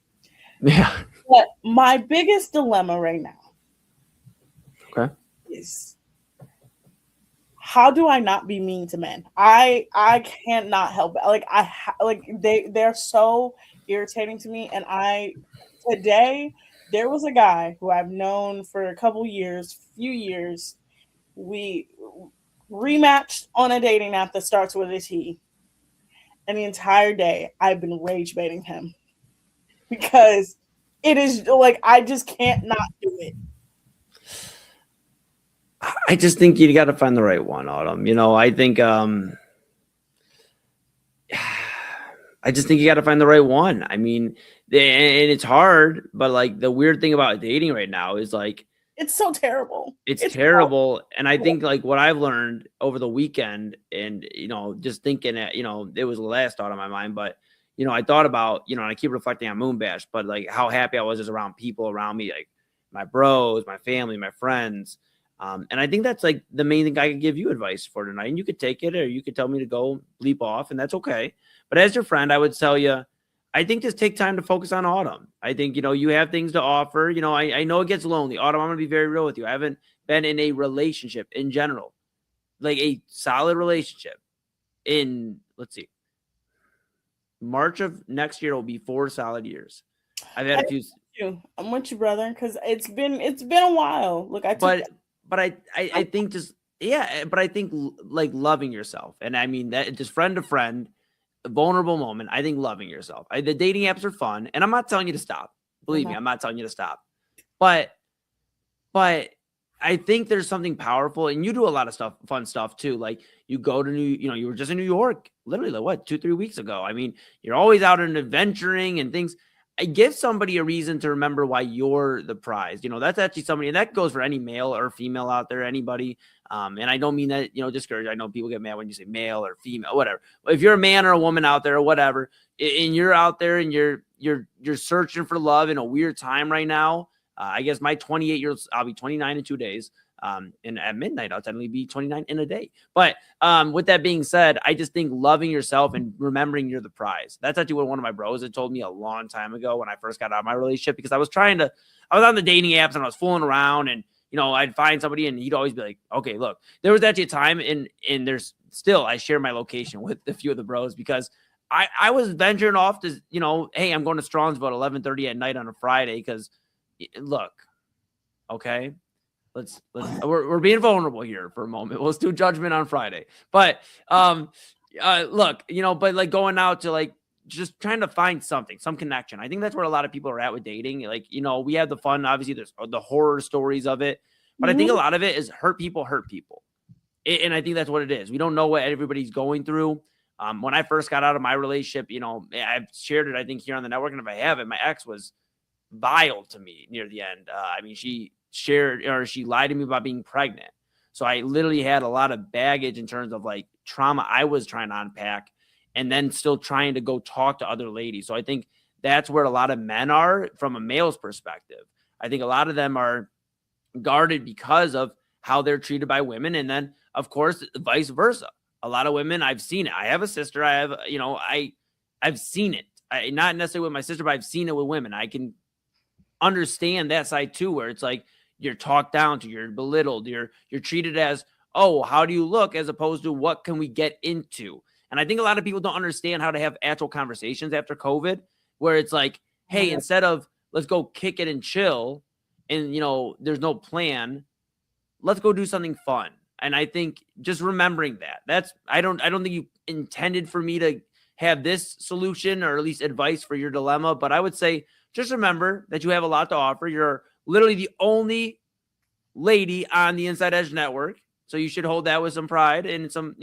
Speaker 2: Yeah.
Speaker 6: But my biggest dilemma right now is how do I not be mean to men? I can't not help it. They're so irritating to me. And today there was a guy who I've known for a few years. We rematched on a dating app that starts with a T. And the entire day I've been rage baiting him because it is like I just can't not do it.
Speaker 2: I just think you got to find the right one, Autumn. I think I just think you got to find the right one. I mean, and it's hard, but like the weird thing about dating right now is like
Speaker 6: it's so terrible.
Speaker 2: It's terrible. And I think like what I've learned over the weekend and, just thinking that, it was the last thought on my mind, but, I thought about, and I keep reflecting on Moonbash, but like how happy I was just around people around me, like my bros, my family, my friends. And I think that's like the main thing I could give you advice for tonight. And you could take it or you could tell me to go leap off and that's okay. But as your friend, I would tell you, I think just take time to focus on Autumn. I think, you have things to offer. I know it gets lonely. Autumn, I'm going to be very real with you. I haven't been in a relationship in general, like a solid relationship in, let's see, March of next year will be 4 solid years. I've had a few.
Speaker 6: I'm with you, brother, because it's been a while. Look,
Speaker 2: but I think just, yeah, but I think like loving yourself. And I mean that just friend to friend, a vulnerable moment. I think loving yourself. The dating apps are fun. And I'm not telling you to stop. Believe me, I'm not telling you to stop. But I think there's something powerful, and you do a lot of fun stuff too. Like you go to you were just in New York, literally like 2-3 weeks ago. I mean, you're always out and adventuring and things. I give somebody a reason to remember why you're the prize. That's actually somebody, and that goes for any male or female out there, anybody. And I don't mean that, discourage. I know people get mad when you say male or female, whatever. If you're a man or a woman out there or whatever, and you're out there and you're searching for love in a weird time right now. I guess my 28 years, I'll be 29 in 2 days. And at midnight, I'll technically be 29 in a day. But with that being said, I just think loving yourself and remembering you're the prize. That's actually what one of my bros had told me a long time ago when I first got out of my relationship, because I was on the dating apps and I was fooling around and, I'd find somebody and he'd always be like, okay, look, there was actually a time and there's still, I share my location with a few of the bros because I was venturing off to, hey, I'm going to Strongsville at 11:30 at night on a Friday because look, okay, we're being vulnerable here for a moment. Let's do judgment on Friday. But look, but like going out to like just trying to find something, some connection. I think that's where a lot of people are at with dating. Like, we have the fun, obviously there's the horror stories of it, but I think a lot of it is hurt people. And I think that's what it is. We don't know what everybody's going through. When I first got out of my relationship, I've shared it, I think, here on the network. And if I haven't, my ex was vile to me near the end. I mean, she shared or she lied to me about being pregnant. So I literally had a lot of baggage in terms of like trauma I was trying to unpack and then still trying to go talk to other ladies. So I think that's where a lot of men are from a male's perspective. I think a lot of them are guarded because of how they're treated by women. And then, of course, vice versa. A lot of women, I've seen it. I have a sister. I've seen it. Not necessarily with my sister, but I've seen it with women. I can understand that side too, where it's like you're talked down to, you're belittled, you're treated as, oh, how do you look, as opposed to what can we get into? And I think a lot of people don't understand how to have actual conversations after COVID, where it's like, hey, instead of let's go kick it and chill, and there's no plan, let's go do something fun. And I think just remembering that's I don't think you intended for me to have this solution or at least advice for your dilemma, but I would say just remember that you have a lot to offer. You're literally the only lady on the Inside Edge network, so you should hold that with some pride and some,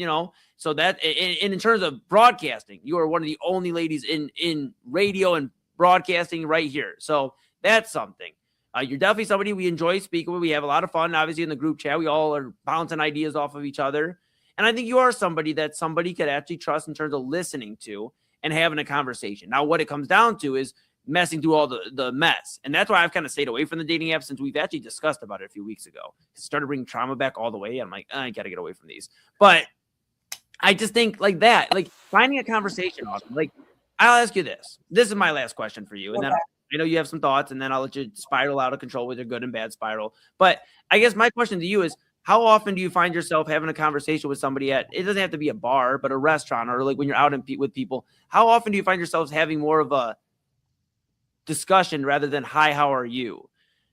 Speaker 2: so that and in terms of broadcasting, you are one of the only ladies in radio and broadcasting right here. So that's something. You're definitely somebody we enjoy speaking with. We have a lot of fun, obviously, in the group chat. We all are bouncing ideas off of each other. And I think you are somebody that somebody could actually trust in terms of listening to and having a conversation. Now, what it comes down to is messing through all the mess. And that's why I've kind of stayed away from the dating apps, since we've actually discussed about it a few weeks ago. Started bringing trauma back all the way. I'm like, I got to get away from these. But I just think like that, like finding a conversation. Like, I'll ask you this. This is my last question for you. And then I know you have some thoughts, and then I'll let you spiral out of control with your good and bad spiral. But I guess my question to you is, how often do you find yourself having a conversation with somebody it doesn't have to be a bar, but a restaurant, or like when you're out with people, how often do you find yourselves having more of a discussion rather than, hi, how are you?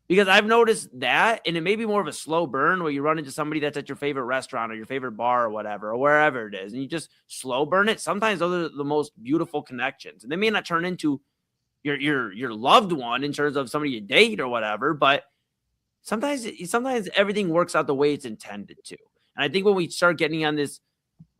Speaker 2: Because I've noticed that, and it may be more of a slow burn where you run into somebody that's at your favorite restaurant or your favorite bar or whatever, or wherever it is, and you just slow burn it. Sometimes those are the most beautiful connections, and they may not turn into your loved one in terms of somebody you date or whatever, but sometimes everything works out the way it's intended to. And I think when we start getting on this,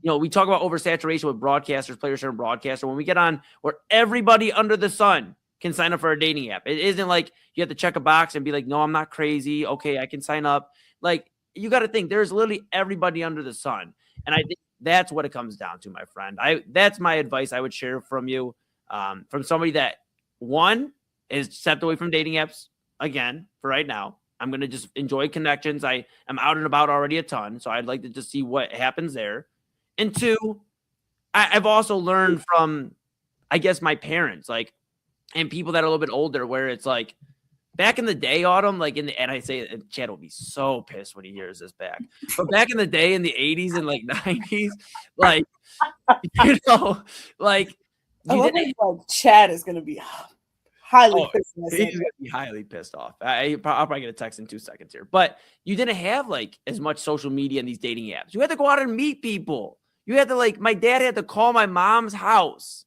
Speaker 2: we talk about oversaturation with broadcasters, players and broadcaster. When we get on where everybody under the sun can sign up for a dating app, it isn't like you have to check a box and be like, no, I'm not crazy. Okay, I can sign up. Like, you got to think there's literally everybody under the sun. And I think that's what it comes down to, my friend. That's my advice I would share from you, from somebody that, one, is stepped away from dating apps again for right now. I'm going to just enjoy connections. I am out and about already a ton, so I'd like to just see what happens there. And two, I've also learned from, I guess, my parents, like, and people that are a little bit older, where it's like, back in the day, Autumn, like and I say, and Chad will be so pissed when he hears this back, but back in the day in the 80s and like 90s, like, like,
Speaker 6: Chad is going to be highly pissed.
Speaker 2: He's going to be highly pissed off. I'll probably get a text in 2 seconds here. But you didn't have like as much social media in these dating apps. You had to go out and meet people. You had to, like, my dad had to call my mom's house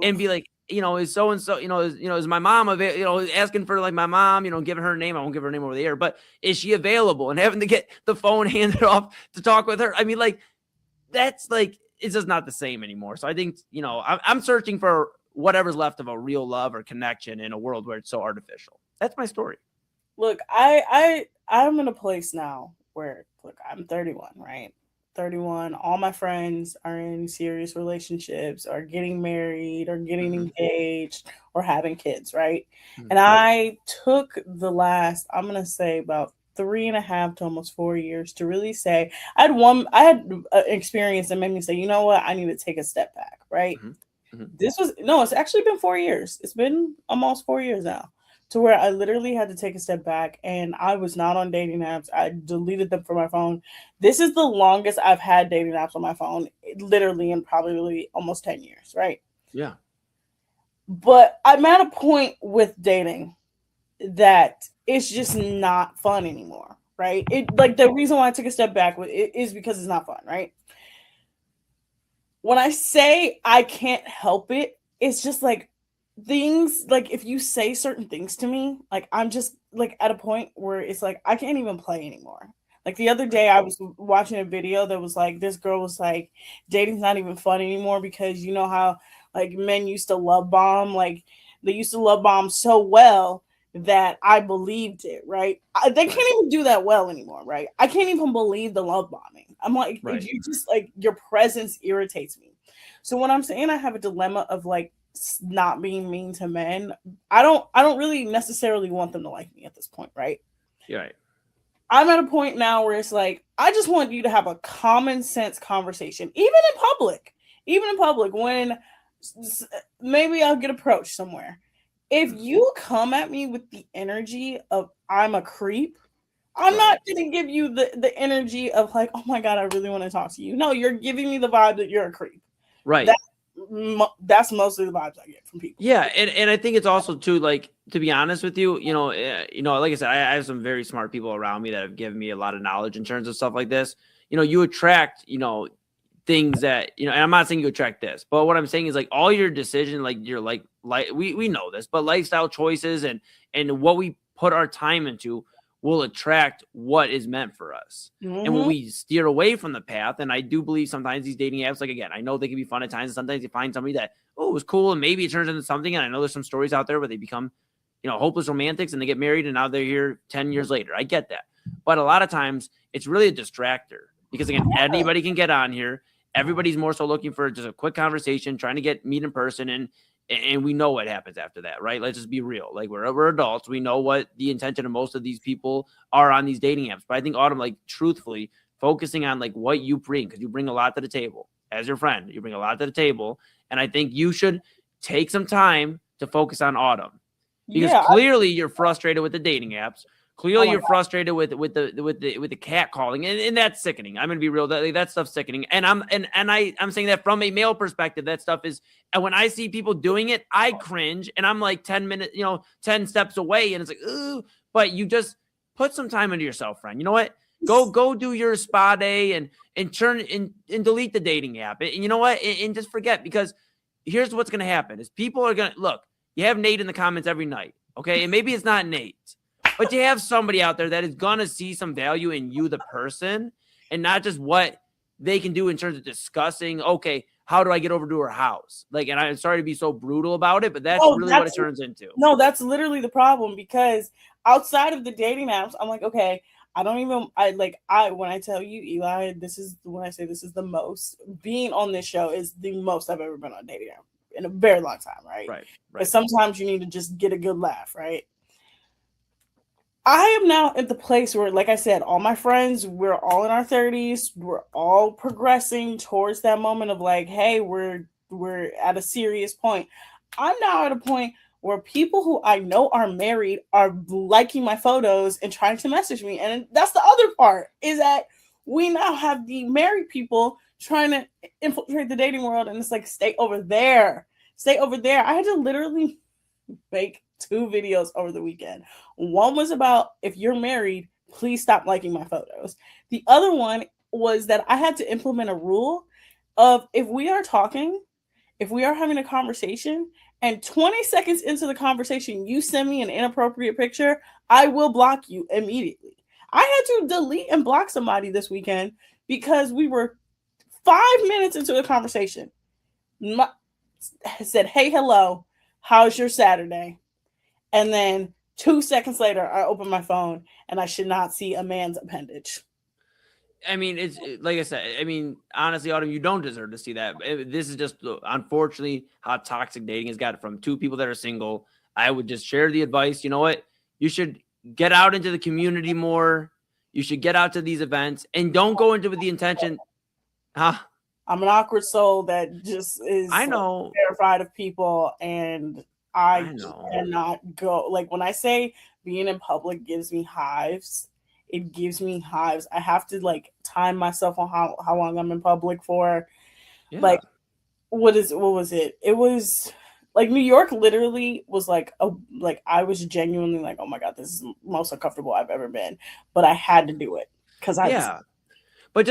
Speaker 2: and be like, is so-and-so, is my mom asking for like my mom, giving her name. I won't give her name over the air, but is she available? And having to get the phone handed off to talk with her. I mean, like, that's like, it's just not the same anymore. So I think, I'm searching for whatever's left of a real love or connection in a world where it's so artificial. That's my story.
Speaker 6: Look, I'm in a place now where, look, I'm 31, right? 31. All my friends are in serious relationships, or getting married, or getting engaged, or having kids, right? And I took the last, I'm going to say, about 3.5 to almost 4 years to really say, I had an experience that made me say, you know what, I need to take a step back, right? It's actually been 4 years. It's been almost 4 years now, to where I literally had to take a step back, and I was not on dating apps. I deleted them from my phone. This is the longest I've had dating apps on my phone, literally in probably almost 10 years, right?
Speaker 2: Yeah.
Speaker 6: But I'm at a point with dating that it's just not fun anymore, right? The reason why I took a step back is because it's not fun, right? When I say I can't help it, it's just like things, like if you say certain things to me, like I'm just like at a point where it's like I can't even play anymore. Like the other day I was watching a video that was like, this girl was like, dating's not even fun anymore because you know how like men used to love bomb, like they used to love bomb so well that I believed it, right? They can't even do that well anymore, right? I can't even believe the love bombing. I'm like, you just like, your presence irritates me. So when I'm saying I have a dilemma of like not being mean to men, I don't really necessarily want them to like me at this point, right?
Speaker 2: You're right.
Speaker 6: I'm at a point now where it's like, I just want you to have a common sense conversation, even in public, when maybe I'll get approached somewhere. If you come at me with the energy of I'm a creep, I'm not going to give you the energy of like, oh my God, I really want to talk to you. No, you're giving me the vibe that you're a creep.
Speaker 2: Right.
Speaker 6: That's mostly the vibes I get from people.
Speaker 2: Yeah, and I think it's also too, like, to be honest with you, like I said, I have some very smart people around me that have given me a lot of knowledge in terms of stuff like this. You attract, things that, and I'm not saying you attract this, but what I'm saying is like all your decision, like your like we know this, but lifestyle choices and what we put our time into will attract what is meant for us. Mm-hmm. And when we steer away from the path, and I do believe sometimes these dating apps, like, again, I know they can be fun at times, and sometimes you find somebody that, it was cool, and maybe it turns into something. And I know there's some stories out there where they become, hopeless romantics and they get married and now they're here 10 years later. I get that. But a lot of times it's really a distractor because, again, anybody can get on here. Everybody's more so looking for just a quick conversation, trying to meet in person, and we know what happens after that, right? Let's just be real. Like, we're adults. We know what the intention of most of these people are on these dating apps. But I think, Autumn, like, truthfully, focusing on like what you bring, because you bring a lot to the table as your friend. You bring a lot to the table, and I think you should take some time to focus on Autumn, because clearly you're frustrated with the dating apps. Clearly, you're frustrated with the cat calling, and that's sickening. I'm gonna be real. That stuff's sickening, and I'm saying that from a male perspective. That stuff is, and when I see people doing it, I cringe, and I'm like 10 steps away, and it's like, ooh. But you just put some time into yourself, friend. You know what? Go do your spa day and turn and delete the dating app, and you know what? And just forget, because here's what's gonna happen: is people are gonna look. You have Nate in the comments every night, okay? And maybe it's not Nate. But you have somebody out there that is going to see some value in you, the person, and not just what they can do in terms of discussing, okay, how do I get over to her house? Like, and I'm sorry to be so brutal about it, but that's really what it turns into.
Speaker 6: No, that's literally the problem, because outside of the dating apps, I'm like, okay, when I tell you, Eli, when I say this is the most, being on this show is the most I've ever been on a dating app in a very long time, right?
Speaker 2: Right.
Speaker 6: But sometimes you need to just get a good laugh, right? I am now at the place where, like I said, all my friends, we're all in our 30s. We're all progressing towards that moment of like, hey, we're at a serious point. I'm now at a point where people who I know are married are liking my photos and trying to message me. And that's the other part, is that we now have the married people trying to infiltrate the dating world. And it's like, stay over there. I had to literally make 2 videos over the weekend. One was about, if you're married, please stop liking my photos. The other one was that I had to implement a rule of, if we are having a conversation, and 20 seconds into the conversation, you send me an inappropriate picture, I will block you immediately. I had to delete and block somebody this weekend because we were 5 minutes into the conversation. I said, hey, hello, how's your Saturday? And then 2 seconds later, I open my phone and I should not see a man's appendage.
Speaker 2: I mean, it's like I said, honestly, Autumn, you don't deserve to see that. This is just, unfortunately, how toxic dating has got from 2 people that are single. I would just share the advice. You know what? You should get out into the community more. You should get out to these events, and don't go into with the intention. I'm
Speaker 6: an awkward soul that just is terrified of people, and I cannot go. Like, when I say being in public gives me hives, it gives me hives. I have to like time myself on how long I'm in public for. Yeah. Like, what was it? It was like New York literally was like I was genuinely like, oh my God, this is the most uncomfortable I've ever been. But I had to do it because
Speaker 2: But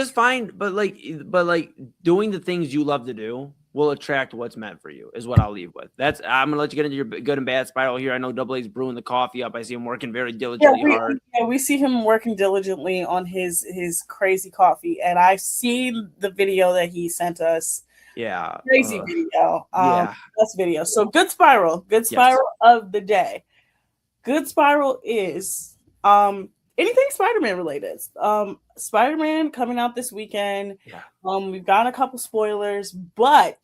Speaker 2: doing the things you love to do will attract what's meant for you, is what I'll leave with. I'm going to let you get into your good and bad spiral here. I know Double A's brewing the coffee up. I see him working very diligently hard.
Speaker 6: Yeah, we see him working diligently on his crazy coffee. And I've seen the video that he sent us.
Speaker 2: Yeah.
Speaker 6: Crazy video. Best video. So good spiral of the day. good spiral is anything Spider-Man related. Spider-Man coming out this weekend.
Speaker 2: Yeah.
Speaker 6: We've gotten a couple spoilers, but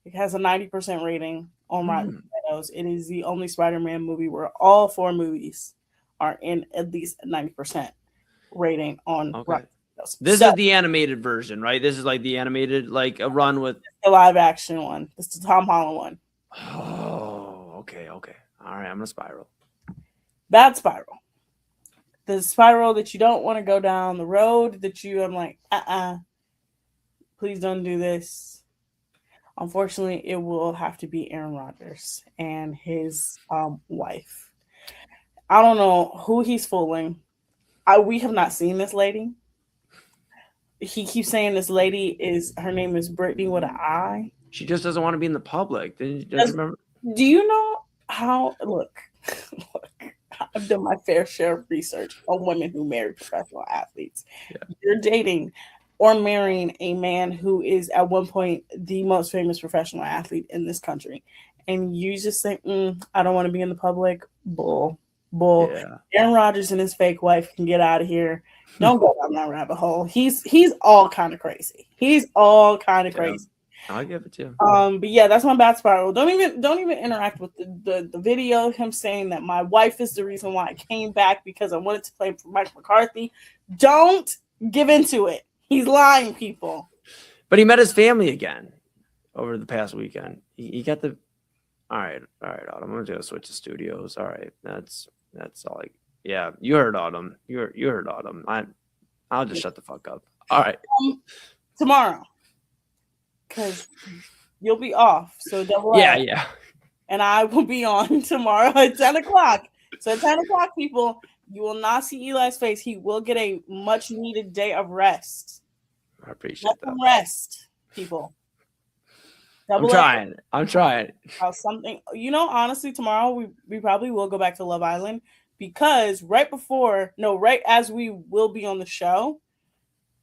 Speaker 6: it has a 90% rating on Rotten Tomatoes. It is the only Spider-Man movie where all 4 movies are in at least a 90% rating on Rotten Tomatoes.
Speaker 2: This is the animated version, right? This is like the animated, like a run with
Speaker 6: the live action one. It's the Tom Holland one.
Speaker 2: Oh, okay. All right, I'm gonna spiral.
Speaker 6: Bad spiral. The spiral that you don't want to go down, the road that I'm like, please don't do this. Unfortunately, it will have to be Aaron Rodgers and his wife. I don't know who he's fooling. We have not seen this lady. He keeps saying this lady her name is Brittany with an I.
Speaker 2: She just doesn't want to be in the public. Do
Speaker 6: you know how? Look, I've done my fair share of research on women who marry professional athletes. Yeah. You're dating or marrying a man who is at one point the most famous professional athlete in this country, and you just say, I don't want to be in the public. Bull. Yeah. Aaron Rodgers and his fake wife can get out of here. Don't go down that rabbit hole. He's all kind of crazy. Crazy.
Speaker 2: I'll give it to him.
Speaker 6: But yeah, that's my bad spiral. Don't even interact with the video of him saying that my wife is the reason why I came back because I wanted to play for Mike McCarthy. Don't give into it. He's lying, people.
Speaker 2: But he met his family again over the past weekend. He got the. All right, Autumn. I'm gonna switch to studios. All right, that's all. Yeah, you heard Autumn. You heard Autumn. I'll just shut the fuck up. All right.
Speaker 6: Tomorrow, because you'll be off. So double.
Speaker 2: Yeah.
Speaker 6: And I will be on tomorrow at 10:00. So at 10:00, people, you will not see Eli's face. He will get a much needed day of rest.
Speaker 2: I appreciate that.
Speaker 6: Rest, people.
Speaker 2: I'm trying.
Speaker 6: Something, honestly, tomorrow we probably will go back to Love Island because right as we will be on the show,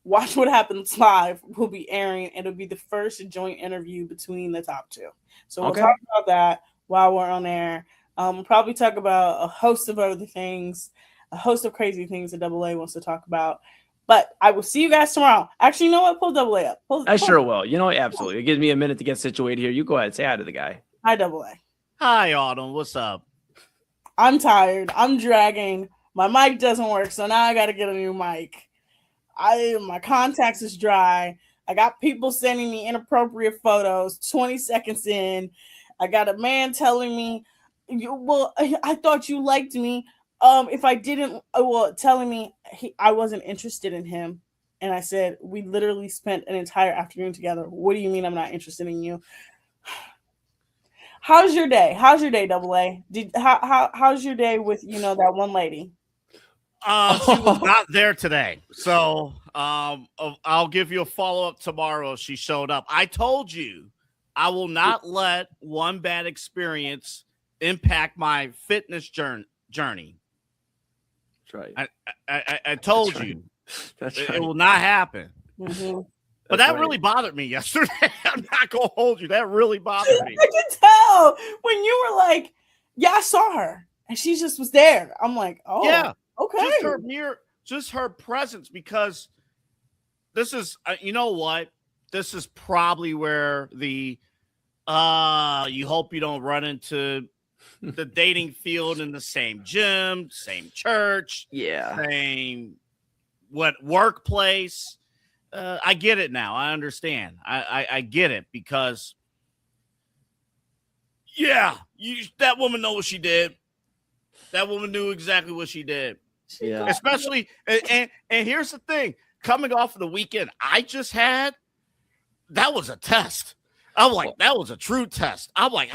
Speaker 6: Watch What Happens Live will be airing, and it'll be the first joint interview between the top 2. So we'll talk about that while we're on air. We'll probably talk about a host of other things, a host of crazy things that Double A wants to talk about. But I will see you guys tomorrow. Actually, you know what? Pull Double A up.
Speaker 2: I sure will. Absolutely. It gives me a minute to get situated here. You go ahead. Say hi to the guy.
Speaker 6: Hi, Double A.
Speaker 7: Hi, Autumn. What's up?
Speaker 6: I'm tired. I'm dragging. My mic doesn't work, so now I got to get a new mic. My contacts is dry. I got people sending me inappropriate photos 20 seconds in. I got a man telling me, I thought you liked me. If I didn't, telling me I wasn't interested in him. And I said, we literally spent an entire afternoon together. What do you mean I'm not interested in you? How's your day? Double A? How's your day with, that one lady?
Speaker 7: She was not there today. So I'll give you a follow-up tomorrow if she showed up. I told you I will not let one bad experience impact my fitness journey.
Speaker 2: That's right.
Speaker 7: I told you.
Speaker 2: That's
Speaker 7: it will not happen.
Speaker 6: Mm-hmm.
Speaker 7: But that really bothered me yesterday. I'm not going to hold you. That really bothered me.
Speaker 6: I can tell when you were like, yeah, I saw her. And she just was there. I'm like, oh, yeah, okay.
Speaker 7: Just her presence, because this is, you know what? This is probably where the, you hope you don't run into the dating field in the same gym, same church, same workplace. I get it now. I understand. I get it because, that woman knows what she did. That woman knew exactly what she did.
Speaker 2: Yeah.
Speaker 7: Especially, and here's the thing: coming off of the weekend I just had, that was a test. I'm like, that was a true test. I'm like,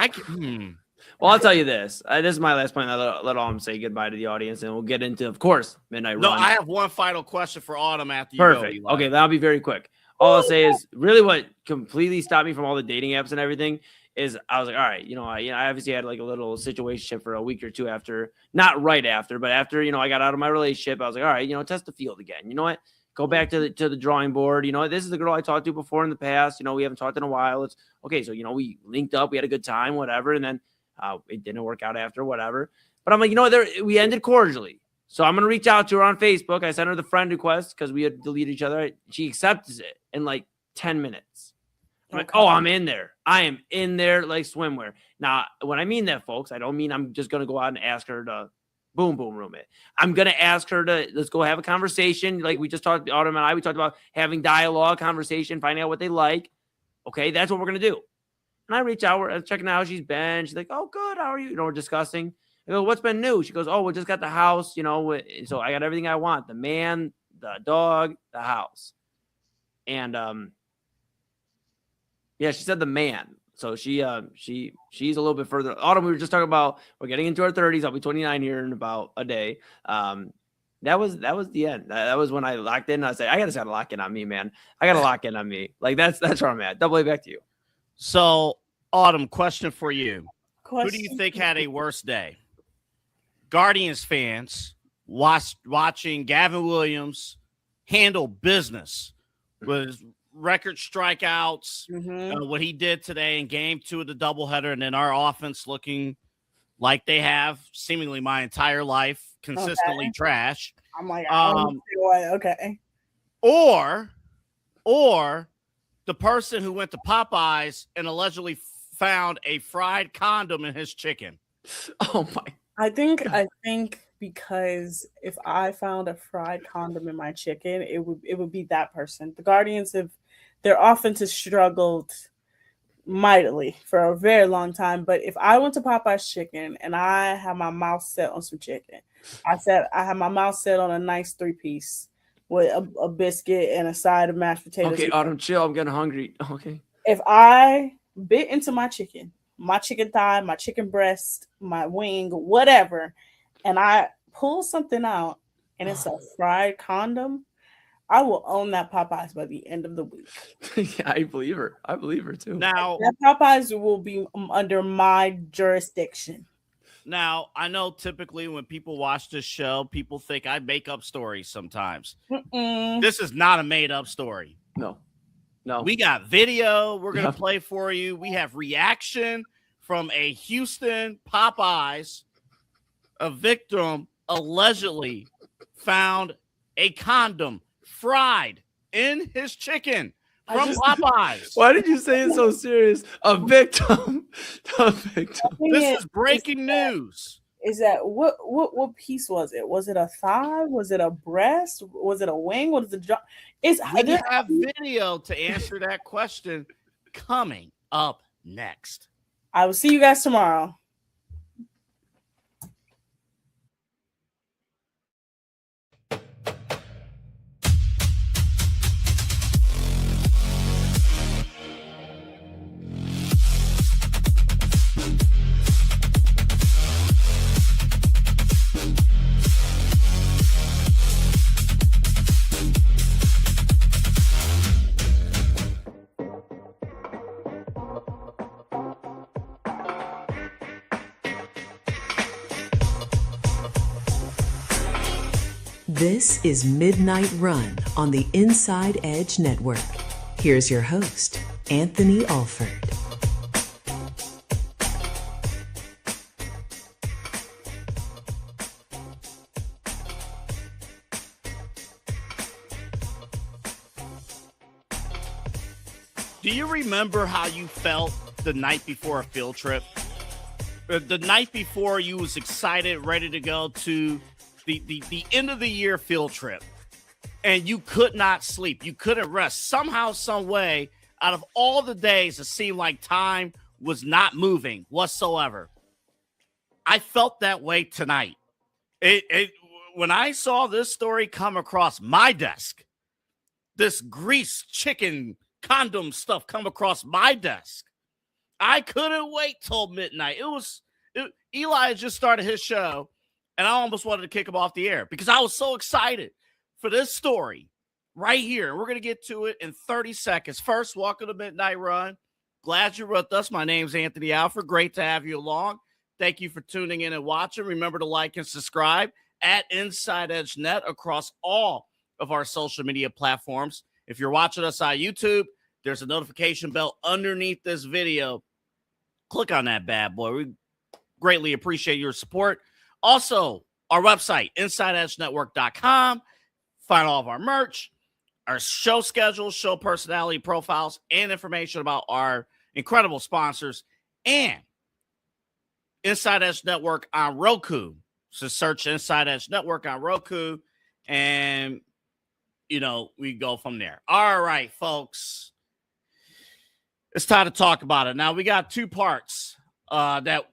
Speaker 2: Well, I'll tell you this. This is my last point. I'll let Autumn say goodbye to the audience, and we'll get into, of course, Midnight Run.
Speaker 7: No, I have one final question for Autumn after you
Speaker 2: Perfect.
Speaker 7: go.
Speaker 2: Okay, that'll be very quick. All I'll say is really what completely stopped me from all the dating apps and everything is I was like, all right, I obviously had like a little situationship for a week or two after, not right after, but after, I got out of my relationship, I was like, all right, test the field again. You know what? Go back to the drawing board. This is the girl I talked to before in the past. We haven't talked in a while. It's okay. So, we linked up, we had a good time, whatever. And then it didn't work out after, whatever. But I'm like, you know what? We ended cordially. So I'm going to reach out to her on Facebook. I sent her the friend request because we had deleted each other. She accepts it in like 10 minutes. I'm like, oh, I'm in there. I am in there like swimwear. Now, when I mean that, folks, I don't mean I'm just going to go out and ask her to boom room it. I'm going to ask her to, let's go have a conversation. Like we just talked, Autumn and I, we talked about having dialogue, conversation, finding out what they like. Okay, that's what we're going to do. And I reach out, we're checking out how she's been. She's like, oh, good. How are you? You know, we're discussing. I go, what's been new? She goes, oh, we just got the house, you know, so I got everything I want. The man, the dog, the house. And yeah, she said the man. So she's a little bit further. Autumn, we were just talking about, we're getting into our 30s. I'll be 29 here in about a day. That was the end. That was when I locked in. I said, I gotta lock in on me, man. I gotta lock in on me. Like that's where I'm at. Double A, back to you.
Speaker 7: So, Autumn, question for you. Who do you think had a worse day? Guardians fans watching Gavin Williams handle business with record strikeouts, what he did today in game 2 of the doubleheader, and then our offense looking like they have seemingly my entire life, consistently trash.
Speaker 6: I'm like, okay.
Speaker 7: Or the person who went to Popeyes and allegedly found a fried condom in his chicken.
Speaker 2: Oh my.
Speaker 6: I think because if I found a fried condom in my chicken, it would be that person. The Guardians their offense has struggled mightily for a very long time. But if I went to Popeye's Chicken and I had my mouth set on some chicken, I had my mouth set on a nice 3-piece with a biscuit and a side of mashed potatoes.
Speaker 2: Okay, Autumn, chill. I'm getting hungry. Okay.
Speaker 6: If I bit into my chicken thigh, my chicken breast, my wing, whatever, and I pull something out and it's a fried condom, I will own that Popeyes by the end of the week.
Speaker 2: Yeah, I believe her. I believe her too.
Speaker 7: Now,
Speaker 6: that Popeyes will be under my jurisdiction.
Speaker 7: Now, I know typically when people watch this show, people think I make up stories sometimes. This is not a made-up story.
Speaker 2: No.
Speaker 7: We got video we're going to play for you. We have reaction from a Houston Popeyes. A victim allegedly found a condom fried in his chicken from Popeyes.
Speaker 2: Why did you say it so serious? A victim.
Speaker 7: This is breaking news.
Speaker 6: Is that what piece was it? Was it a thigh? Was it a breast? Was it a wing? Was it
Speaker 7: We have video to answer that question coming up next.
Speaker 6: I will see you guys tomorrow.
Speaker 8: This is Midnight Run on the Inside Edge Network. Here's your host, Anthony Alford.
Speaker 7: Do you remember how you felt the night before a field trip? The night before you was excited, ready to go to the end of the year field trip, and you could not sleep. You couldn't rest. Somehow, some way, out of all the days, it seemed like time was not moving whatsoever. I felt that way tonight. When I saw this story come across my desk, this greased chicken condom stuff come across my desk, I couldn't wait till midnight. Eli had just started his show, and I almost wanted to kick him off the air because I was so excited for this story right here. We're going to get to it in 30 seconds. First, welcome to Midnight Run. Glad you're with us. My name's Anthony Alford. Great to have you along. Thank you for tuning in and watching. Remember to like and subscribe at Inside Edge Net across all of our social media platforms. If you're watching us on YouTube, there's a notification bell underneath this video. Click on that bad boy. We greatly appreciate your support. Also, our website, InsideEdgeNetwork.com. Find all of our merch, our show schedules, show personality profiles, and information about our incredible sponsors. And Inside Edge Network on Roku. So search Inside Edge Network on Roku, and, we go from there. All right, folks. It's time to talk about it. Now, we got 2 parts that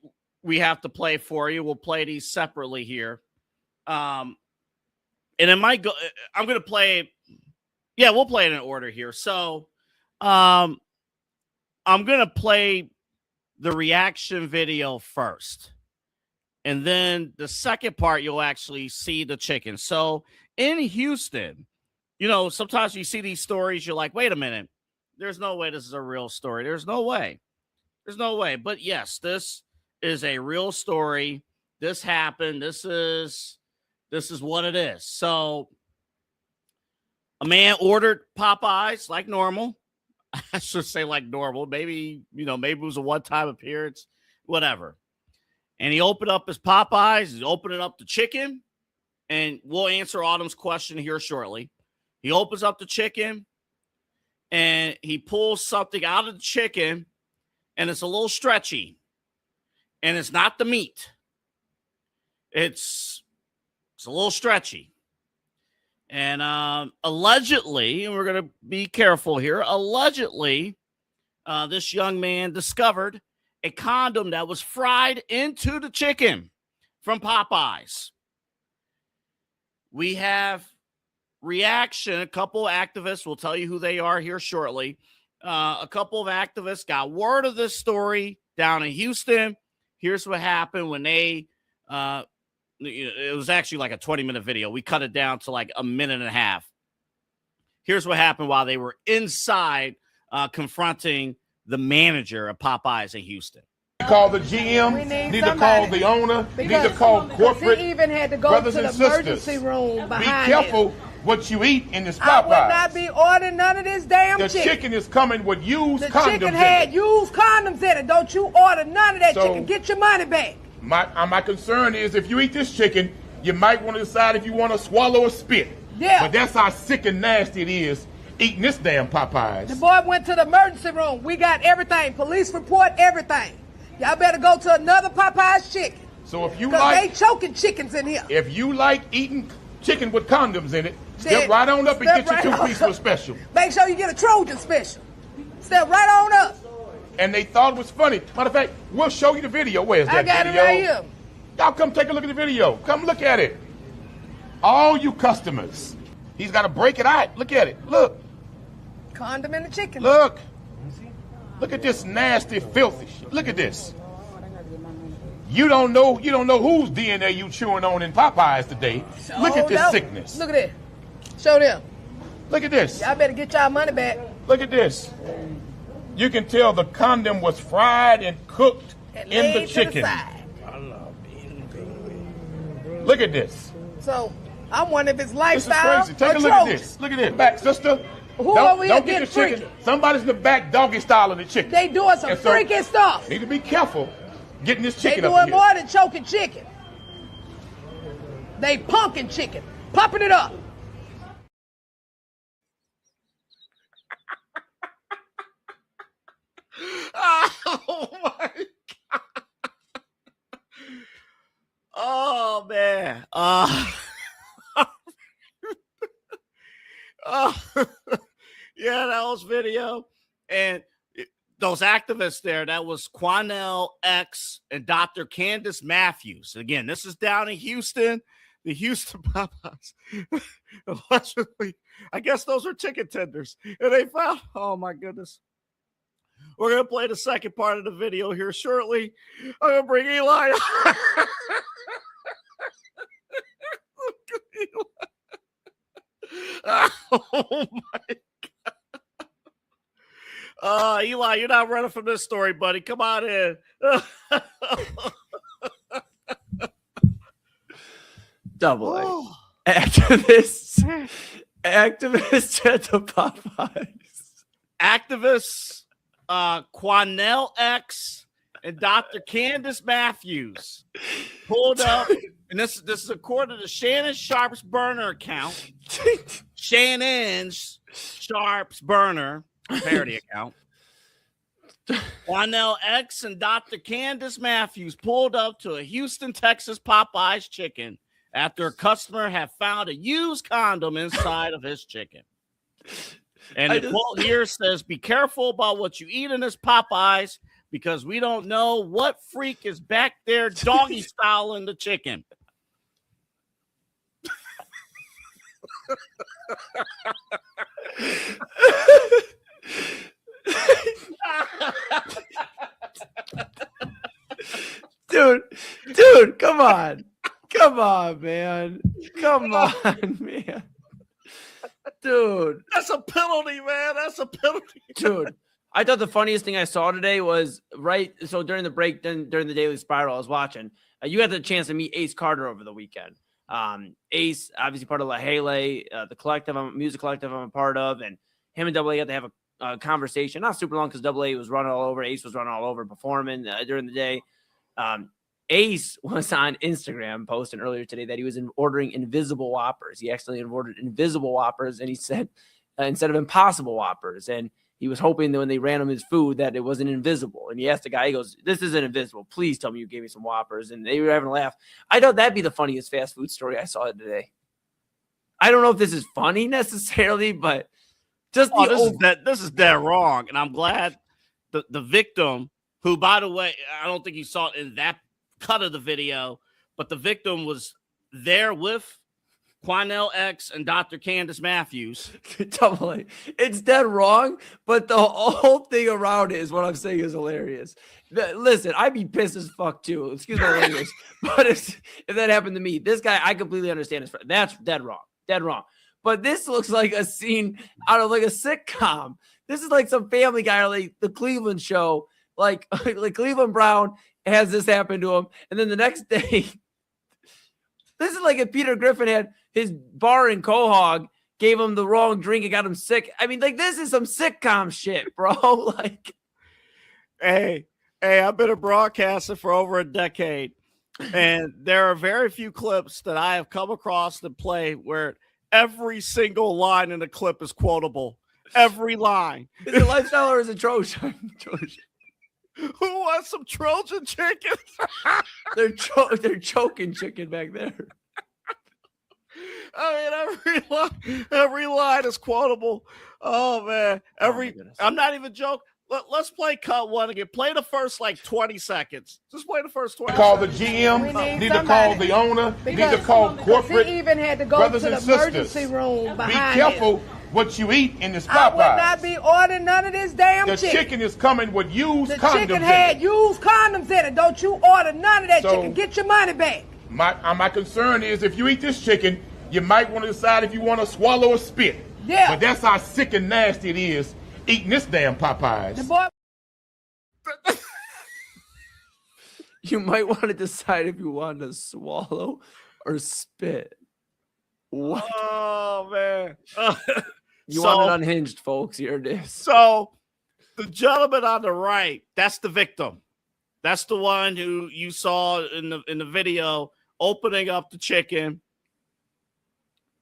Speaker 7: we have to play for you. We'll play these separately here. And it might go, I'm going to play, we'll play it in order here. So I'm going to play the reaction video first. And then the second part, you'll actually see the chicken. So in Houston, sometimes you see these stories, you're like, wait a minute. There's no way this is a real story. There's no way. But yes, this is a real story. This happened. This is what it is. So a man ordered Popeyes like normal. I should say like normal. Maybe it was a one-time appearance, whatever. And he opened up his Popeyes. He's opening up the chicken. And we'll answer Autumn's question here shortly. He opens up the chicken. And he pulls something out of the chicken, and it's a little stretchy. And it's not the meat. It's a little stretchy. And allegedly, and we're going to be careful here, allegedly, this young man discovered a condom that was fried into the chicken from Popeyes. We have reaction. A couple of activists, we'll tell you who they are here shortly. A couple of activists got word of this story down in Houston. Here's what happened when they, it was actually like a 20-minute video. We cut it down to like a minute and a half. Here's what happened while they were inside confronting the manager of Popeyes in Houston.
Speaker 9: Call the GM, need to call the owner, need to call corporate.
Speaker 10: He even had to go
Speaker 9: brothers
Speaker 10: to the
Speaker 9: and sisters.
Speaker 10: emergency room behind
Speaker 9: Be careful what you eat in this Popeyes.
Speaker 10: I would not be ordering none of this damn
Speaker 9: chicken. The chicken is coming with used condoms in it.
Speaker 10: The chicken had used condoms in it. Don't you order none of that chicken. Get your money back.
Speaker 9: My concern is if you eat this chicken, you might want to decide if you want to swallow or spit.
Speaker 10: Yeah.
Speaker 9: But that's how sick and nasty it is eating this damn Popeyes.
Speaker 10: The boy went to the emergency room. We got everything. Police report, everything. Y'all better go to another Popeyes chicken.
Speaker 9: So if you
Speaker 10: they choking chickens in here.
Speaker 9: If you like eating chicken with condoms in it, step right on up and get your 2-piece for special.
Speaker 10: Make sure you get a Trojan special. Step right on up.
Speaker 9: And they thought it was funny. Matter of fact, we'll show you the video. Where's that video?
Speaker 10: I got it right here.
Speaker 9: Y'all come take a look at the video. Come look at it. All you customers. He's got to break it out. Look at it. Look.
Speaker 10: Condom in the chicken.
Speaker 9: Look. Look at this nasty, filthy shit. Look at this. You don't know whose DNA you chewing on in Popeyes today. Look at this sickness.
Speaker 10: Look at it. Show them.
Speaker 9: Look at this.
Speaker 10: Y'all better get y'all money back.
Speaker 9: Look at this. You can tell the condom was fried and cooked in the chicken. Look at this.
Speaker 10: So I'm wondering if it's lifestyle.
Speaker 9: This is crazy. Take a look at this. Look at this. Back, sister.
Speaker 10: Over here
Speaker 9: don't get the chicken.
Speaker 10: freaky?
Speaker 9: Somebody's in the back doggy style of the chicken.
Speaker 10: They doing some freaky stuff.
Speaker 9: Need to be careful getting this chicken
Speaker 10: up
Speaker 9: here.
Speaker 10: They doing more than choking chicken. They punking chicken. Popping it up.
Speaker 7: Oh, my God. Oh, man. Yeah, that was video. And those activists there, that was Quanell X and Dr. Candace Matthews. Again, this is down in Houston, the Houston Popeyes. Allegedly, I guess those are chicken tenders. And they found, oh my goodness. We're going to play the second part of the video here shortly. I'm going to bring Eli. Oh my God. Eli, you're not running from this story, buddy. Come on in.
Speaker 2: Double A. Activists at the Popeyes.
Speaker 7: Activists, Quanell X and Dr. Candace Matthews pulled up, and this is according to Shannon Sharp's burner account. Shannon's Sharp's burner parody account. Quanell X and Dr. Candace Matthews pulled up to a Houston, Texas Popeyes chicken after a customer had found a used condom inside of his chicken. And the quote here says, "Be careful about what you eat in this Popeyes because we don't know what freak is back there doggy style in the chicken."
Speaker 2: Dude, come on, man, man, dude,
Speaker 7: that's a penalty, man. That's a penalty,
Speaker 2: dude. I thought the funniest thing I saw today was so during the break, during the Daily Spiral, I was watching. You had the chance to meet Ace Carter over the weekend. Ace, obviously part of La Hele, the collective, music collective I'm a part of, and him and Double A got to have a conversation, not super long because Double A was running all over, Ace was running all over, performing during the day. Ace was on Instagram posting earlier today that he was ordering Invisible Whoppers. He actually ordered Invisible Whoppers, and he said instead of Impossible Whoppers, and he was hoping that when they ran him his food that it wasn't invisible. And he asked the guy, he goes, "This isn't invisible. Please tell me you gave me some Whoppers." And they were having a laugh. I thought that'd be the funniest fast food story I saw today. I don't know if this is funny necessarily, but just
Speaker 7: this is dead wrong. And I'm glad the victim, who, by the way, I don't think you saw it in that cut of the video, but the victim was there with Quanell X and Dr. Candace Matthews.
Speaker 2: Double A. It's dead wrong, but the whole thing around it is what I'm saying is hilarious. Listen, I'd be pissed as fuck too. Excuse my language. But if that happened to me, this guy, I completely understand. That's dead wrong. Dead wrong. But this looks like a scene out of like a sitcom. This is like some Family Guy or like the Cleveland show. Like Cleveland Brown has this happen to him. And then the next day, this is like if Peter Griffin had his bar in Quahog, gave him the wrong drink and got him sick. I mean, like, this is some sitcom shit, bro. Like,
Speaker 7: hey, I've been a broadcaster for over a decade, and there are very few clips that I have come across that play where every single line in the clip is quotable. Every line.
Speaker 2: Is it lifestyle or is it Trojan?
Speaker 7: Who wants some Trojan chicken?
Speaker 2: They're choking chicken back there.
Speaker 7: I mean, every line is quotable. Oh man, I'm not even joking. Let's play cut one again. Play the first like 20 seconds. Just play the first 20.
Speaker 9: Call the GM. Need to call the owner. Need to call corporate.
Speaker 10: He even had to go
Speaker 9: brothers
Speaker 10: to the
Speaker 9: and sisters.
Speaker 10: emergency room
Speaker 9: Be
Speaker 10: behind
Speaker 9: careful
Speaker 10: him.
Speaker 9: what you eat in this Popeyes.
Speaker 10: I would not be ordering none of this damn
Speaker 9: The chicken is coming with used condoms.
Speaker 10: The chicken had used condoms in it. Don't you order none of that chicken. Get your money back.
Speaker 9: My concern is if you eat this chicken, you might want to decide if you want to swallow or spit.
Speaker 10: Yeah.
Speaker 9: But that's how sick and nasty it is eating this damn Popeyes.
Speaker 10: The boy.
Speaker 2: You might want to decide if you want to swallow or spit. What?
Speaker 7: Oh man.
Speaker 2: You want it unhinged, folks. Here it is.
Speaker 7: So the gentleman on the right, that's the victim. That's the one who you saw in the video opening up the chicken.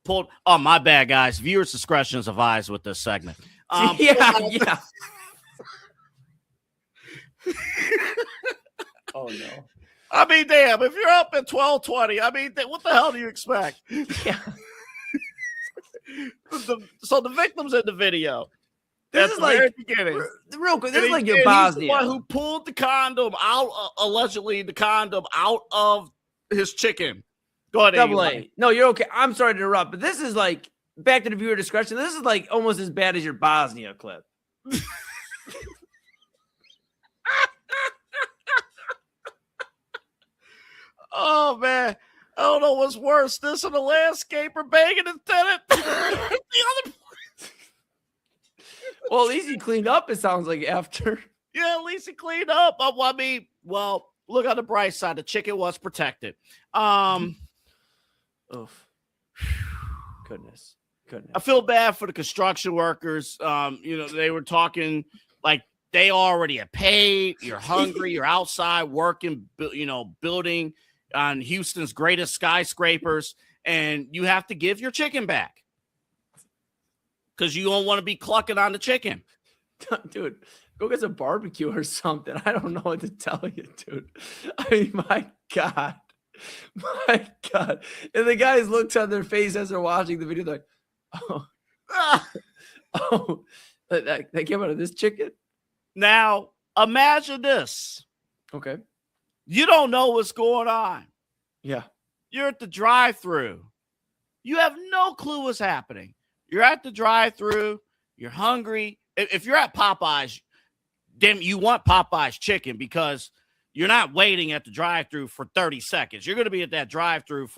Speaker 7: Pulled. Oh, my bad, guys. Viewers' discretion is advised with this segment.
Speaker 2: Yeah. Oh no.
Speaker 7: I mean, damn, if you're up at 12:20, I mean, what the hell do you expect?
Speaker 2: Yeah.
Speaker 7: So the victim's in the video.
Speaker 2: This is like, real quick, this is like your Bosnia.
Speaker 7: He's the one who pulled the condom out, allegedly the condom out of his chicken. Go ahead,
Speaker 2: Double A. No, you're okay. I'm sorry to interrupt, but this is like, back to the viewer discretion, this is like almost as bad as your Bosnia clip.
Speaker 7: Oh, man. I don't know what's worse, this or the landscaper banging his tenant. The other.
Speaker 2: Well, at least he cleaned up, it sounds like, after.
Speaker 7: Yeah, at least he cleaned up. I mean, well, look on the bright side. The chicken was protected.
Speaker 2: Oof. Goodness.
Speaker 7: I feel bad for the construction workers. They were talking like they already have paid. You're hungry. You're outside working, building on Houston's greatest skyscrapers, and you have to give your chicken back because you don't want to be clucking on the chicken.
Speaker 2: Dude, go get some barbecue or something. I don't know what to tell you, dude. I mean, my God. My God. And the guys looked on their face as they're watching the video. They're like, oh, that came out of this chicken?
Speaker 7: Now, imagine this.
Speaker 2: Okay.
Speaker 7: You don't know what's going on.
Speaker 2: Yeah.
Speaker 7: You're at the drive-thru. You have no clue what's happening. You're at the drive-thru. You're hungry. If you're at Popeyes, then you want Popeyes chicken because you're not waiting at the drive-thru for 30 seconds. You're going to be at that drive-thru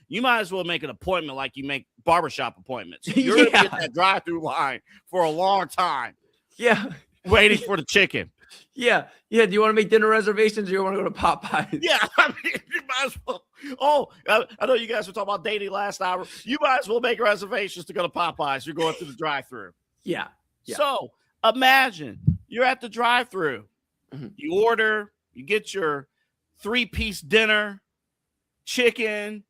Speaker 7: you might as well make an appointment like you make barbershop appointments. You're going to be at that drive-thru line for a long time.
Speaker 2: Yeah.
Speaker 7: Waiting for the chicken.
Speaker 2: Yeah. Do you want to make dinner reservations or you want to go to Popeyes?
Speaker 7: Yeah. I mean, you might as well. Oh, I know you guys were talking about dating last hour. You might as well make reservations to go to Popeyes. You're going through the drive-thru.
Speaker 2: Yeah.
Speaker 7: So imagine you're at the drive-thru. Mm-hmm. You order, you get your 3-piece dinner, chicken,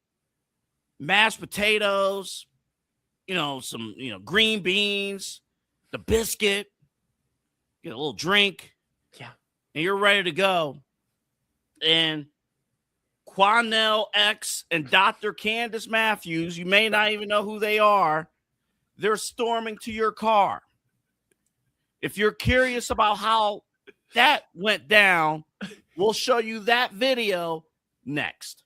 Speaker 7: mashed potatoes, some, green beans, the biscuit, get a little drink.
Speaker 2: Yeah.
Speaker 7: And you're ready to go. And Quanell X and Dr. Candace Matthews, you may not even know who they are. They're storming to your car. If you're curious about how that went down, we'll show you that video next.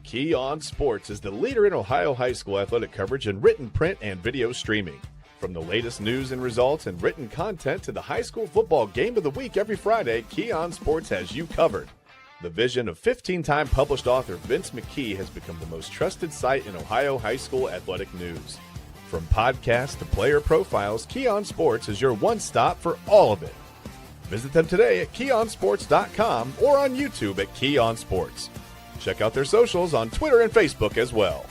Speaker 1: Key On Sports is the leader in Ohio high school athletic coverage in written, print, and video streaming. From the latest news and results and written content to the high school football game of the week every Friday, Key On Sports has you covered. The vision of 15-time published author Vince McKee has become the most trusted site in Ohio high school athletic news. From podcasts to player profiles, Key On Sports is your one-stop for all of it. Visit them today at keyonsports.com or on YouTube at Key On Sports. Check out their socials on Twitter and Facebook as well.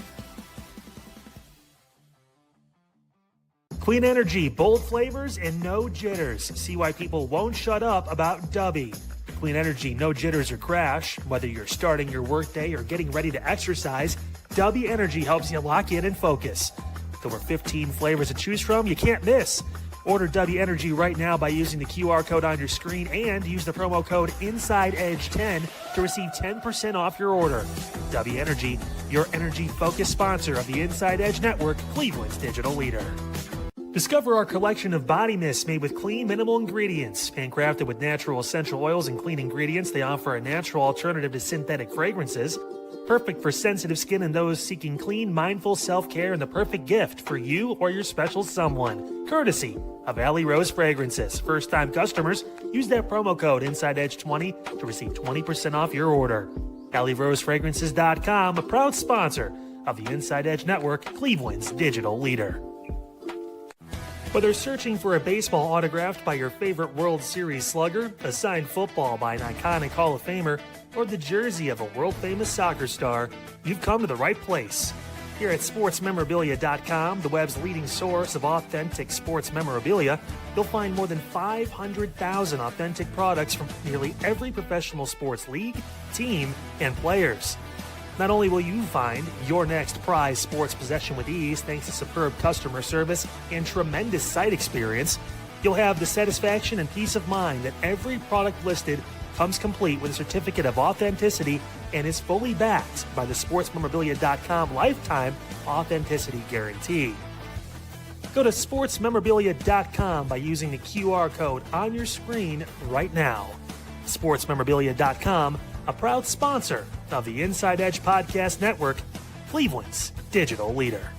Speaker 3: Clean energy, bold flavors, and no jitters. See why people won't shut up about Dubby. Clean energy, no jitters or crash. Whether you're starting your workday or getting ready to exercise, Dubby Energy helps you lock in and focus. With over 15 flavors to choose from, you can't miss. Order Dubby Energy right now by using the QR code on your screen and use the promo code InsideEdge10 to receive 10% off your order. Dubby Energy, your energy-focused sponsor of the Inside Edge Network, Cleveland's digital leader. Discover our collection of body mists made with clean, minimal ingredients. Handcrafted with natural essential oils and clean ingredients, they offer a natural alternative to synthetic fragrances. Perfect for sensitive skin and those seeking clean, mindful self-care, and the perfect gift for you or your special someone. Courtesy of Alley Rose Fragrances. First-time customers, use that promo code InsideEdge20 to receive 20% off your order. AlleyRoseFragrances.com, a proud sponsor of the Inside Edge Network, Cleveland's digital leader. Whether searching for a baseball autographed by your favorite World Series slugger, a signed football by an iconic Hall of Famer, or the jersey of a world-famous soccer star, you've come to the right place. Here at SportsMemorabilia.com, the web's leading source of authentic sports memorabilia, you'll find more than 500,000 authentic products from nearly every professional sports league, team, and players. Not only will you find your next prized sports possession with ease thanks to superb customer service and tremendous site experience, you'll have the satisfaction and peace of mind that every product listed comes complete with a certificate of authenticity and is fully backed by the SportsMemorabilia.com lifetime authenticity guarantee. Go to SportsMemorabilia.com by using the QR code on your screen right now. SportsMemorabilia.com, a proud sponsor of the Inside Edge Podcast Network, Cleveland's digital leader.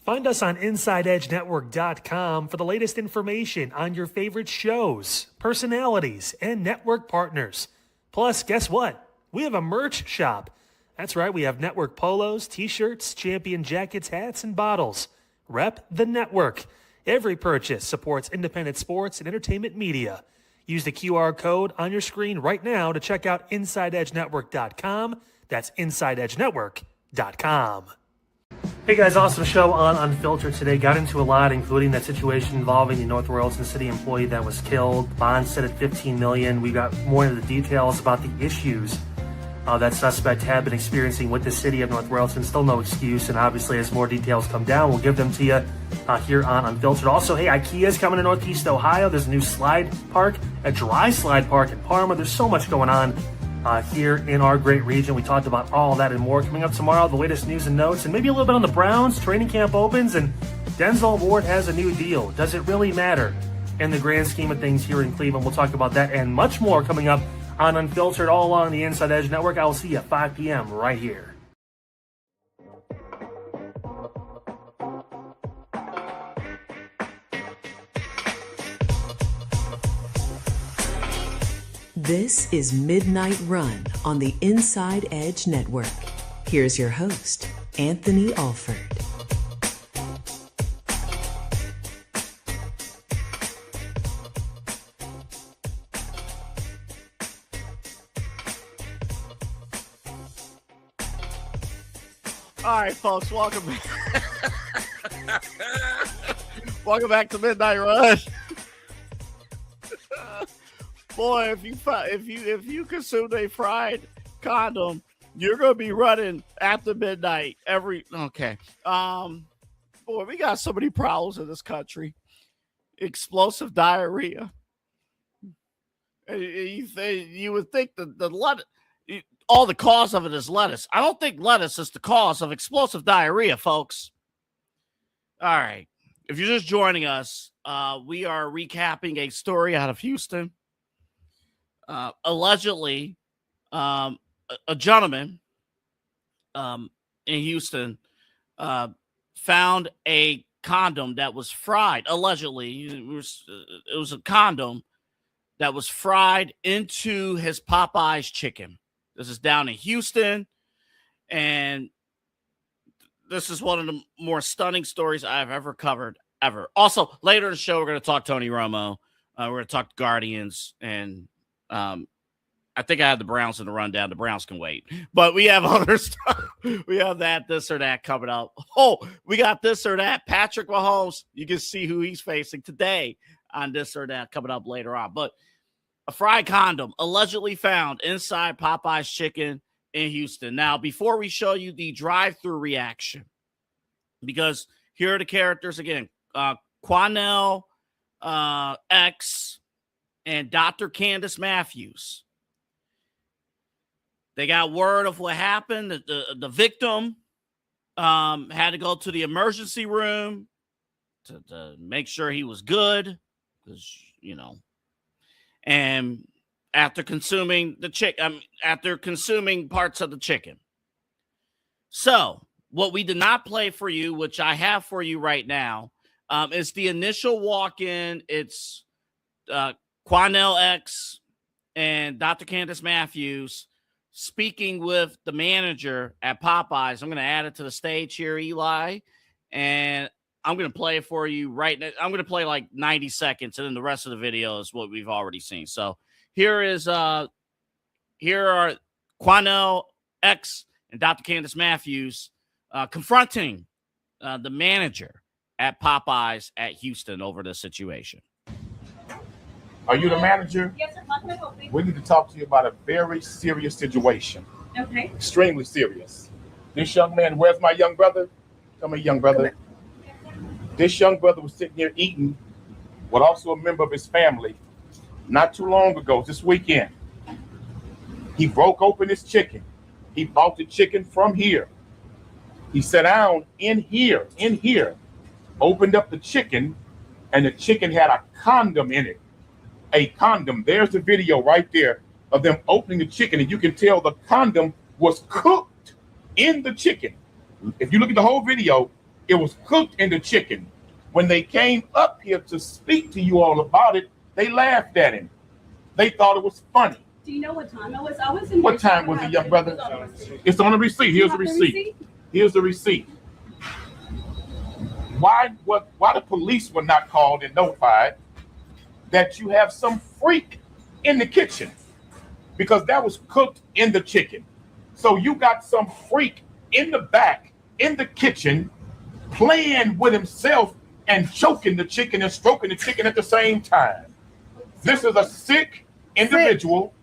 Speaker 3: Find us on InsideEdgeNetwork.com for the latest information on your favorite shows, personalities, and network partners. Plus, guess what? We have a merch shop. That's right, we have network polos, t-shirts, champion jackets, hats, and bottles. Rep the network. Every purchase supports independent sports and entertainment media. Use the QR code on your screen right now to check out InsideEdgeNetwork.com. That's InsideEdgeNetwork.com. Hey guys, awesome show on Unfiltered today. Got into a lot, including that situation involving the North Royalton City employee that was killed. Bond set at $15 million. We got more into the details about the issues that suspect had been experiencing with the city of North Royalton. Still no excuse, and obviously as more details come down, we'll give them to you here on Unfiltered. Also, hey, IKEA's coming to Northeast Ohio. There's a new slide park, a dry slide park in Parma. There's so much going on here in our great region. We talked about all that and more. Coming up tomorrow, the latest news and notes, and maybe a little bit on the Browns. Training camp opens, and Denzel Ward has a new deal. Does it really matter in the grand scheme of things here in Cleveland? We'll talk about that and much more coming up on Unfiltered, all along the Inside Edge Network. I will see you at 5 p.m. right here.
Speaker 8: This is Midnight Run on the Inside Edge Network. Here's your host, Anthony Alford.
Speaker 7: All right, folks, welcome back. Welcome back to Midnight Run. Boy, if you consumed a fried condom, you're gonna be running after midnight okay. Boy, we got so many problems in this country. Explosive diarrhea. You would think the lettuce, all the cause of it is lettuce. I don't think lettuce is the cause of explosive diarrhea, folks. All right. If you're just joining us, we are recapping a story out of Houston. Allegedly, a gentleman in Houston found a condom that was fried. Allegedly, it was a condom that was fried into his Popeye's chicken. This is down in Houston, and this is one of the more stunning stories I've ever covered, ever. Also, later in the show, we're going to talk Tony Romo. We're going to talk Guardians, and I think I had the Browns in the rundown. The Browns can wait. But we have other stuff. We have this or that coming up. Oh, we got this or that. Patrick Mahomes, you can see who he's facing today on this or that coming up later on. But a fried condom allegedly found inside Popeye's chicken in Houston. Now, before we show you the drive-through reaction, because here are the characters again, Quanell X and Dr. Candace Matthews. They got word of what happened. The victim had to go to the emergency room to make sure he was good, because, and after consuming after consuming parts of the chicken. So what we did not play for you, which I have for you right now, is the initial walk-in. It's Quanell X and Dr. Candace Matthews speaking with the manager at Popeyes. I'm going to add it to the stage here, Eli, and I'm going to play it for you right now. I'm going to play like 90 seconds, and then the rest of the video is what we've already seen. So here are Quanell X and Dr. Candace Matthews confronting the manager at Popeyes at Houston over this situation.
Speaker 9: Are you the manager?
Speaker 11: Yes, sir. How can I help you?
Speaker 9: We need to talk to you about a very serious situation.
Speaker 11: Okay.
Speaker 9: Extremely serious. This young man, where's my young brother? Come here, young brother. This young brother was sitting here eating with also a member of his family not too long ago, this weekend. He broke open his chicken. He bought the chicken from here. He sat down in here, opened up the chicken, and the chicken had a condom in it. A condom. There's the video right there of them opening the chicken, and you can tell the condom was cooked in the chicken. If you look at the whole video, it was cooked in the chicken. When they came up here to speak to you all about it, they laughed at him. They thought it was funny.
Speaker 11: Do you know what time it was? I was in.
Speaker 9: What time was it, young brother? It's on the receipt. Here's the receipt. Here's the receipt. Why the police were not called and notified that you have some freak in the kitchen? Because that was cooked in the chicken. So you got some freak in the back, in the kitchen, playing with himself and choking the chicken and stroking the chicken at the same time. This is a sick individual.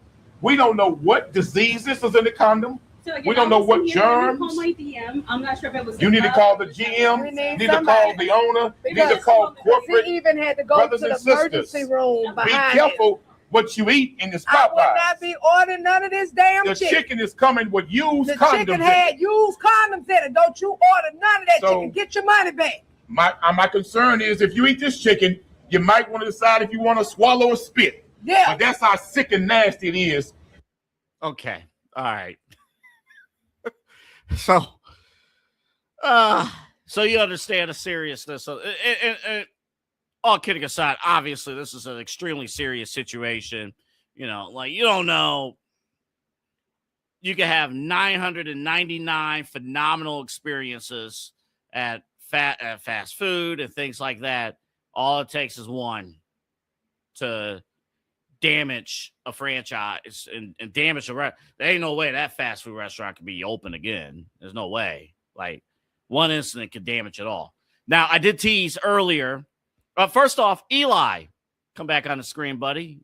Speaker 9: We don't know what disease this is in the condom.
Speaker 11: So again,
Speaker 9: We don't know what germs.
Speaker 11: Call my DM. I'm not sure if it was.
Speaker 9: You need to call the GM.
Speaker 10: We
Speaker 9: You
Speaker 10: need
Speaker 9: need to call the owner. You need to call corporate.
Speaker 10: He even had to go
Speaker 9: brothers
Speaker 10: to
Speaker 9: and
Speaker 10: the
Speaker 9: sisters.
Speaker 10: emergency room
Speaker 9: Be
Speaker 10: behind
Speaker 9: careful what you eat in this
Speaker 10: I would
Speaker 9: Popeyes.
Speaker 10: not be ordering none of this damn
Speaker 9: The
Speaker 10: chicken.
Speaker 9: chicken is coming with used
Speaker 10: The
Speaker 9: condoms.
Speaker 10: chicken
Speaker 9: in
Speaker 10: had
Speaker 9: it.
Speaker 10: used condoms in it. Don't you order none of that
Speaker 9: So-
Speaker 10: chicken. Get your money back.
Speaker 9: My concern is if you eat this chicken, you might want to decide if you want to swallow or spit.
Speaker 10: Yeah.
Speaker 9: But that's how sick and nasty it is.
Speaker 7: Okay. All right. So you understand the seriousness of and all kidding aside, obviously this is an extremely serious situation. You know, like you don't know. You can have 999 phenomenal experiences at fast food and things like that. All it takes is one to damage a franchise and damage a there ain't no way that fast food restaurant can be open again. There's no way. Like one incident could damage it all. Now I did tease earlier. First off, Eli, come back on the screen, buddy.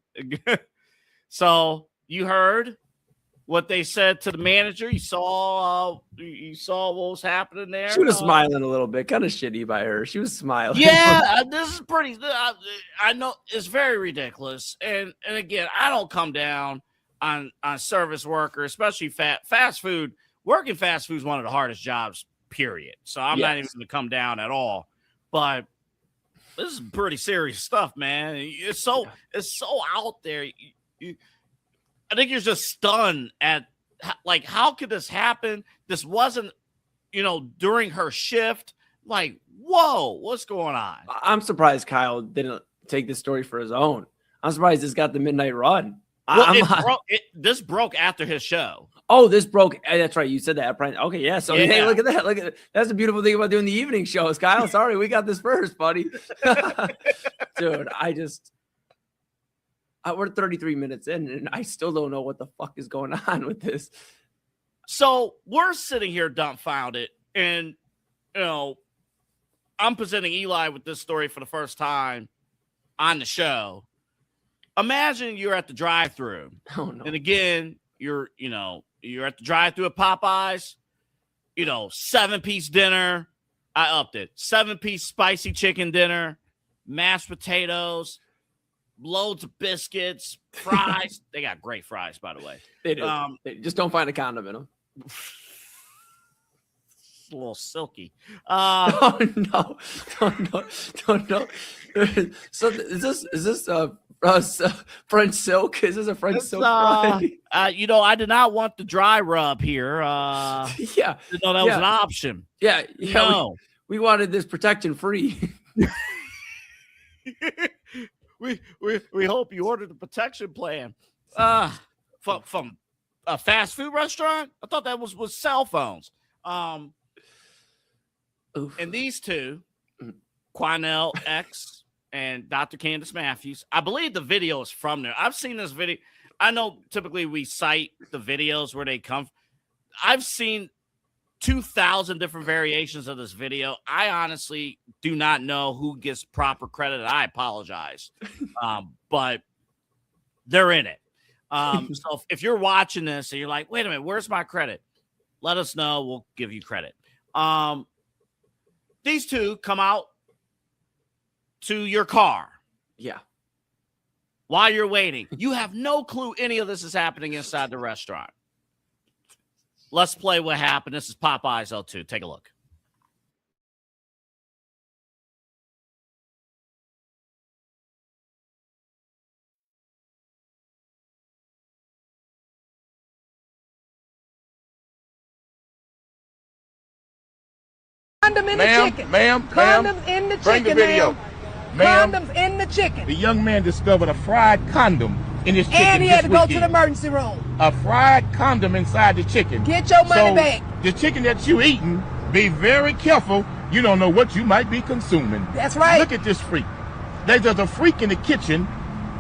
Speaker 7: So you heard what they said to the manager. You saw what was happening there.
Speaker 2: She was smiling a little bit, kind of shitty by her. She was smiling.
Speaker 7: Yeah, this is pretty. I know it's very ridiculous, and again, I don't come down on service workers, especially fast food. Working fast food is one of the hardest jobs, period. So I'm not even going to come down at all. But this is pretty serious stuff, man. It's so out there. I think you're just stunned at like how could this happen? This wasn't, during her shift. Like, whoa, what's going on?
Speaker 2: I'm surprised Kyle didn't take this story for his own. I'm surprised this got the midnight run.
Speaker 7: Well, this broke after his show.
Speaker 2: Oh, this broke. That's right. You said that. Okay, yeah. So
Speaker 7: Yeah.
Speaker 2: hey, look at that. Look at that's the beautiful thing about doing the evening shows, Kyle. Sorry, we got this first, buddy. Dude, we're 33 minutes in, and I still don't know what the fuck is going on with this.
Speaker 7: So we're sitting here dumbfounded, and I'm presenting Eli with this story for the first time on the show. Imagine you're at the drive-thru, and again, you're at the drive-thru at Popeyes. 7-piece dinner. I upped it. 7-piece spicy chicken dinner, mashed potatoes, loads of biscuits, fries. They got great fries, by the way.
Speaker 2: They do. They just don't find a condom in them.
Speaker 7: A little silky.
Speaker 2: Oh no. So is this French silk? Is this a French silk fry?
Speaker 7: I did not want the dry rub here.
Speaker 2: Yeah.
Speaker 7: That was an option.
Speaker 2: Yeah.
Speaker 7: No.
Speaker 2: We wanted this protection free.
Speaker 7: We hope you ordered the protection plan. From a fast food restaurant? I thought that was cell phones. And these two, Quinell X and Dr. Candace Matthews, I believe the video is from there. I've seen this video. I know typically we cite the videos where they come. I've seen 2,000 different variations of this video. I honestly do not know who gets proper credit. I apologize. But they're in it. So if you're watching this and you're like, wait a minute, where's my credit? Let us know. We'll give you credit. These two come out to your car.
Speaker 2: Yeah.
Speaker 7: While you're waiting. You have no clue any of this is happening inside the restaurant. Let's play what happened. This is Popeyes L2. Take a look.
Speaker 10: Condom in the chicken.
Speaker 9: Ma'am,
Speaker 10: Condoms in the
Speaker 9: bring the
Speaker 10: chicken.
Speaker 9: video. Ma'am,
Speaker 10: Condoms in the chicken.
Speaker 9: the young man discovered a fried condom in his chicken
Speaker 10: And he
Speaker 9: this
Speaker 10: had to go to the
Speaker 9: weekend.
Speaker 10: emergency room.
Speaker 9: A fried condom inside the chicken.
Speaker 10: Get your money back.
Speaker 9: The chicken that you eating, be very careful. You don't know what you might be consuming.
Speaker 10: That's right.
Speaker 9: Look at this freak. There's a freak in the kitchen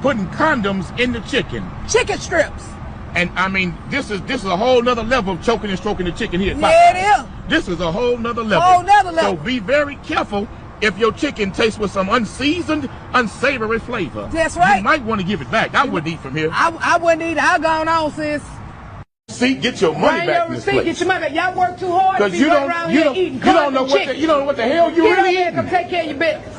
Speaker 9: putting condoms in the chicken.
Speaker 10: Chicken strips.
Speaker 9: And I mean, this is a whole nother level of choking and stroking the chicken here.
Speaker 10: Yeah, it is.
Speaker 9: This is a whole nother level.
Speaker 10: Whole nother level.
Speaker 9: So be very careful if your chicken tastes with some unseasoned, unsavory flavor.
Speaker 10: That's right.
Speaker 9: You might want to give it back. I wouldn't eat from here.
Speaker 10: I wouldn't either. I gone on, sis.
Speaker 9: See, get your money
Speaker 10: Bring
Speaker 9: back
Speaker 10: your
Speaker 9: in this
Speaker 10: receipt,
Speaker 9: place.
Speaker 10: get your money back. Y'all work too hard to
Speaker 9: Because
Speaker 10: be
Speaker 9: you
Speaker 10: running around here eating
Speaker 9: you don't know
Speaker 10: chicken.
Speaker 9: you don't know what the hell you
Speaker 10: Get over
Speaker 9: really
Speaker 10: here,
Speaker 9: eating.
Speaker 10: come take care of your business.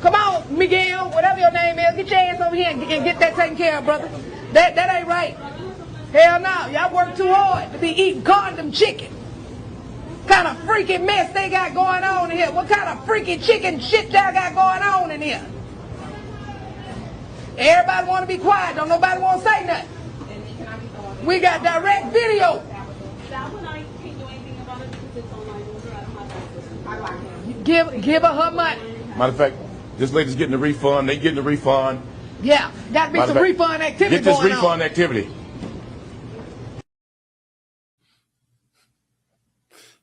Speaker 10: Come on, Miguel, whatever your name is. Get your ass over here and get that taken care of, brother. That ain't right. Hell no, y'all work too hard to be eating condom chicken. Kind of freaky mess they got going on in here. What kind of freaky chicken shit y'all got going on in here? Everybody want to be quiet. Don't nobody want to say nothing. We got direct video.
Speaker 11: That one I can't do anything about it because it's online. I don't have
Speaker 10: Give her her money.
Speaker 9: Matter of fact, this lady's getting a refund. They getting a refund.
Speaker 10: Yeah, got to be some refund activity
Speaker 9: Get this
Speaker 10: going
Speaker 9: refund
Speaker 10: on.
Speaker 9: activity.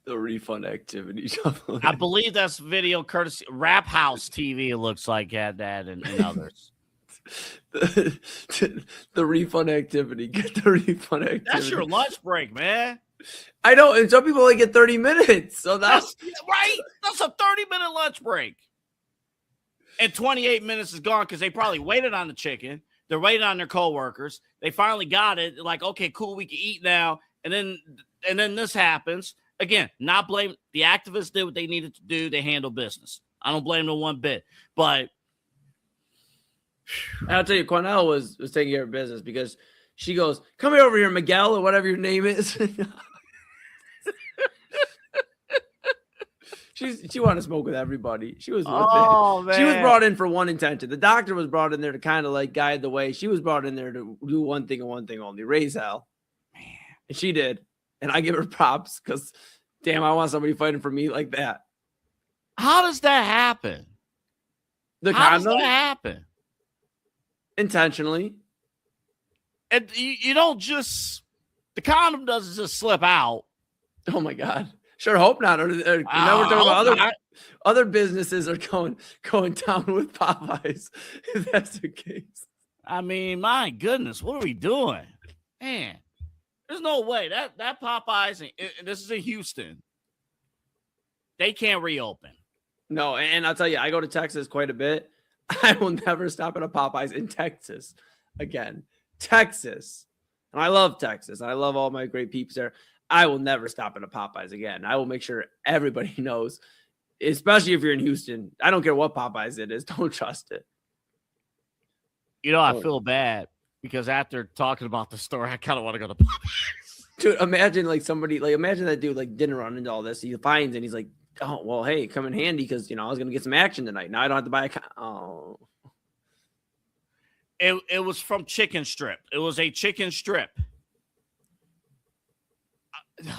Speaker 2: The refund activity.
Speaker 7: I believe that's video courtesy Rap House TV. It looks like had that and others.
Speaker 2: the refund activity. Get the refund activity.
Speaker 7: That's your lunch break, man.
Speaker 2: I know, and some people only get 30 minutes. So that's
Speaker 7: right. That's a 30-minute lunch break. And 28 minutes is gone because they probably waited on the chicken. They're waiting on their coworkers. They finally got it. Like, okay, cool, we can eat now. And then this happens. Again, not blame the activists did what they needed to do. They handle business. I don't blame them one bit. But
Speaker 2: I'll tell you, Cornell was taking care of business because she goes, "Come here over here, Miguel," or whatever your name is. She wanted to smoke with everybody. She was with it.
Speaker 7: man.
Speaker 2: She was brought in for one intention. The doctor was brought in there to kind of like guide the way. She was brought in there to do one thing and one thing only, raise hell. Man. And she did. And I give her props because, damn, I want somebody fighting for me like that.
Speaker 7: How does that happen? How does that happen?
Speaker 2: Intentionally.
Speaker 7: And you don't just, the condom doesn't just slip out.
Speaker 2: Oh, my God. Sure hope not. Or now we're talking about other businesses are going down with Popeyes, if that's the case.
Speaker 7: I mean, my goodness, what are we doing? Man, there's no way. That Popeyes, this is in Houston, they can't reopen.
Speaker 2: No, and I'll tell you, I go to Texas quite a bit. I will never stop at a Popeyes in Texas again. Texas. And I love Texas. I love all my great peeps there. I will never stop at a Popeyes again. I will make sure everybody knows, especially if you're in Houston. I don't care what Popeyes it is. Don't trust it.
Speaker 7: You know, I feel bad because after talking about the store, I kind of want to go to Popeyes.
Speaker 2: Dude, imagine imagine that dude didn't run into all this. He finds and he's like, "Oh, well, hey, come in handy because, I was going to get some action tonight. Now I don't have to buy oh."
Speaker 7: It was from Chicken Strip. It was a chicken strip. I don't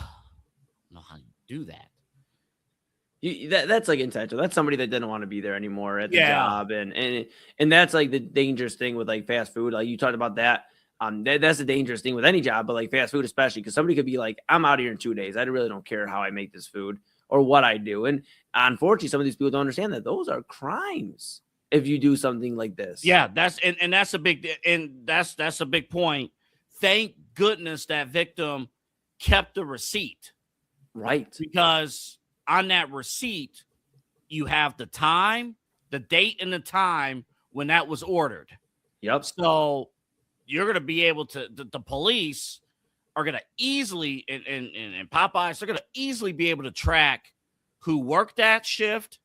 Speaker 7: know how you do that.
Speaker 2: That's like intentional. That's somebody that didn't want to be there anymore at the job, and that's like the dangerous thing with like fast food. Like you talked about that. That's the dangerous thing with any job, but like fast food especially, because somebody could be like, "I'm out of here in 2 days. I really don't care how I make this food or what I do." And unfortunately, some of these people don't understand that those are crimes if you do something like this.
Speaker 7: Yeah, that's a big point. Thank goodness that victim kept the receipt.
Speaker 2: Right.
Speaker 7: Because on that receipt, you have the time, the date and the time when that was ordered.
Speaker 2: Yep.
Speaker 7: So you're going to be able to, the police are going to easily, and Popeyes, they're going to easily be able to track who worked that shift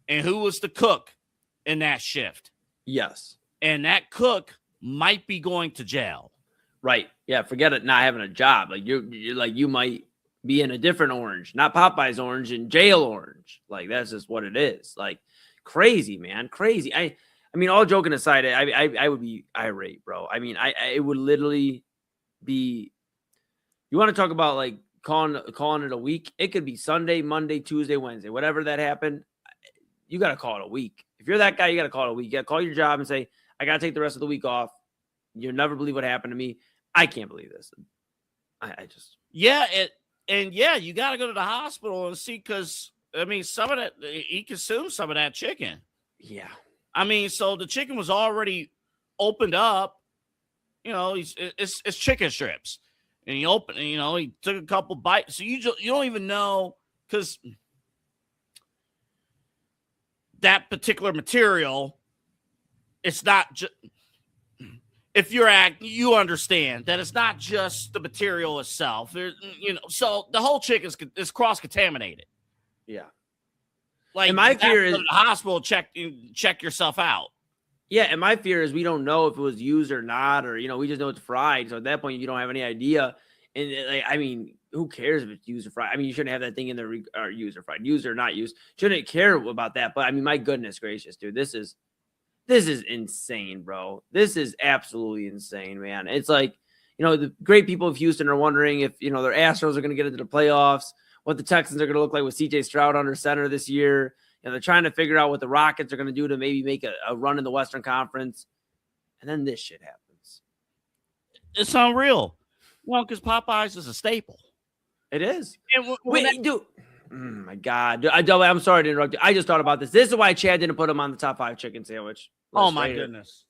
Speaker 7: and who was the cook in that shift.
Speaker 2: Yes.
Speaker 7: And that cook might be going to jail.
Speaker 2: Right. Yeah. Forget it. Not having a job. Like you're like, you might be in a different orange, not Popeye's orange, in jail orange. Like that's just what it is. Like crazy, man. Crazy. I mean, all joking aside, I would be irate, bro. I mean, it would literally be, you want to talk about like calling it a week. It could be Sunday, Monday, Tuesday, Wednesday, whatever that happened. You got to call it a week. If you're that guy, you got to call it a week. You got to call your job and say, I got to take the rest of the week off. You'll never believe what happened to me. I can't believe this. I just.
Speaker 7: Yeah. You got to go to the hospital and see, because, I mean, some of that, he consumed some of that chicken.
Speaker 2: Yeah.
Speaker 7: I mean, so the chicken was already opened up it's chicken strips, and he took a couple bites. So you don't even know, because that particular material, it's not just. If you understand that it's not just the material itself. So the whole chicken is cross-contaminated.
Speaker 2: Yeah.
Speaker 7: Like,
Speaker 2: and my fear is
Speaker 7: go to the hospital, check yourself out.
Speaker 2: Yeah, and my fear is we don't know if it was used or not, or we just know it's fried. So at that point, you don't have any idea. And who cares if it's used or fried? You shouldn't have that thing in there, or used or fried, used or not used. Shouldn't care about that. But my goodness gracious, dude, this is insane, bro. This is absolutely insane, man. It's like, the great people of Houston are wondering if, their Astros are going to get into the playoffs, what the Texans are going to look like with CJ Stroud under center this year. They're trying to figure out what the Rockets are going to do to maybe make a run in the Western Conference. And then this shit happens.
Speaker 7: It's unreal. Well, because Popeyes is a staple.
Speaker 2: It is.
Speaker 7: Wait,
Speaker 2: dude. Oh my God. I'm sorry to interrupt you. I just thought about this. This is why Chad didn't put him on the top 5 chicken sandwich.
Speaker 7: Oh, my goodness.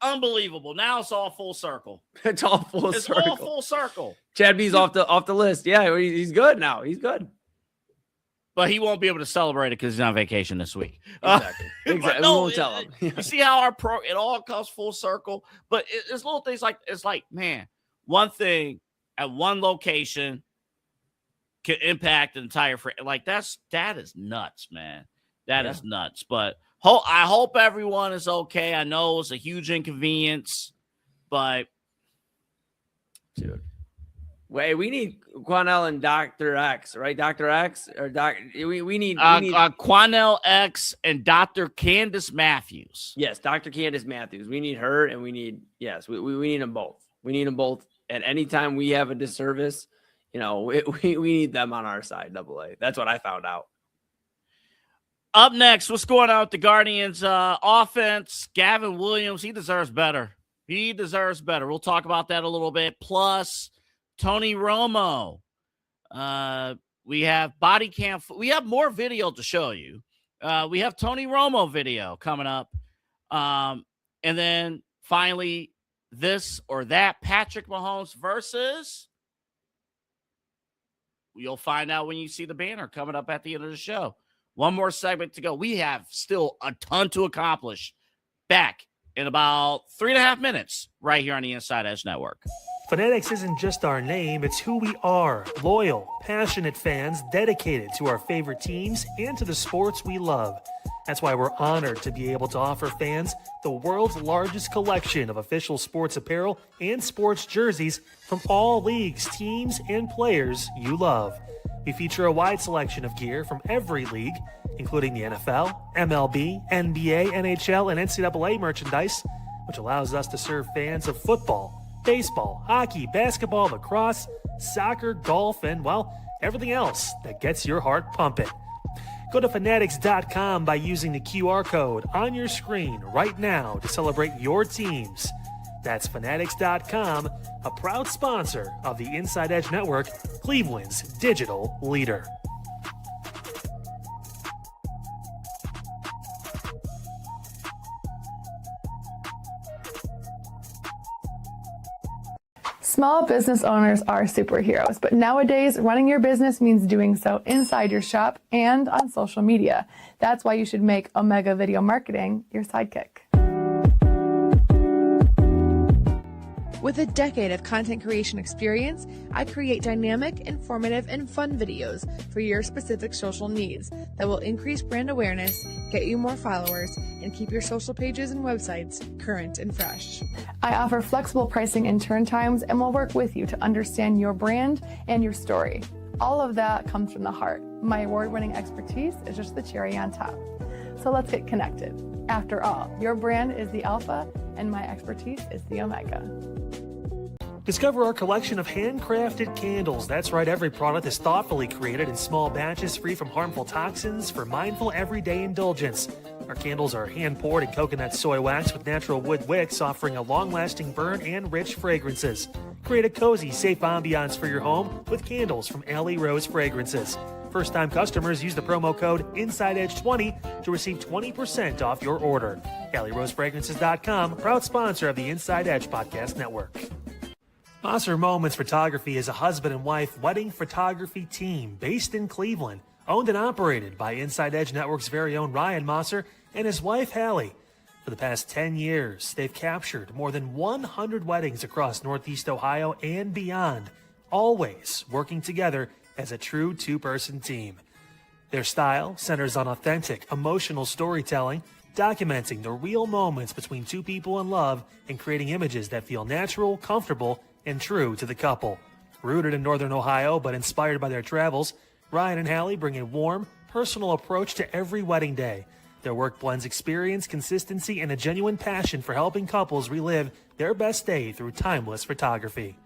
Speaker 7: Unbelievable. Now it's all full circle.
Speaker 2: It's all full circle.
Speaker 7: It's all full circle.
Speaker 2: Chad B's off the list. Yeah, he's good now. He's good.
Speaker 7: But he won't be able to celebrate it because he's on vacation this week.
Speaker 2: Exactly.
Speaker 7: No,
Speaker 2: we won't tell him.
Speaker 7: You see how it all comes full circle? But it's little things like, man, one thing at one location can impact an entire that is nuts, man. That is nuts. But I hope everyone is okay. I know it's a huge inconvenience, but
Speaker 2: dude, wait, we need Quanell and Dr. X, right? Dr. X or we need
Speaker 7: Quanell X and Dr. Candace Matthews.
Speaker 2: Yes, Dr. Candace Matthews. We need her, and we need them both. We need them both. At any time we have a disservice, we need them on our side. AA. That's what I found out.
Speaker 7: Up next, what's going on with the Guardians offense? Gavin Williams, he deserves better. We'll talk about that a little bit. Plus, Tony Romo. We have body cam. We have more video to show you. We have Tony Romo video coming up. And then finally, this or that, Patrick Mahomes versus. You'll find out when you see the banner coming up at the end of the show. One more segment to go. We have still a ton to accomplish. Back in about 3.5 minutes right here on the Inside Edge Network.
Speaker 3: Fanatics isn't just our name, it's who we are. Loyal, passionate fans dedicated to our favorite teams and to the sports we love. That's why we're honored to be able to offer fans the world's largest collection of official sports apparel and sports jerseys from all leagues, teams, and players you love. We feature a wide selection of gear from every league, including the NFL, MLB, NBA, NHL, and NCAA merchandise, which allows us to serve fans of football, baseball, hockey, basketball, lacrosse, soccer, golf, and, everything else that gets your heart pumping. Go to fanatics.com by using the QR code on your screen right now to celebrate your teams. That's fanatics.com, a proud sponsor of the Inside Edge Network, Cleveland's digital leader.
Speaker 4: Small business owners are superheroes, but nowadays running your business means doing so inside your shop and on social media. That's why you should make Omega Video Marketing your sidekick.
Speaker 5: With a decade of content creation experience, I create dynamic, informative, and fun videos for your specific social needs that will increase brand awareness, get you more followers, and keep your social pages and websites current and fresh.
Speaker 4: I offer flexible pricing and turn times and will work with you to understand your brand and your story. All of that comes from the heart. My award-winning expertise is just the cherry on top. So let's get connected. After all, your brand is the alpha and my expertise is the omega.
Speaker 3: Discover our collection of handcrafted candles. That's right, every product is thoughtfully created in small batches, free from harmful toxins for mindful everyday indulgence. Our candles are hand-poured in coconut soy wax with natural wood wicks, offering a long-lasting burn and rich fragrances. Create a cozy, safe ambiance for your home with candles from Alley Rose Fragrances. First-time customers use the promo code InsideEdge20 to receive 20% off your order. AlleyRoseFragrances.com, proud sponsor of the Inside Edge Podcast Network. Mosser Moments Photography is a husband and wife wedding photography team based in Cleveland, owned and operated by Inside Edge Network's very own Ryan Mosser and his wife, Hallie. For the past 10 years, they've captured more than 100 weddings across Northeast Ohio and beyond, always working together as a true two-person team. Their style centers on authentic, emotional storytelling, documenting the real moments between two people in love and creating images that feel natural, comfortable, and true to the couple. Rooted in Northern Ohio but inspired by their travels, Ryan and Hallie bring a warm, personal approach to every wedding day. Their work blends experience, consistency, and a genuine passion for helping couples relive their best day through timeless photography.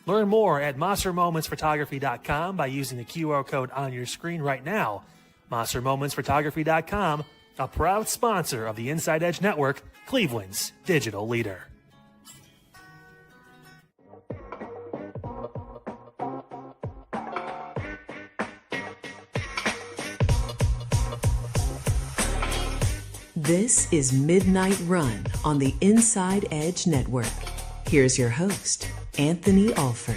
Speaker 3: Learn more at MosserMomentsPhotography.com by using the QR code on your screen right now. MosserMomentsPhotography.com, a proud sponsor of the Inside Edge Network, Cleveland's digital leader.
Speaker 8: This is Midnight Run on the Inside Edge Network. Here's your host, Anthony Alford.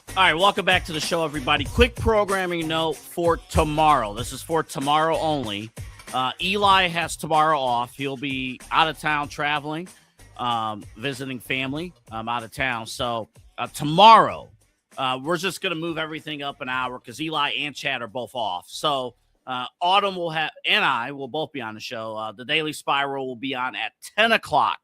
Speaker 7: All right, welcome back to the show, everybody. Quick programming note for tomorrow. This is for tomorrow only. Eli has tomorrow off. He'll be out of town traveling, visiting family out of town. So tomorrow, we're just going to move everything up an hour because Eli and Chad are both off. So Autumn will have, and I will both be on the show. The Daily Spiral will be on at 10 o'clock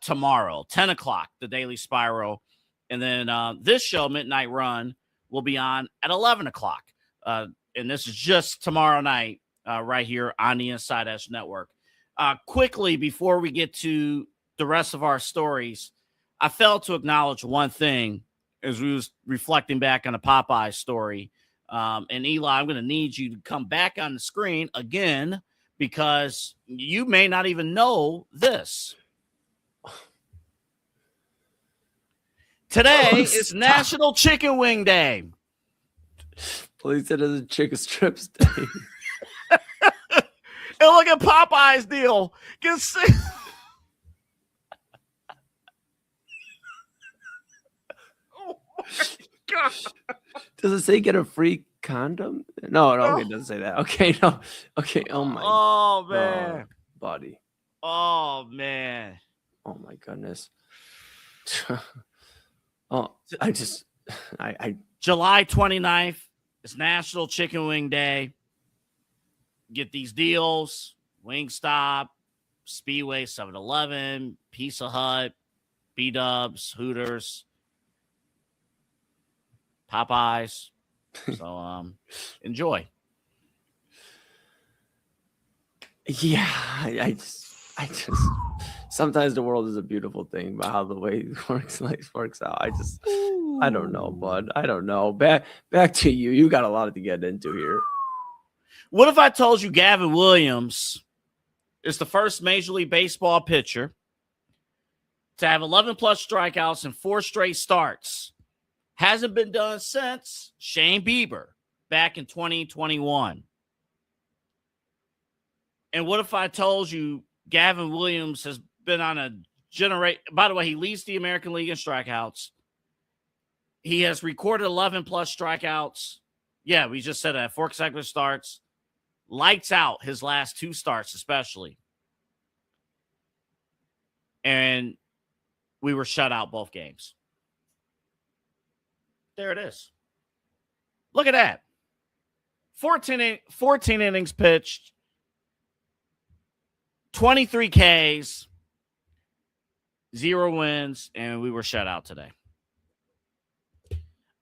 Speaker 7: tomorrow. 10 o'clock, the Daily Spiral. And then this show, Midnight Run, will be on at 11 o'clock. And this is just tomorrow night. Right here on the Inside Edge Network. Quickly, before we get to the rest of our stories, I failed to acknowledge one thing as we was reflecting back on the Popeye story. And Eli, I'm going to need you to come back on the screen again because you may not even know this. Today is National Chicken Wing Day.
Speaker 2: Please said it's a chicken strips day.
Speaker 7: And look at Popeye's deal. Oh my God.
Speaker 2: Does it say get a free condom? No, okay, it doesn't say that. Okay, no. Okay, oh my.
Speaker 7: Oh, man.
Speaker 2: Buddy.
Speaker 7: Oh, man.
Speaker 2: Oh, my goodness. Oh, I
Speaker 7: July 29th is National Chicken Wing Day. Get these deals, Wingstop, Speedway, 7-Eleven, Pizza Hut, B-Dubs, Hooters, Popeyes. So enjoy.
Speaker 2: Yeah, I just sometimes the world is a beautiful thing, but how the way it works out. I don't know, bud. I don't know. Back to you. You got a lot to get into here.
Speaker 7: What if I told you Gavin Williams is the first Major League Baseball pitcher to have 11 plus strikeouts and 4 straight starts? Hasn't been done since Shane Bieber back in 2021. And what if I told you Gavin Williams has been on a by the way, he leads the American League in strikeouts. He has recorded 11 plus strikeouts. Yeah, we just said that. 4 consecutive starts. Lights out his last 2 starts, especially. And we were shut out both games. There it is. Look at that. 14 innings pitched, 23 Ks, 0 wins, and we were shut out today.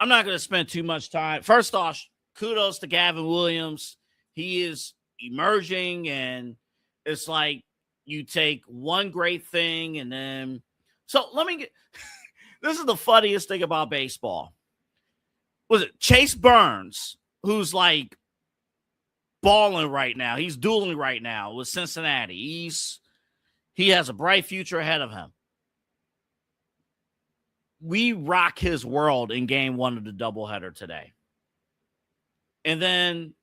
Speaker 7: I'm not going to spend too much time. First off, kudos to Gavin Williams. He is emerging, and it's like you take one great thing and then – so let me get – this is the funniest thing about baseball. was it Chase Burns, who's like balling right now. He's dueling right now with Cincinnati. He has a bright future ahead of him. We rock his world in game 1 of the doubleheader today. And then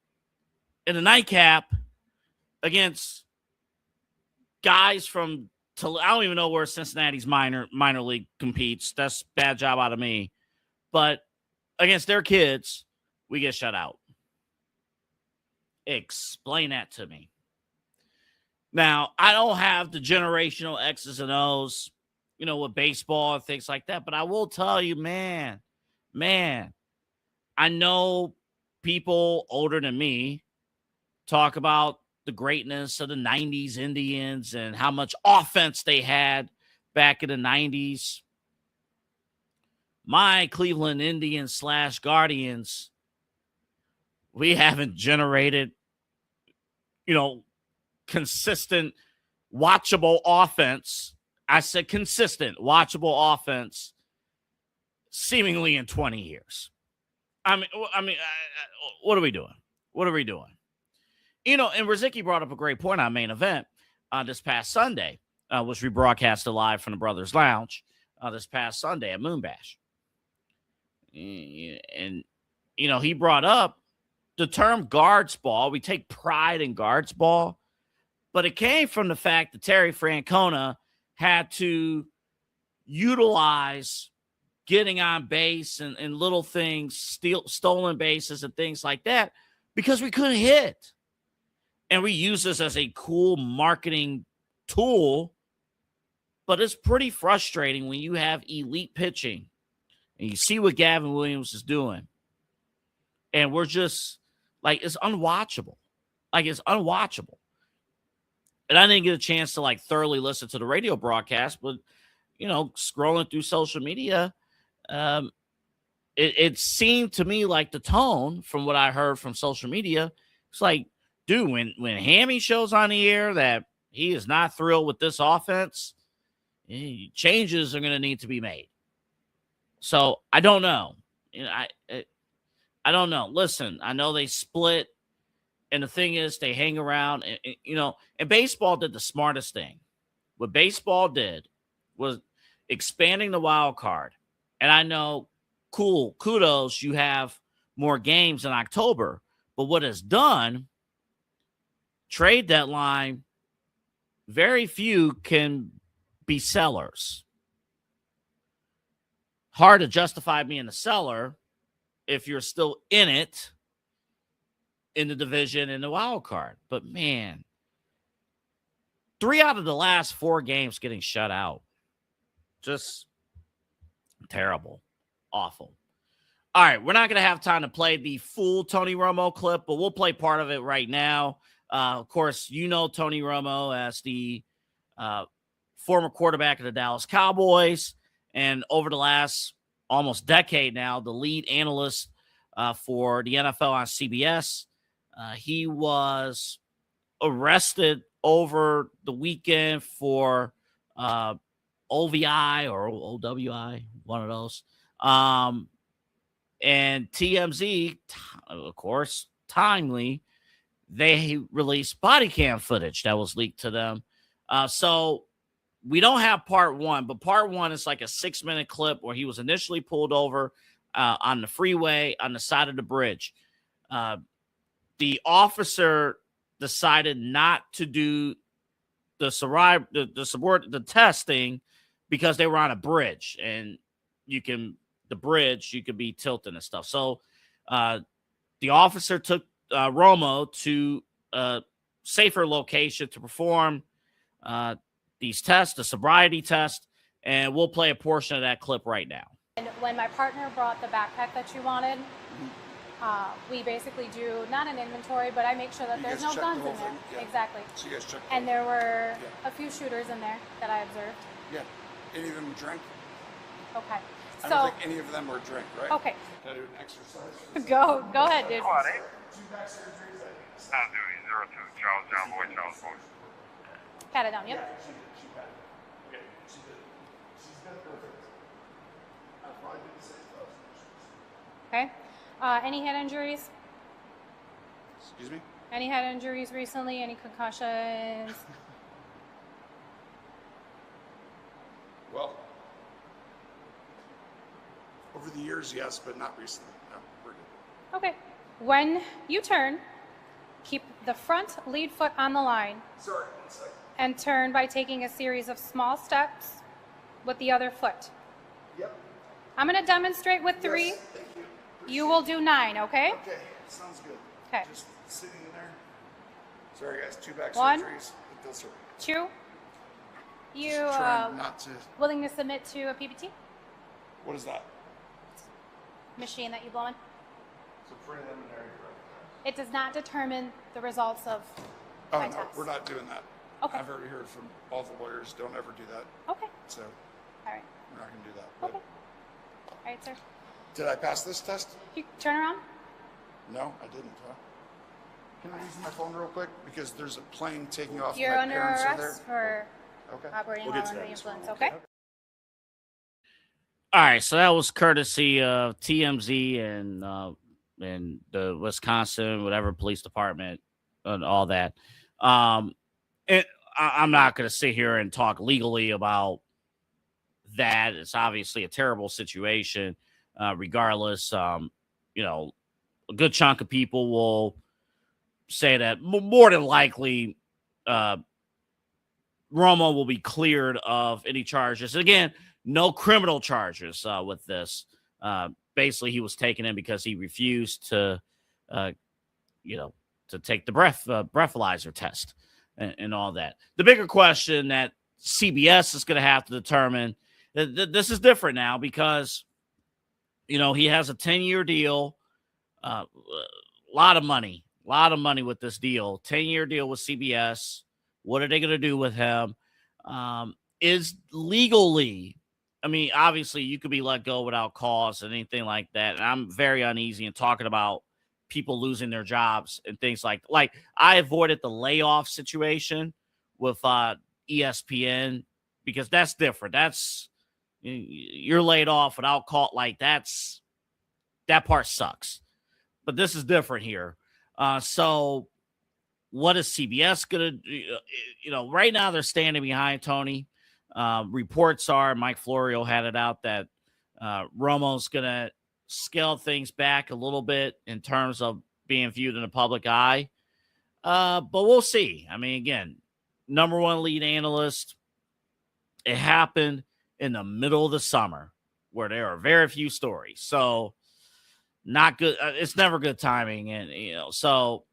Speaker 7: in the nightcap against guys from, I don't even know where Cincinnati's minor league competes. That's a bad job out of me. But against their kids, we get shut out. Explain that to me. Now, I don't have the generational X's and O's, with baseball and things like that. But I will tell you, man, I know people older than me talk about the greatness of the 90s Indians and how much offense they had back in the 90s. My Cleveland Indians / Guardians, we haven't generated, consistent, watchable offense. I said consistent, watchable offense seemingly in 20 years. I mean, what are we doing? What are we doing? And Riziki brought up a great point on Main Event this past Sunday, which we broadcasted live from the Brothers Lounge this past Sunday at Moonbash. And, he brought up the term guards ball. We take pride in guards ball, but it came from the fact that Terry Francona had to utilize getting on base and little things, stolen bases and things like that, because we couldn't hit. And we use this as a cool marketing tool, but it's pretty frustrating when you have elite pitching and you see what Gavin Williams is doing. And we're just it's unwatchable. It's unwatchable. And I didn't get a chance to thoroughly listen to the radio broadcast, but, scrolling through social media, it seemed to me like the tone from what I heard from social media, it's like, dude, when Hammy shows on the air that he is not thrilled with this offense, changes are going to need to be made. So I don't know. I don't know. Listen, I know they split, and the thing is, they hang around. And baseball did the smartest thing. What baseball did was expanding the wild card. And I know, cool, kudos, you have more games in October. But what it's done, trade deadline, very few can be sellers. Hard to justify being a seller if you're still in it, in the division, in the wild card. But, man, 3 out of the last 4 games getting shut out. Just terrible. Awful. All right, we're not going to have time to play the full Tony Romo clip, but we'll play part of it right now. Of course, Tony Romo as the former quarterback of the Dallas Cowboys, and over the last almost decade now, the lead analyst for the NFL on CBS. He was arrested over the weekend for OVI or OWI, one of those. And TMZ, of course, timely, they released body cam footage that was leaked to them. So we don't have part 1, but part 1 is like a 6-minute clip where he was initially pulled over on the freeway on the side of the bridge. The officer decided not to do the testing because they were on a bridge, and you could be tilting and stuff. So the officer took Romo to a safer location to perform these tests, the sobriety test, and we'll play a portion of that clip right now.
Speaker 12: And when my partner brought the backpack that you wanted, we basically do not an inventory, but I make sure that there's no guns in there.
Speaker 13: Yeah.
Speaker 12: Exactly.
Speaker 13: So you guys check.
Speaker 12: And there were a few shooters in there that I observed.
Speaker 13: Yeah. Any of them drink?
Speaker 12: Okay.
Speaker 13: I don't think any of them were drink, right?
Speaker 12: Okay.
Speaker 13: Can I do an exercise?
Speaker 12: Go ahead, dude.
Speaker 14: Come on, eh? Sound Dewey, 02, Charles John Boy, Charles Boy.
Speaker 12: Pat it down, yep. Okay. Any head injuries?
Speaker 13: Excuse me?
Speaker 12: Any head injuries recently? Any concussions?
Speaker 13: Well, over the years, yes, but not recently. No, we're good.
Speaker 12: Okay. When you turn, keep the front lead foot on the line.
Speaker 13: Sorry, 1 second.
Speaker 12: And turn by taking a series of small steps with the other foot.
Speaker 13: Yep.
Speaker 12: I'm going to demonstrate with 3.
Speaker 13: Yes, thank you.
Speaker 12: You will do 9, okay?
Speaker 13: Okay, sounds good.
Speaker 12: Okay.
Speaker 13: Just sitting in there. Sorry, guys, 2 back
Speaker 12: 1,
Speaker 13: surgeries. But those are
Speaker 12: 2. You
Speaker 13: just trying not to.
Speaker 12: willing to submit to a PPT
Speaker 13: What is that?
Speaker 12: machine that you blow in?
Speaker 13: It's a preliminary.
Speaker 12: It does not determine the results of
Speaker 13: Oh,
Speaker 12: my
Speaker 13: no,
Speaker 12: test.
Speaker 13: we're not doing that.
Speaker 12: Okay.
Speaker 13: I've already heard from all the lawyers, don't ever do that.
Speaker 12: Okay.
Speaker 13: So
Speaker 12: All right.
Speaker 13: we're not going to do that.
Speaker 12: Okay. All right, sir.
Speaker 13: Did I pass this test?
Speaker 12: You turn around.
Speaker 13: No, I didn't, huh? Can I use my phone real quick? Because there's a plane taking off.
Speaker 12: You're
Speaker 13: my
Speaker 12: under
Speaker 13: parents are
Speaker 12: arrest for
Speaker 13: Okay.
Speaker 12: operating
Speaker 13: We'll
Speaker 12: while
Speaker 13: get to
Speaker 12: under
Speaker 13: that
Speaker 12: the
Speaker 13: in just a
Speaker 12: influence,
Speaker 13: moment.
Speaker 12: okay?
Speaker 7: All right, so that was courtesy of TMZ and the Wisconsin whatever police department and all that. I'm not going to sit here and talk legally about that. It's obviously a terrible situation. Regardless, you know, a good chunk of people will say that more than likely Romo will be cleared of any charges. Again, no criminal charges with this. Basically, he was taken in because he refused to, to take the breathalyzer test and all that. The bigger question that CBS is going to have to determine, this is different now because, he has a 10-year deal, a lot of money with this deal, 10-year deal with CBS. What are they going to do with him? Is legally, obviously you could be let go without cause and anything like that. And I'm very uneasy in talking about people losing their jobs and things like I avoided the layoff situation with ESPN because that's different. That's you're laid off without call. That part sucks. But this is different here. So what is CBS going to do? Right now they're standing behind Tony. Reports are, Mike Florio had it out that Romo's going to scale things back a little bit in terms of being viewed in the public eye. But we'll see. Again, number one lead analyst. It happened in the middle of the summer where there are very few stories. So not good. It's never good timing. And, so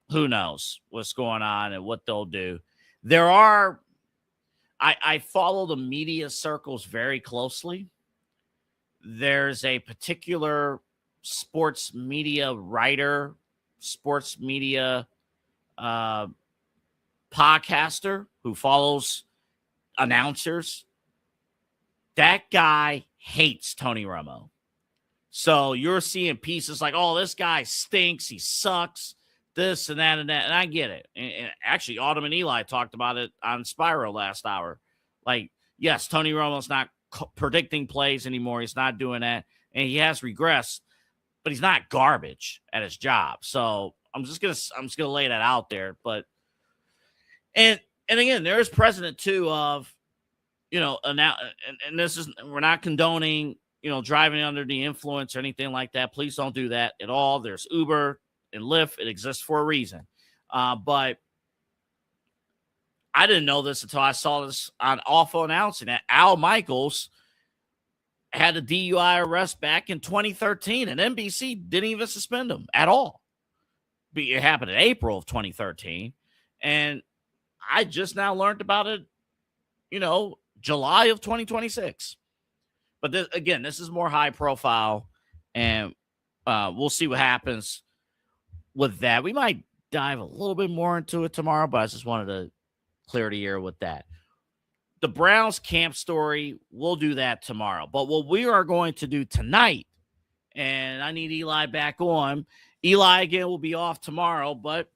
Speaker 7: who knows what's going on and what they'll do. I follow the media circles very closely. There's a particular sports media writer, sports media podcaster who follows announcers. That guy hates Tony Romo. So you're seeing pieces like, oh, this guy stinks. He sucks. This and that and that. And I get it. And actually, Autumn and Eli talked about it on Spyro last hour. Yes, Tony Romo's not predicting plays anymore. He's not doing that. And he has regressed, but he's not garbage at his job. So I'm just gonna lay that out there. But and again, there is precedent too of, and this is, we're not condoning, driving under the influence or anything like that. Please don't do that at all. There's Uber and Lyft. It exists for a reason. But I didn't know this until I saw this on Awful announcing that Al Michaels had a DUI arrest back in 2013, and NBC didn't even suspend him at all. It happened in April of 2013, and I just now learned about it, July of 2026. But this is more high profile, and we'll see what happens with that. We might dive a little bit more into it tomorrow, but I just wanted to clear the air with that. The Browns camp story, we'll do that tomorrow. But what we are going to do tonight, and I need Eli back on. Eli, again, will be off tomorrow. But,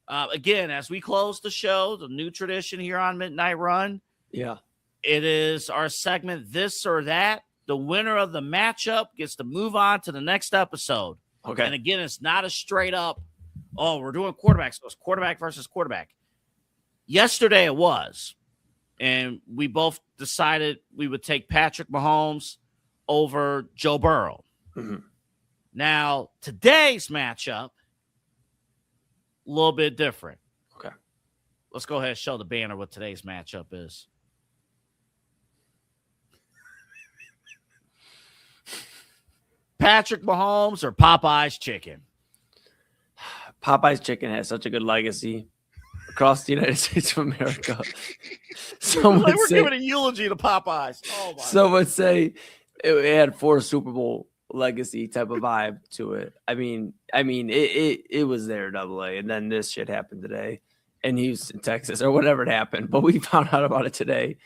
Speaker 7: again, as we close the show, the new tradition here on Midnight Run.
Speaker 2: Yeah.
Speaker 7: It is our segment, This or That. the winner of the matchup gets to move on to the next episode.
Speaker 2: Okay.
Speaker 7: And again, it's not a straight up, oh, we're doing quarterbacks. So it's quarterback versus quarterback. Yesterday it was. And we both decided we would take Patrick Mahomes over Joe Burrow.
Speaker 2: Mm-hmm.
Speaker 7: Now, today's matchup, a little bit different.
Speaker 2: Okay.
Speaker 7: Let's go ahead and show the banner what today's matchup is. Patrick Mahomes or Popeye's chicken?
Speaker 2: Popeye's chicken has such a good legacy across the United States of America.
Speaker 7: We're giving a eulogy to Popeyes. Oh my!
Speaker 2: Some would say it had 4 Super Bowl legacy type of vibe to it. I mean, it was there, AA, and then this shit happened today in Houston, Texas, or whatever it happened. But we found out about it today.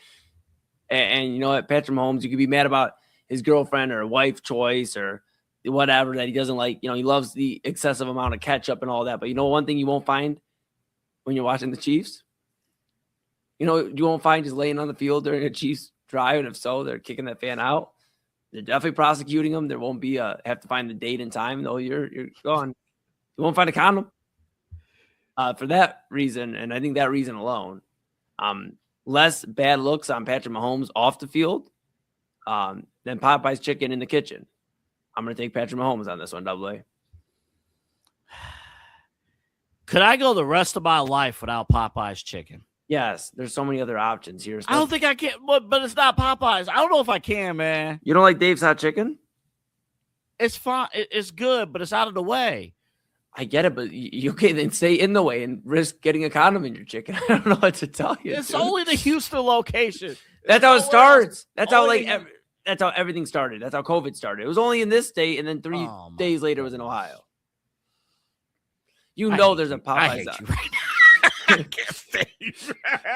Speaker 2: And you know what, Patrick Mahomes, you could be mad about his girlfriend or wife choice or whatever that he doesn't like. You know, he loves the excessive amount of ketchup and all that. But you know, one thing you won't find when you're watching the Chiefs, you know, you won't find just laying on the field during a Chiefs drive. And if so, they're kicking that fan out. They're definitely prosecuting him. There won't be have to find the date and time. No, you're gone. You won't find a condom. For that reason, and I think that reason alone, less bad looks on Patrick Mahomes off the field than Popeye's chicken in the kitchen. I'm going to take Patrick Mahomes on this one, AA.
Speaker 7: Could I go the rest of my life without Popeye's chicken?
Speaker 2: Yes, there's so many other options here.
Speaker 7: I don't think I can, but it's not Popeyes. I don't know if I can, man.
Speaker 2: You don't like Dave's Hot Chicken?
Speaker 7: It's fine. It's good, but it's out of the way.
Speaker 2: I get it, but you can then stay in the way and risk getting a condom in your chicken. I don't know what to tell you.
Speaker 7: It's only the Houston location.
Speaker 2: That's how it starts. That's how that's how everything started. That's how COVID started. It was only in this state, and then 3 days later it was in Ohio. You know there's a Popeyes.
Speaker 7: I can't say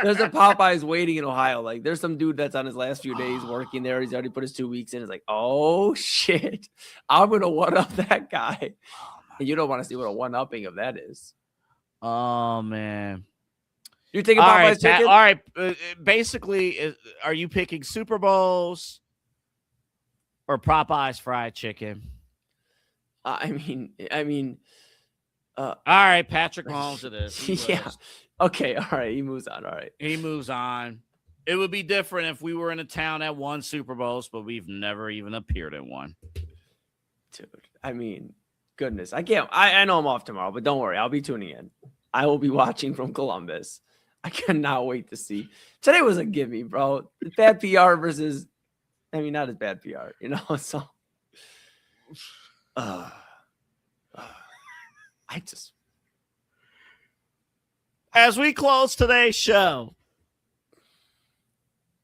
Speaker 2: there's a Popeyes waiting in Ohio. Like, there's some dude that's on his last few days working there. He's already put his 2 weeks in. It's like, oh shit, I'm gonna one up that guy. And you don't want to see what a one upping of that is.
Speaker 7: Oh man,
Speaker 2: you're taking Popeyes chicken.
Speaker 7: All right, basically, are you picking Super Bowls or Popeyes fried chicken?
Speaker 2: I mean.
Speaker 7: All right, Patrick Mahomes it is.
Speaker 2: Yeah. Okay. All right. He moves on. All right.
Speaker 7: He moves on. It would be different if we were in a town that won Super Bowls, but we've never even appeared in one.
Speaker 2: Dude, I mean, goodness. I know I'm off tomorrow, but don't worry. I'll be tuning in. I will be watching from Columbus. I cannot wait to see. Today was a gimme, bro. Bad PR versus, not as bad PR, so.
Speaker 7: As we close today's show,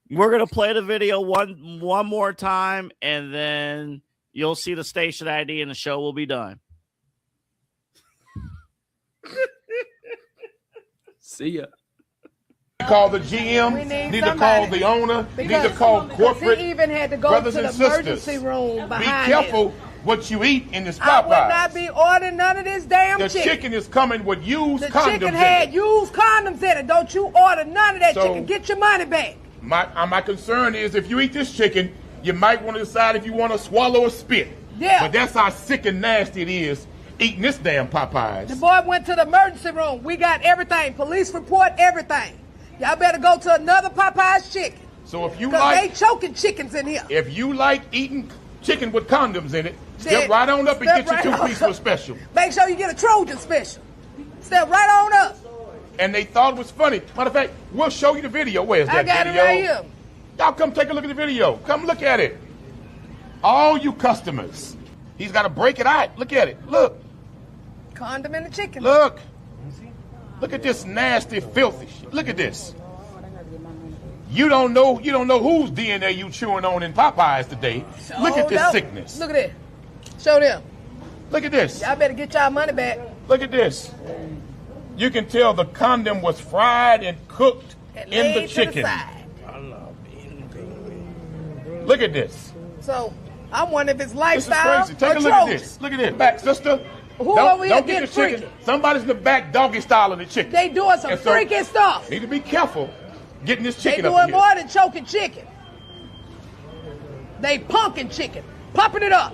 Speaker 7: we're going to play the video one more time, and then you'll see the station ID and the show will be done.
Speaker 2: See ya.
Speaker 9: Call the GM, need to call the owner, need to call corporate.
Speaker 10: He even had to go
Speaker 9: brothers
Speaker 10: to the
Speaker 9: and sisters.
Speaker 10: emergency room behind
Speaker 9: Be careful what you eat in this Popeyes.
Speaker 10: I would not be ordering none of this damn chicken.
Speaker 9: The chicken is coming with used condoms in it.
Speaker 10: The chicken had used condoms in it. Don't you order none of that chicken. Get your money back.
Speaker 9: My concern is if you eat this chicken, you might want to decide if you want to swallow or spit.
Speaker 10: Yeah.
Speaker 9: But that's how sick and nasty it is eating this damn Popeyes.
Speaker 10: The boy went to the emergency room. We got everything. Police report, everything. Y'all better go to another Popeyes chicken.
Speaker 9: So if you
Speaker 10: they choking chickens in here.
Speaker 9: If you like eating chicken with condoms in it, step right on up and get your 2-piece of special.
Speaker 10: Make sure you get a Trojan special. Step right on up.
Speaker 9: And they thought it was funny. Matter of fact, we'll show you the video. Where's that video?
Speaker 10: I got it right here.
Speaker 9: Y'all come take a look at the video. Come look at it. All you customers. He's got to break it out. Look at it. Look.
Speaker 10: Condom in the chicken.
Speaker 9: Look. Look at this nasty, filthy shit. Look at this. You don't know whose DNA you chewing on in Popeyes today. Look at this sickness.
Speaker 10: Look at it. Show them.
Speaker 9: Look at this.
Speaker 10: Y'all better get y'all money back.
Speaker 9: Look at this. You can tell the condom was fried and cooked in the chicken. Look at this.
Speaker 10: So I'm wondering if it's lifestyle.
Speaker 9: This is crazy. Take a look at this. Look at this. Back, sister.
Speaker 10: Who over here
Speaker 9: don't
Speaker 10: getting
Speaker 9: get the chicken.
Speaker 10: freaky?
Speaker 9: Somebody's in the back doggy style of the chicken.
Speaker 10: They doing some freaky stuff.
Speaker 9: Need to be careful getting this chicken
Speaker 10: they
Speaker 9: up
Speaker 10: doing
Speaker 9: here.
Speaker 10: more than choking chicken. They pumpkin chicken. Popping it up.